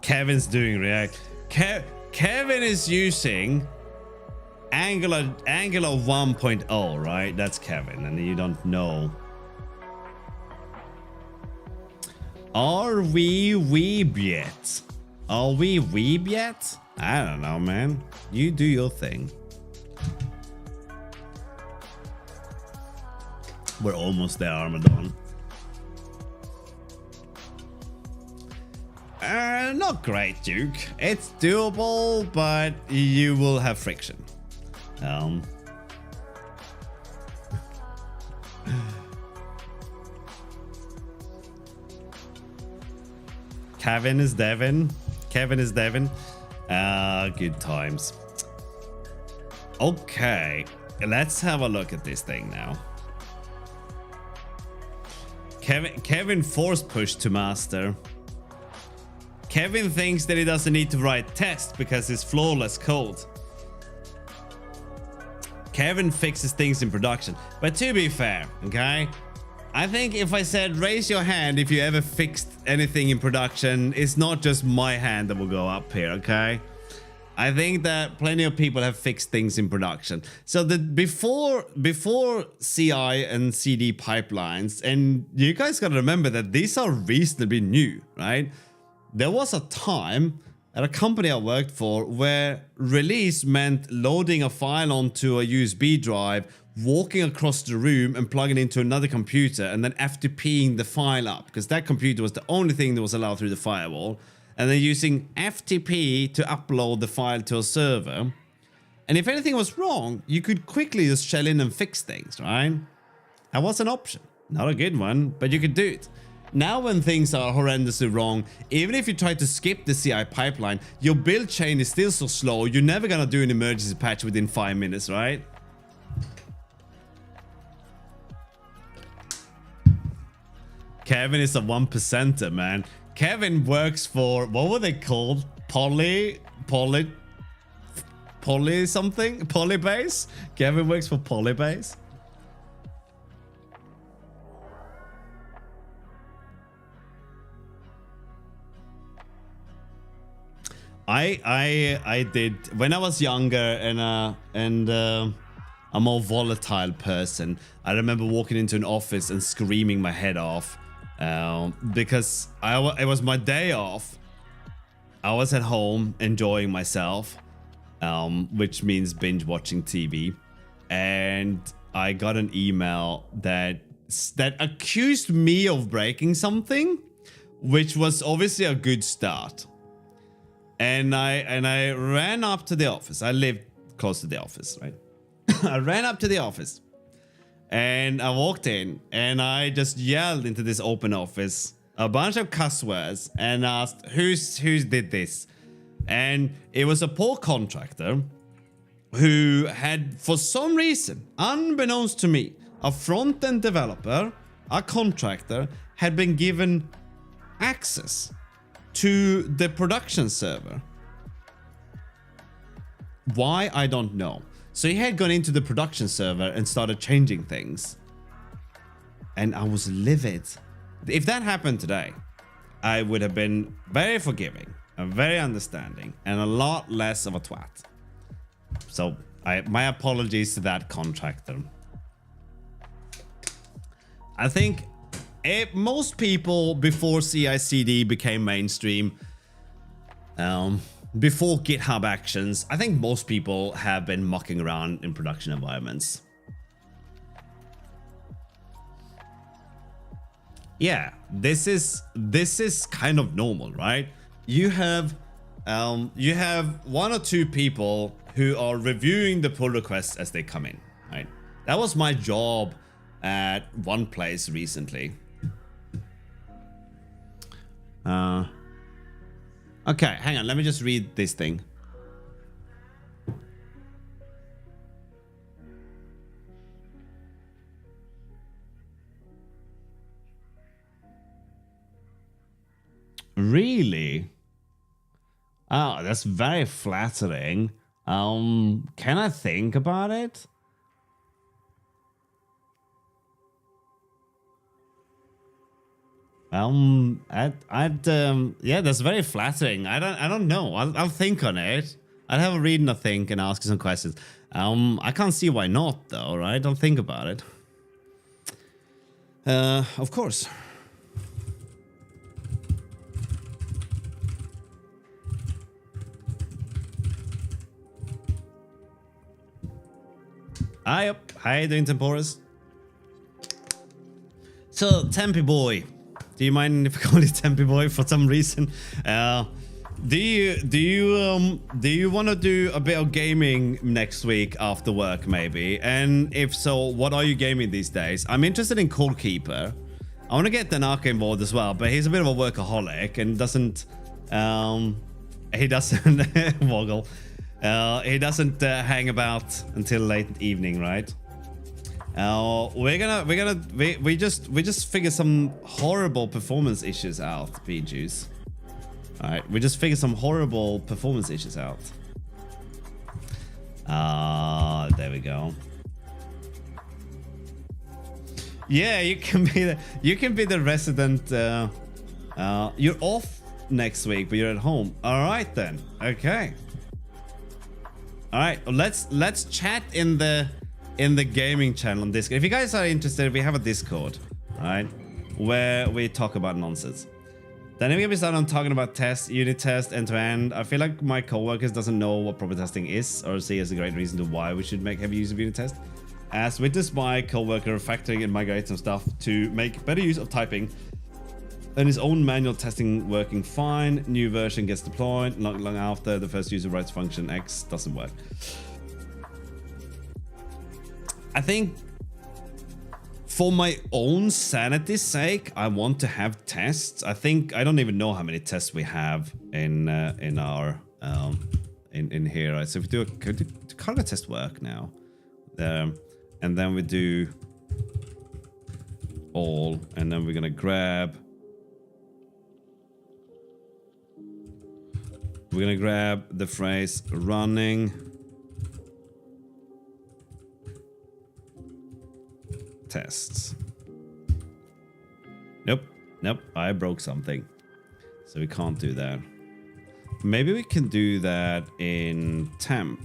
Kevin's doing React. Kevin is using Angular 1.0, right? That's Kevin, and you don't know. Are we weeb yet? Are we weeb yet? I don't know, man. You do your thing. We're almost there, Armadon. Not great, Duke. It's doable, but you will have friction. Kevin is Devin. Kevin is Devin. Good times. Okay, let's have a look at this thing now. Kevin force push to master. Kevin thinks that he doesn't need to write tests because it's flawless code. Kevin fixes things in production. But to be fair, okay? I think if I said raise your hand if you ever fixed anything in production, it's not just my hand that will go up here, okay? I think that plenty of people have fixed things in production. So that before CI and CD pipelines, and you guys gotta remember that these are reasonably new, right? There was a time at a company I worked for where release meant loading a file onto a USB drive, walking across the room and plugging it into another computer and then FTPing the file up because that computer was the only thing that was allowed through the firewall, and then using FTP to upload the file to a server. And if anything was wrong, you could quickly just shell in and fix things, right? That was an option. Not a good one, but you could do it. Now when things are horrendously wrong, even if you try to skip the CI pipeline, your build chain is still so slow, you're never gonna do an emergency patch within 5 minutes, right? Kevin is a 1%er, man. Kevin works for, what were they called? Poly something? Polybase? Kevin works for Polybase. I did when I was younger and a more volatile person. I remember walking into an office and screaming my head off because it was my day off. I was at home enjoying myself, which means binge watching TV, and I got an email that accused me of breaking something, which was obviously a good start. And I ran up to the office. I lived close to the office, right? I ran up to the office and I walked in and I just yelled into this open office a bunch of cuss words and asked who's did this. And it was a poor contractor who had, for some reason, unbeknownst to me, a front-end developer, a contractor, had been given access to the production server. Why, I don't know. So he had gone into the production server and started changing things. And I was livid. If that happened today, I would have been very forgiving and very understanding and a lot less of a twat. So my apologies to that contractor. I think most people before CI/CD became mainstream, before GitHub Actions, I think most people have been mucking around in production environments. Yeah, this is kind of normal, right? You have one or two people who are reviewing the pull requests as they come in, right? That was my job at one place recently. Okay, hang on. Let me just read this thing. Really? Oh, that's very flattering. Can I think about it? Yeah, that's very flattering. I don't know. I'll think on it. I'll have a read and a think and ask you some questions. I can't see why not though, right? I'll think about it. Of course. Hi, how you doing, Temporis? So, Tempy boy, do you mind if I call you Tempy boy for some reason? Do you want to do a bit of gaming next week after work, maybe? And if so, what are you gaming these days? I'm interested in Cold Keeper. I want to get Danaka involved as well, but he's a bit of a workaholic and doesn't. He doesn't woggle. He doesn't hang about until late evening, right? We just figured some horrible performance issues out, Juice. All right, we just figured some horrible performance issues out. There we go. Yeah, you can be the resident. You're off next week, but you're at home. All right then. Okay. All right, let's chat in the gaming channel on Discord. If you guys are interested, we have a Discord, right, where we talk about nonsense. Then we start on talking about tests, unit test, end to end. I feel like my coworkers doesn't know what proper testing is or see as a great reason to why we should make heavy use of unit test. As witnessed my coworker factoring and migrating some stuff to make better use of typing and his own manual testing working fine. New version gets deployed. Not long after, the first user writes function X doesn't work. I think for my own sanity's sake, I want to have tests. I think I don't even know how many tests we have in our in here. Right? So if we do color test work now, and then we do all, and then we're gonna grab. We're gonna grab the phrase running tests. Nope, I broke something. So we can't do that. Maybe we can do that in temp.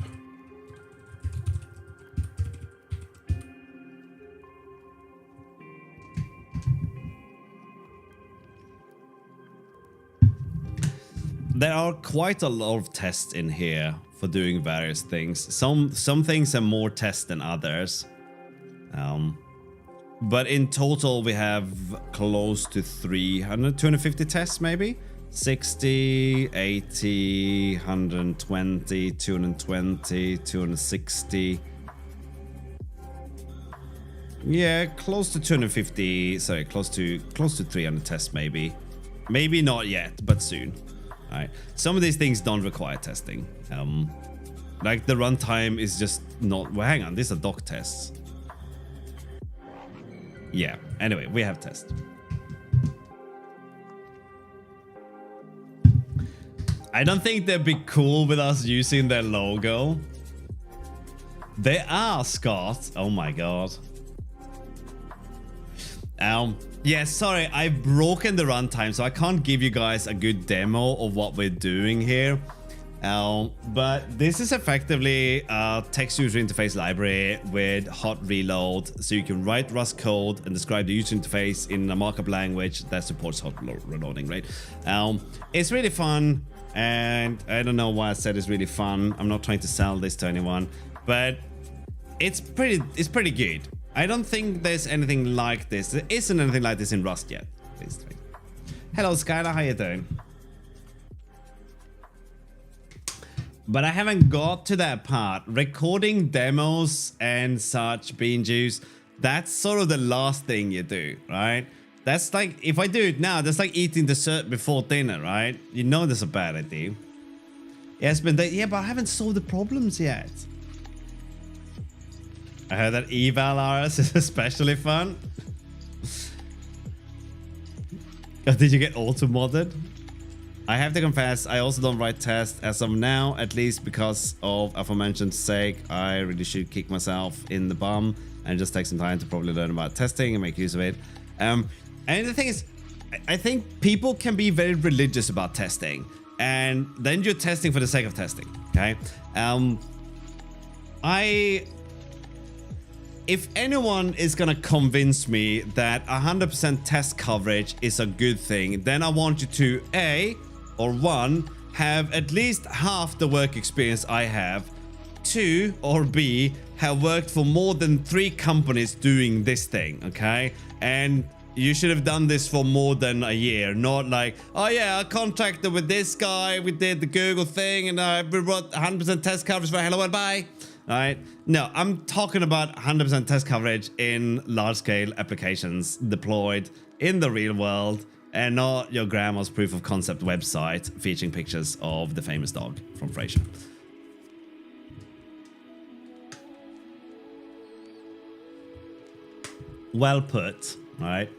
There are quite a lot of tests in here for doing various things. Some things are more tests than others. But in total, we have close to 250 tests, maybe? 60, 80, 120, 220, 260. Yeah, close to 250. Sorry, close to 300 tests, maybe. Maybe not yet, but soon. All right. Some of these things don't require testing. Like the runtime is just not. Well, hang on, these are doc tests. Yeah. Anyway, we have tests. I don't think they'd be cool with us using their logo. They are, Scott. Oh my god. Yeah, sorry, I've broken the runtime, so I can't give you guys a good demo of what we're doing here. But this is effectively a text user interface library with hot reload, so you can write Rust code and describe the user interface in a markup language that supports hot reloading, right? It's really fun, and I don't know why I said it's really fun. I'm not trying to sell this to anyone, but it's pretty good. I don't think there's anything like this. There isn't anything like this in Rust yet. Hello, Skylar. How you doing? But I haven't got to that part. Recording demos and such, bean juice, that's sort of the last thing you do, right? That's like, if I do it now, that's like eating dessert before dinner, right? You know that's a bad idea. Yes, but yeah, but I haven't solved the problems yet. I heard that eval RS is especially fun. Did you get auto-modded? I have to confess, I also don't write tests as of now, at least because of aforementioned sake. I really should kick myself in the bum and just take some time to probably learn about testing and make use of it. And the thing is, I think people can be very religious about testing, and then you're testing for the sake of testing, okay? If anyone is gonna convince me that 100% test coverage is a good thing, then I want you to one, have at least half the work experience I have, 2, or B, have worked for more than 3 companies doing this thing, okay? And you should have done this for more than a year, not like, oh yeah, I contracted with this guy, we did the Google thing, and we wrote 100% test coverage for hello and bye. All right. No, I'm talking about 100% test coverage in large-scale applications deployed in the real world, and not your grandma's proof of concept website featuring pictures of the famous dog from Frasier. Well put, right?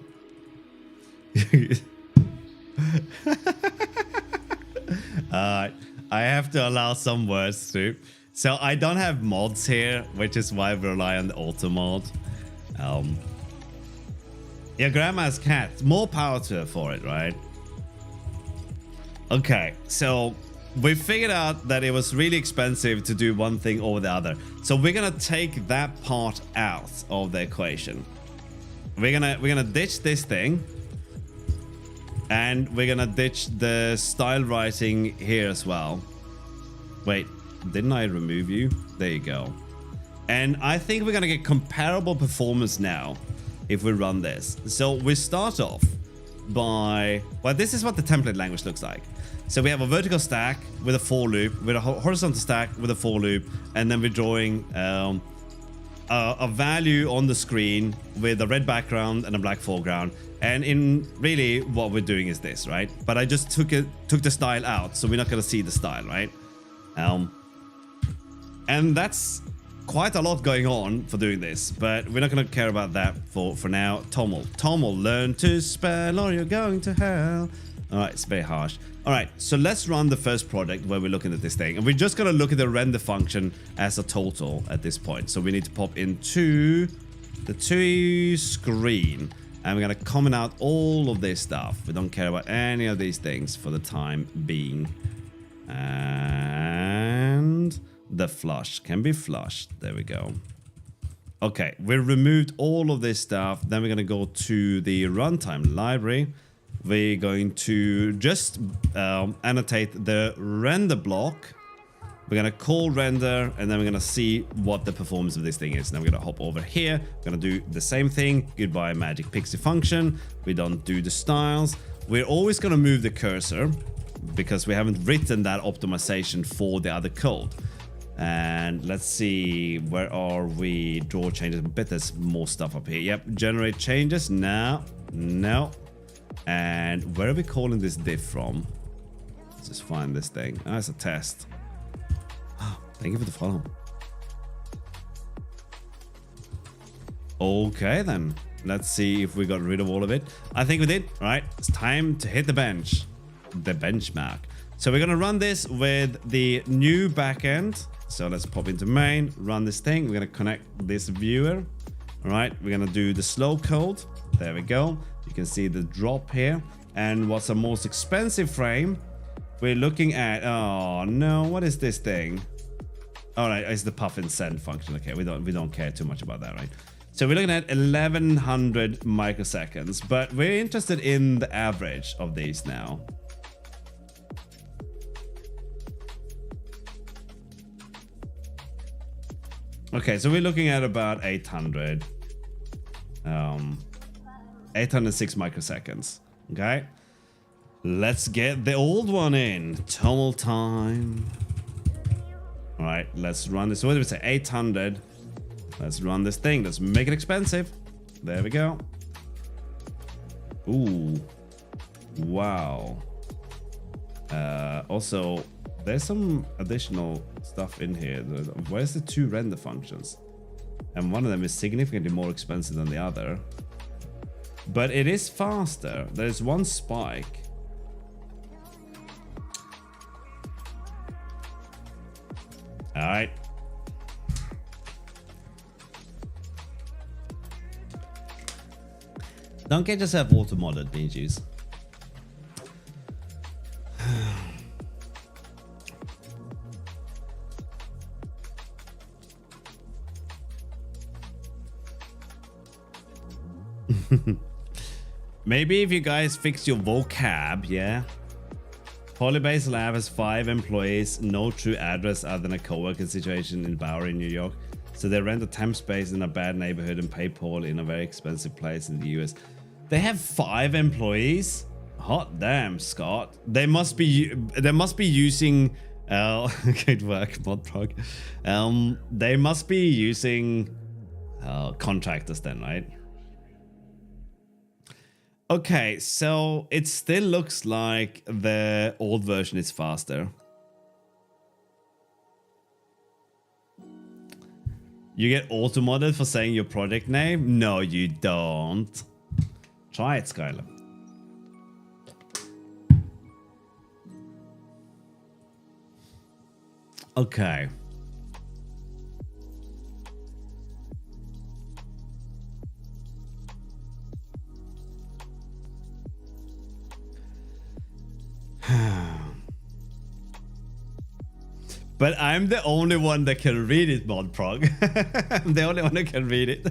I have to allow some words through. So I don't have mods here, which is why we rely on the auto mod. Your grandma's cat, more power to her for it, right? Okay, so we figured out that it was really expensive to do one thing over the other. So we're gonna take that part out of the equation. We're gonna ditch this thing. And we're gonna ditch the style writing here as well. Wait, didn't I remove you? There you go. And I think we're gonna get comparable performance now if we run this. So we start off by, well, this is what the template language looks like. So we have a vertical stack with a for loop, with a horizontal stack with a for loop, and then we're drawing a value on the screen with a red background and a black foreground. And in really what we're doing is this, right? But I just took the style out, so we're not gonna see the style, right? And that's quite a lot going on for doing this, but we're not gonna care about that for now. Tommel, learn to spell or you're going to hell. All right, it's very harsh. All right, so let's run the first project where we're looking at this thing, and we're just gonna look at the render function as a total at this point. So we need to pop into the TUI screen, and we're gonna comment out all of this stuff. We don't care about any of these things for the time being. And the flush can be flushed. There we go. Okay, we removed all of this stuff. Then we're gonna go to the runtime library. We're going to just annotate the render block. We're gonna call render, and then we're gonna see what the performance of this thing is. Now we're gonna hop over here. We're gonna do the same thing. Goodbye magic pixie function. We don't do the styles. We're always gonna move the cursor because we haven't written that optimization for the other code. And let's see, where are we? Draw changes. I bet there's more stuff up here. Yep, generate changes. No. And where are we calling this diff from? Let's just find this thing. Ah, it's a test. Thank you for the follow. Okay then, let's see if we got rid of all of it. I think we did. All right, it's time to hit the benchmark. So we're gonna run this with the new backend. So let's pop into main, run this thing. We're gonna connect this viewer. All right, we're gonna do the slow code. There we go. You can see the drop here. And what's the most expensive frame? We're looking at, oh no, what is this thing? All right, it's the puff and send function. Okay, we don't care too much about that, right? So we're looking at 1100 microseconds, but we're interested in the average of these now. Okay, so we're looking at about 806 microseconds. Okay, let's get the old one in. Tommel time. All right, let's run this. What did we say? 800. Let's run this thing. Let's make it expensive. There we go. Ooh, wow. Also, there's some additional stuff in here. Where's the two render functions? And one of them is significantly more expensive than the other. But it is faster. There's one spike. All right. Don't get yourself auto-modded, bean juice. Maybe if you guys fix your vocab, yeah. Polybase Lab has 5 employees, no true address other than a co-working situation in Bowery, New York. So they rent a temp space in a bad neighborhood and pay Paul in a very expensive place in the US. They have 5 employees? Hot damn, Scott. They must be using good work, Modprog. They must be using contractors then, right? Okay, so it still looks like the old version is faster. You get auto-modded for saying your project name? No, you don't. Try it, Skylar. Okay. But I'm the only one that can read it, Modprog. I'm the only one that can read it.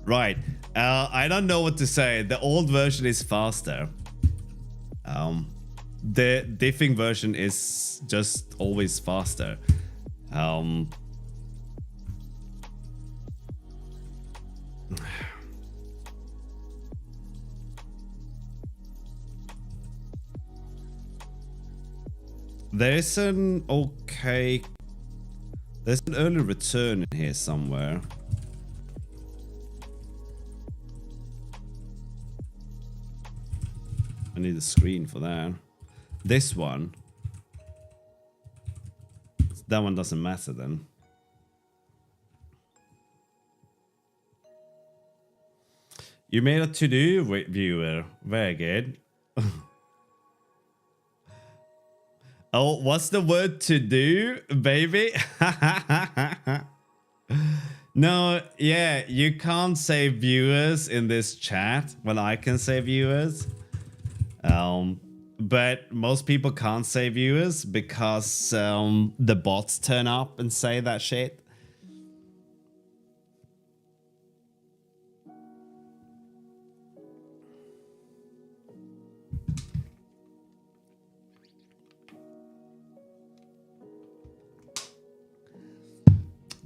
Right. I don't know what to say. The old version is faster. The diffing version is just always faster. There's an okay. There's an early return in here somewhere. I need a screen for that. This one. That one doesn't matter then. You made a to-do viewer. Very good. Oh, what's the word to do, baby? No, yeah, you can't say viewers in this chat. Well, I can say viewers. But most people can't say viewers because the bots turn up and say that shit.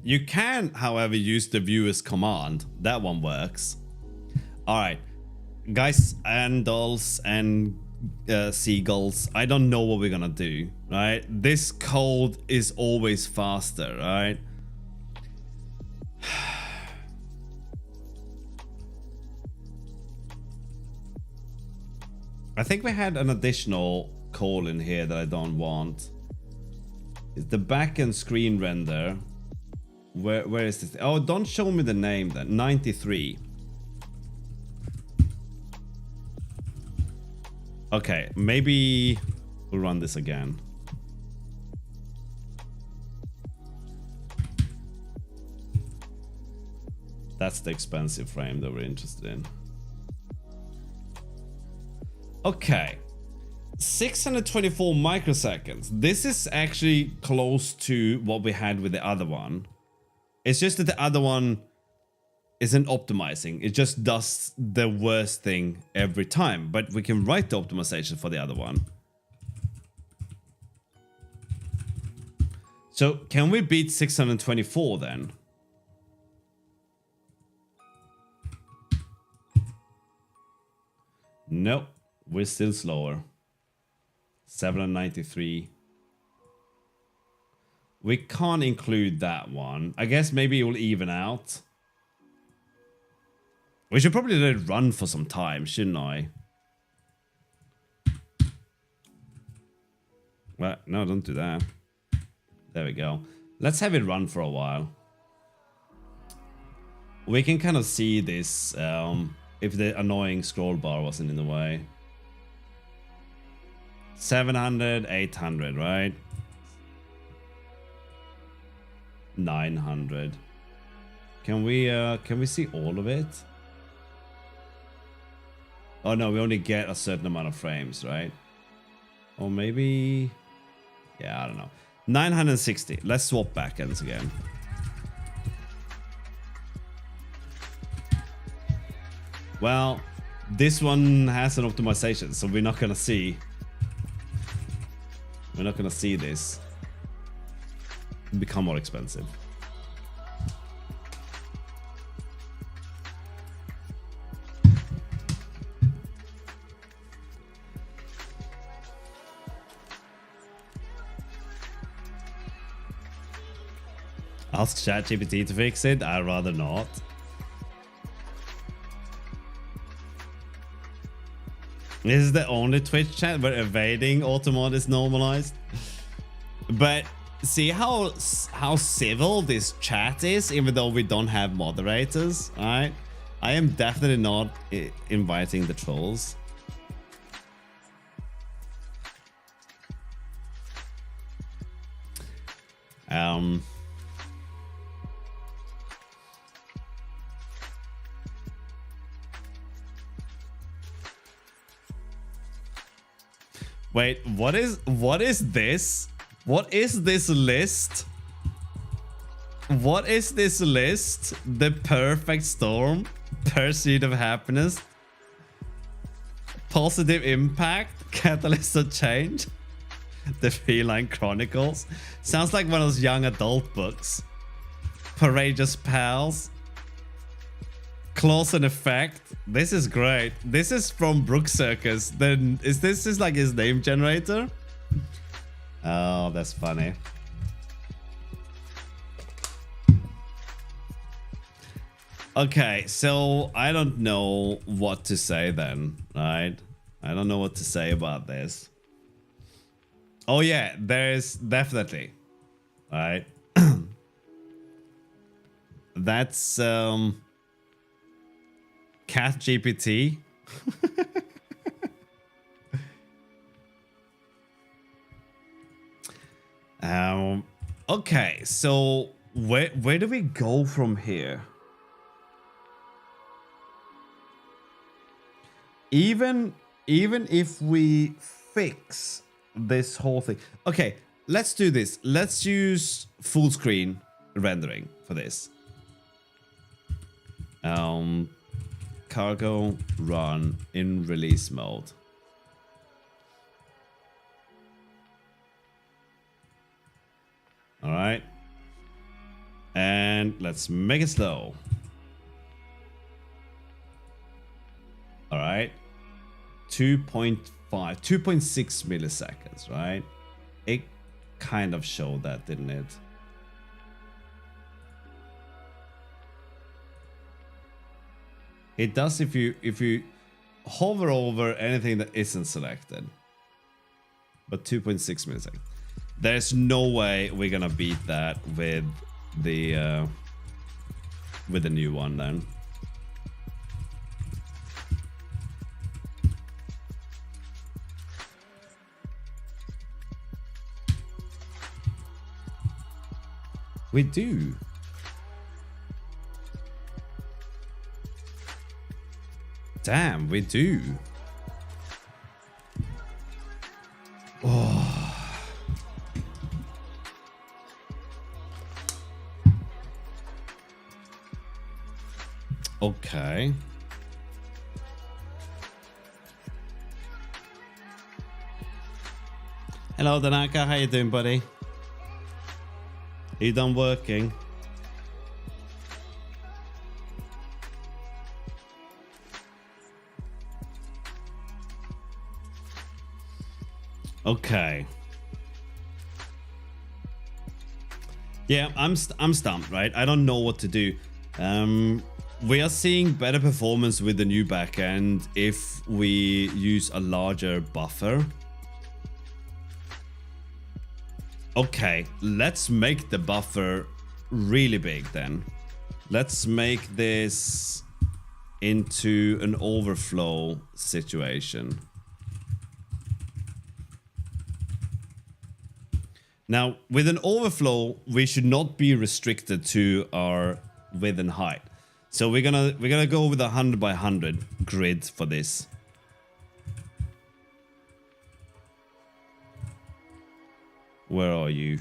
You can, however, use the viewers command. That one works. All right, guys and dolls and seagulls. I don't know what we're gonna do, right? This code is always faster, right? I think we had an additional call in here that I don't want. It's the backend screen render. Where is this? Oh, don't show me the name then. 93. Okay, maybe we'll run this again. That's the expensive frame that we're interested in. Okay. 624 microseconds. This is actually close to what we had with the other one. It's just that the other one isn't optimizing. It just does the worst thing every time. But we can write the optimization for the other one. So can we beat 624 then? Nope. We're still slower. 793. We can't include that one. I guess maybe it will even out. We should probably let it run for some time, shouldn't I? Well, no, don't do that. There we go. Let's have it run for a while. We can kind of see this if the annoying scroll bar wasn't in the way. 700, 800, right? 900. Can we see all of it? Oh no, we only get a certain amount of frames, right? Or maybe, yeah, I don't know. 960. Let's swap backends again. Well, this one has an optimization, so we're not gonna see. We're not gonna see this become more expensive. Ask ChatGPT to fix it? I'd rather not. This is the only Twitch chat where evading automod is normalized. But see how civil this chat is, even though we don't have moderators, alright? I am definitely not inviting the trolls. Wait, what is this? What is this list? What is this list? The perfect storm? Pursuit of happiness. Positive impact. Catalyst of change. The Feline Chronicles. Sounds like one of those young adult books. Courageous Pals. Clause and Effect. This is great. This is from Brook Circus. Then is this is like his name generator? Oh, that's funny. Okay, so I don't know what to say then, right? I don't know what to say about this. Oh yeah, there's definitely, right? That's Cat GPT. Okay, so where do we go from here? Even if we fix this whole thing. Okay, let's do this. Let's use full screen rendering for this. Cargo run in release mode. All right. And let's make it slow. All right. 2.5, 2.6 milliseconds, right? It kind of showed that, didn't it? It does if you hover over anything that isn't selected. But 2.6 milliseconds. There's no way we're gonna beat that with the new one then. We do. Damn, we do. Oh. Okay. Hello, Danaka. How you doing, buddy? Are you done working? Okay. Yeah, I'm stumped, right? I don't know what to do. We are seeing better performance with the new backend if we use a larger buffer. Okay, let's make the buffer really big then. Let's make this into an overflow situation. Now, with an overflow, we should not be restricted to our width and height. So we're gonna go with 100 by 100 grid for this. Where are you?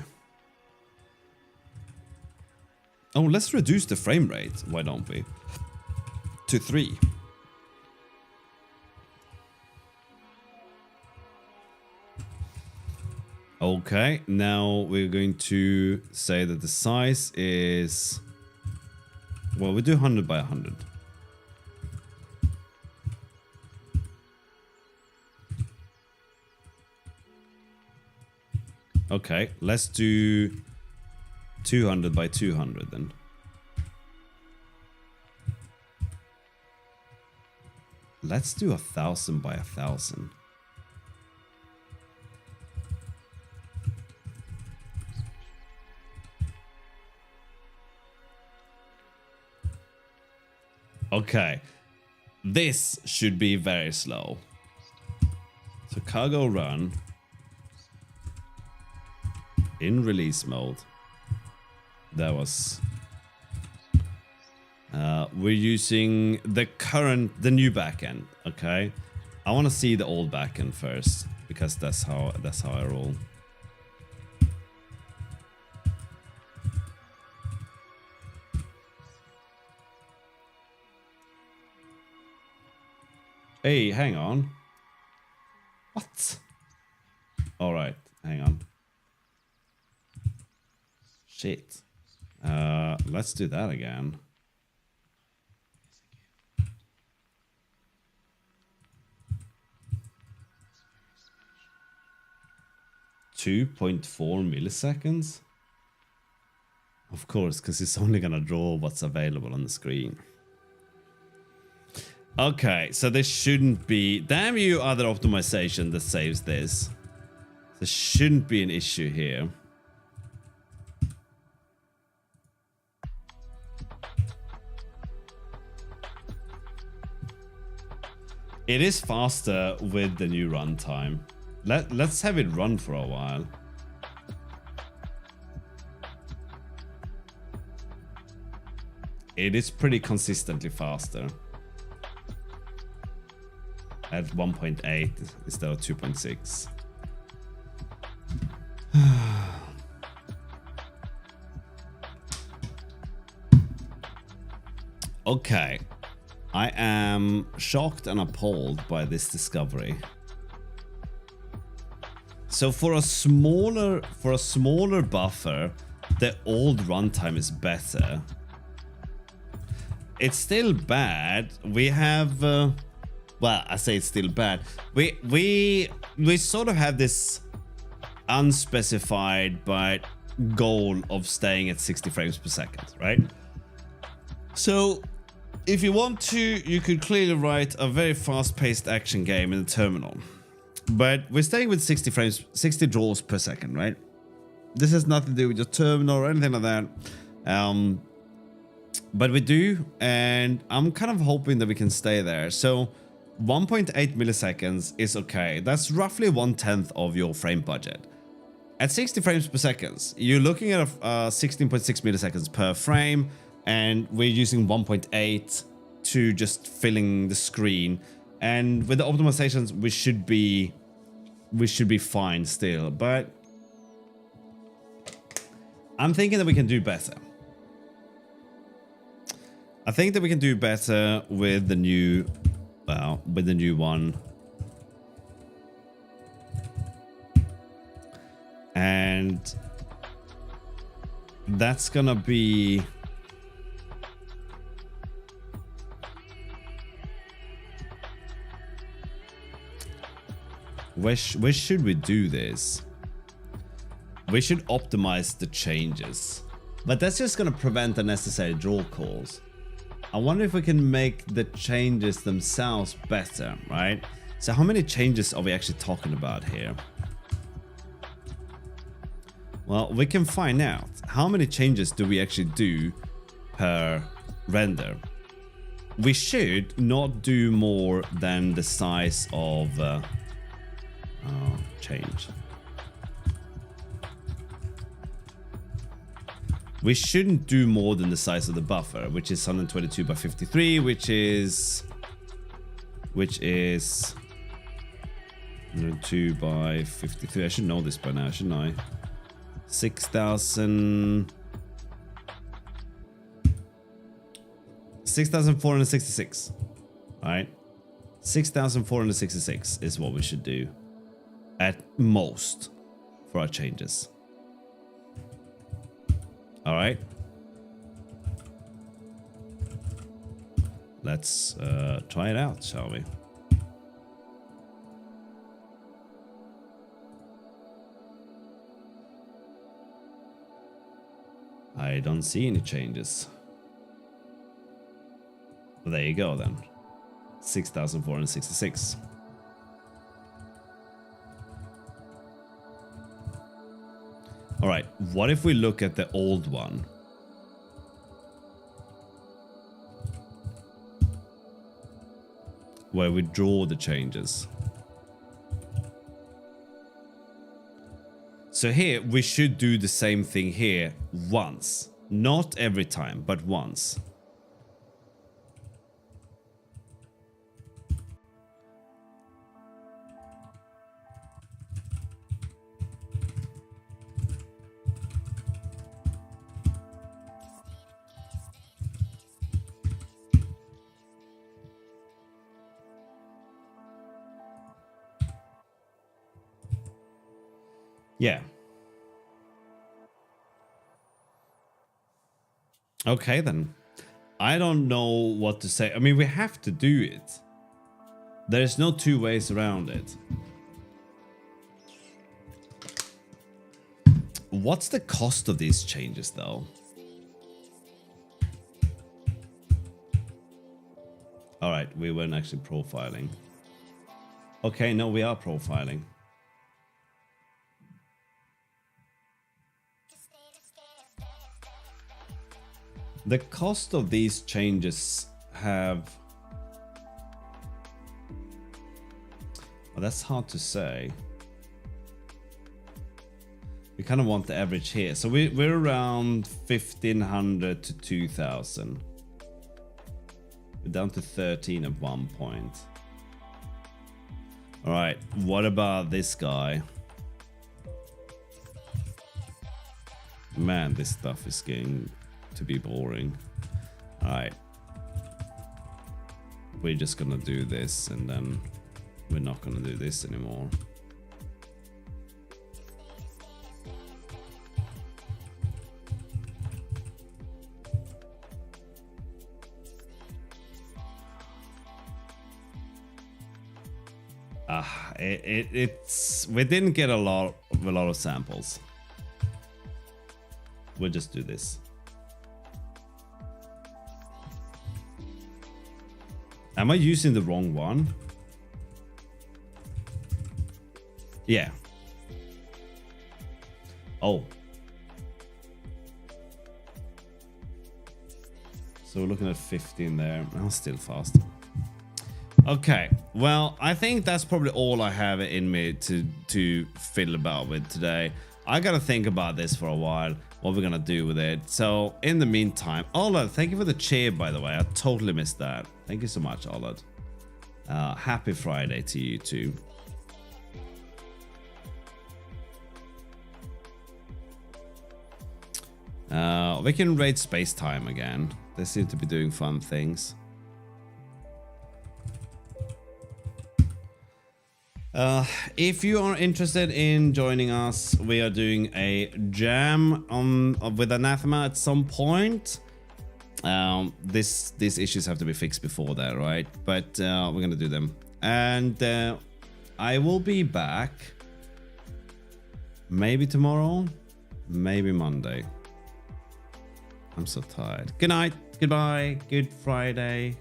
Oh, let's reduce the frame rate. Why don't we? To 3. Okay, now we're going to say that the size is... Well, we do 100 by 100. Okay, let's do 200 by 200 then. Let's do 1000 by 1000. Okay, this should be very slow. So cargo run in release mode. That was we're using the new backend. Okay, I want to see the old backend first because that's how I roll. Hey, hang on. What? All right, hang on. Shit. Let's do that again. .4 milliseconds? Of course, because it's only gonna draw what's available on the screen. Okay, so there shouldn't be... Damn you, other optimization that saves this. There shouldn't be an issue here. It is faster with the new runtime. Let's have it run for a while. It is pretty consistently faster. At 1.8 instead of 2.6. Okay. I am shocked and appalled by this discovery. So for a smaller buffer, the old runtime is better. It's still bad. We have well, I say it's still bad. We sort of have this unspecified but goal of staying at 60 frames per second, right? So if you want to, you could clearly write a very fast-paced action game in the terminal. But we're staying with 60 frames, 60 draws per second, right? This has nothing to do with your terminal or anything like that. But we do, and I'm kind of hoping that we can stay there. So 1.8 milliseconds is okay. That's roughly 1/10 of your frame budget. At 60 frames per second, you're looking at 16.6 milliseconds per frame, and we're using 1.8 to just filling the screen. And with the optimizations, we should be fine still. But I'm thinking that we can do better. I think that we can do better with the new, well, with the new one. And that's gonna be... Where should we do this? We should optimize the changes. But that's just gonna prevent unnecessary draw calls. I wonder if we can make the changes themselves better, right? So how many changes are we actually talking about here? Well, we can find out. How many changes do we actually do per render? We should not do more than the size of change. We shouldn't do more than the size of the buffer, which is 122 by 53, which is 102 by 53. I should know this by now, shouldn't I? 6,466. All right, 6,466 is what we should do at most for our changes. All right, let's try it out, shall we? I don't see any changes. Well, there you go then. 6,466. All right, what if we look at the old one? Where we draw the changes. So here, we should do the same thing here once. Not every time, but once. Yeah. Okay, then. I don't know what to say. I mean, we have to do it. There's no two ways around it. What's the cost of these changes, though? All right, we weren't actually profiling. Okay, no, we are profiling. The cost of these changes have... Well, that's hard to say. We kind of want the average here. So we're around 1,500 to 2,000. We're down to 13 at one point. All right, what about this guy? Man, this stuff is getting to be boring. All right. We're just gonna do this and then we're not gonna do this anymore. It's we didn't get a lot of samples. We'll just do this. Am I using the wrong one? Yeah. Oh. So we're looking at 15 there. I'm still fast. Okay, well, I think that's probably all I have in me to fiddle about with today. I gotta think about this for a while, what we're gonna do with it. So in the meantime, Olad, thank you for the cheer, by the way. I totally missed that. Thank you so much, Olad. Happy Friday to you too. We can raid space time again. They seem to be doing fun things. If you are interested in joining us, we are doing a jam with anathema at some point. These issues have to be fixed before that, right? But we're gonna do them, and I will be back maybe tomorrow, maybe Monday. I'm so tired. Good night, goodbye, good Friday.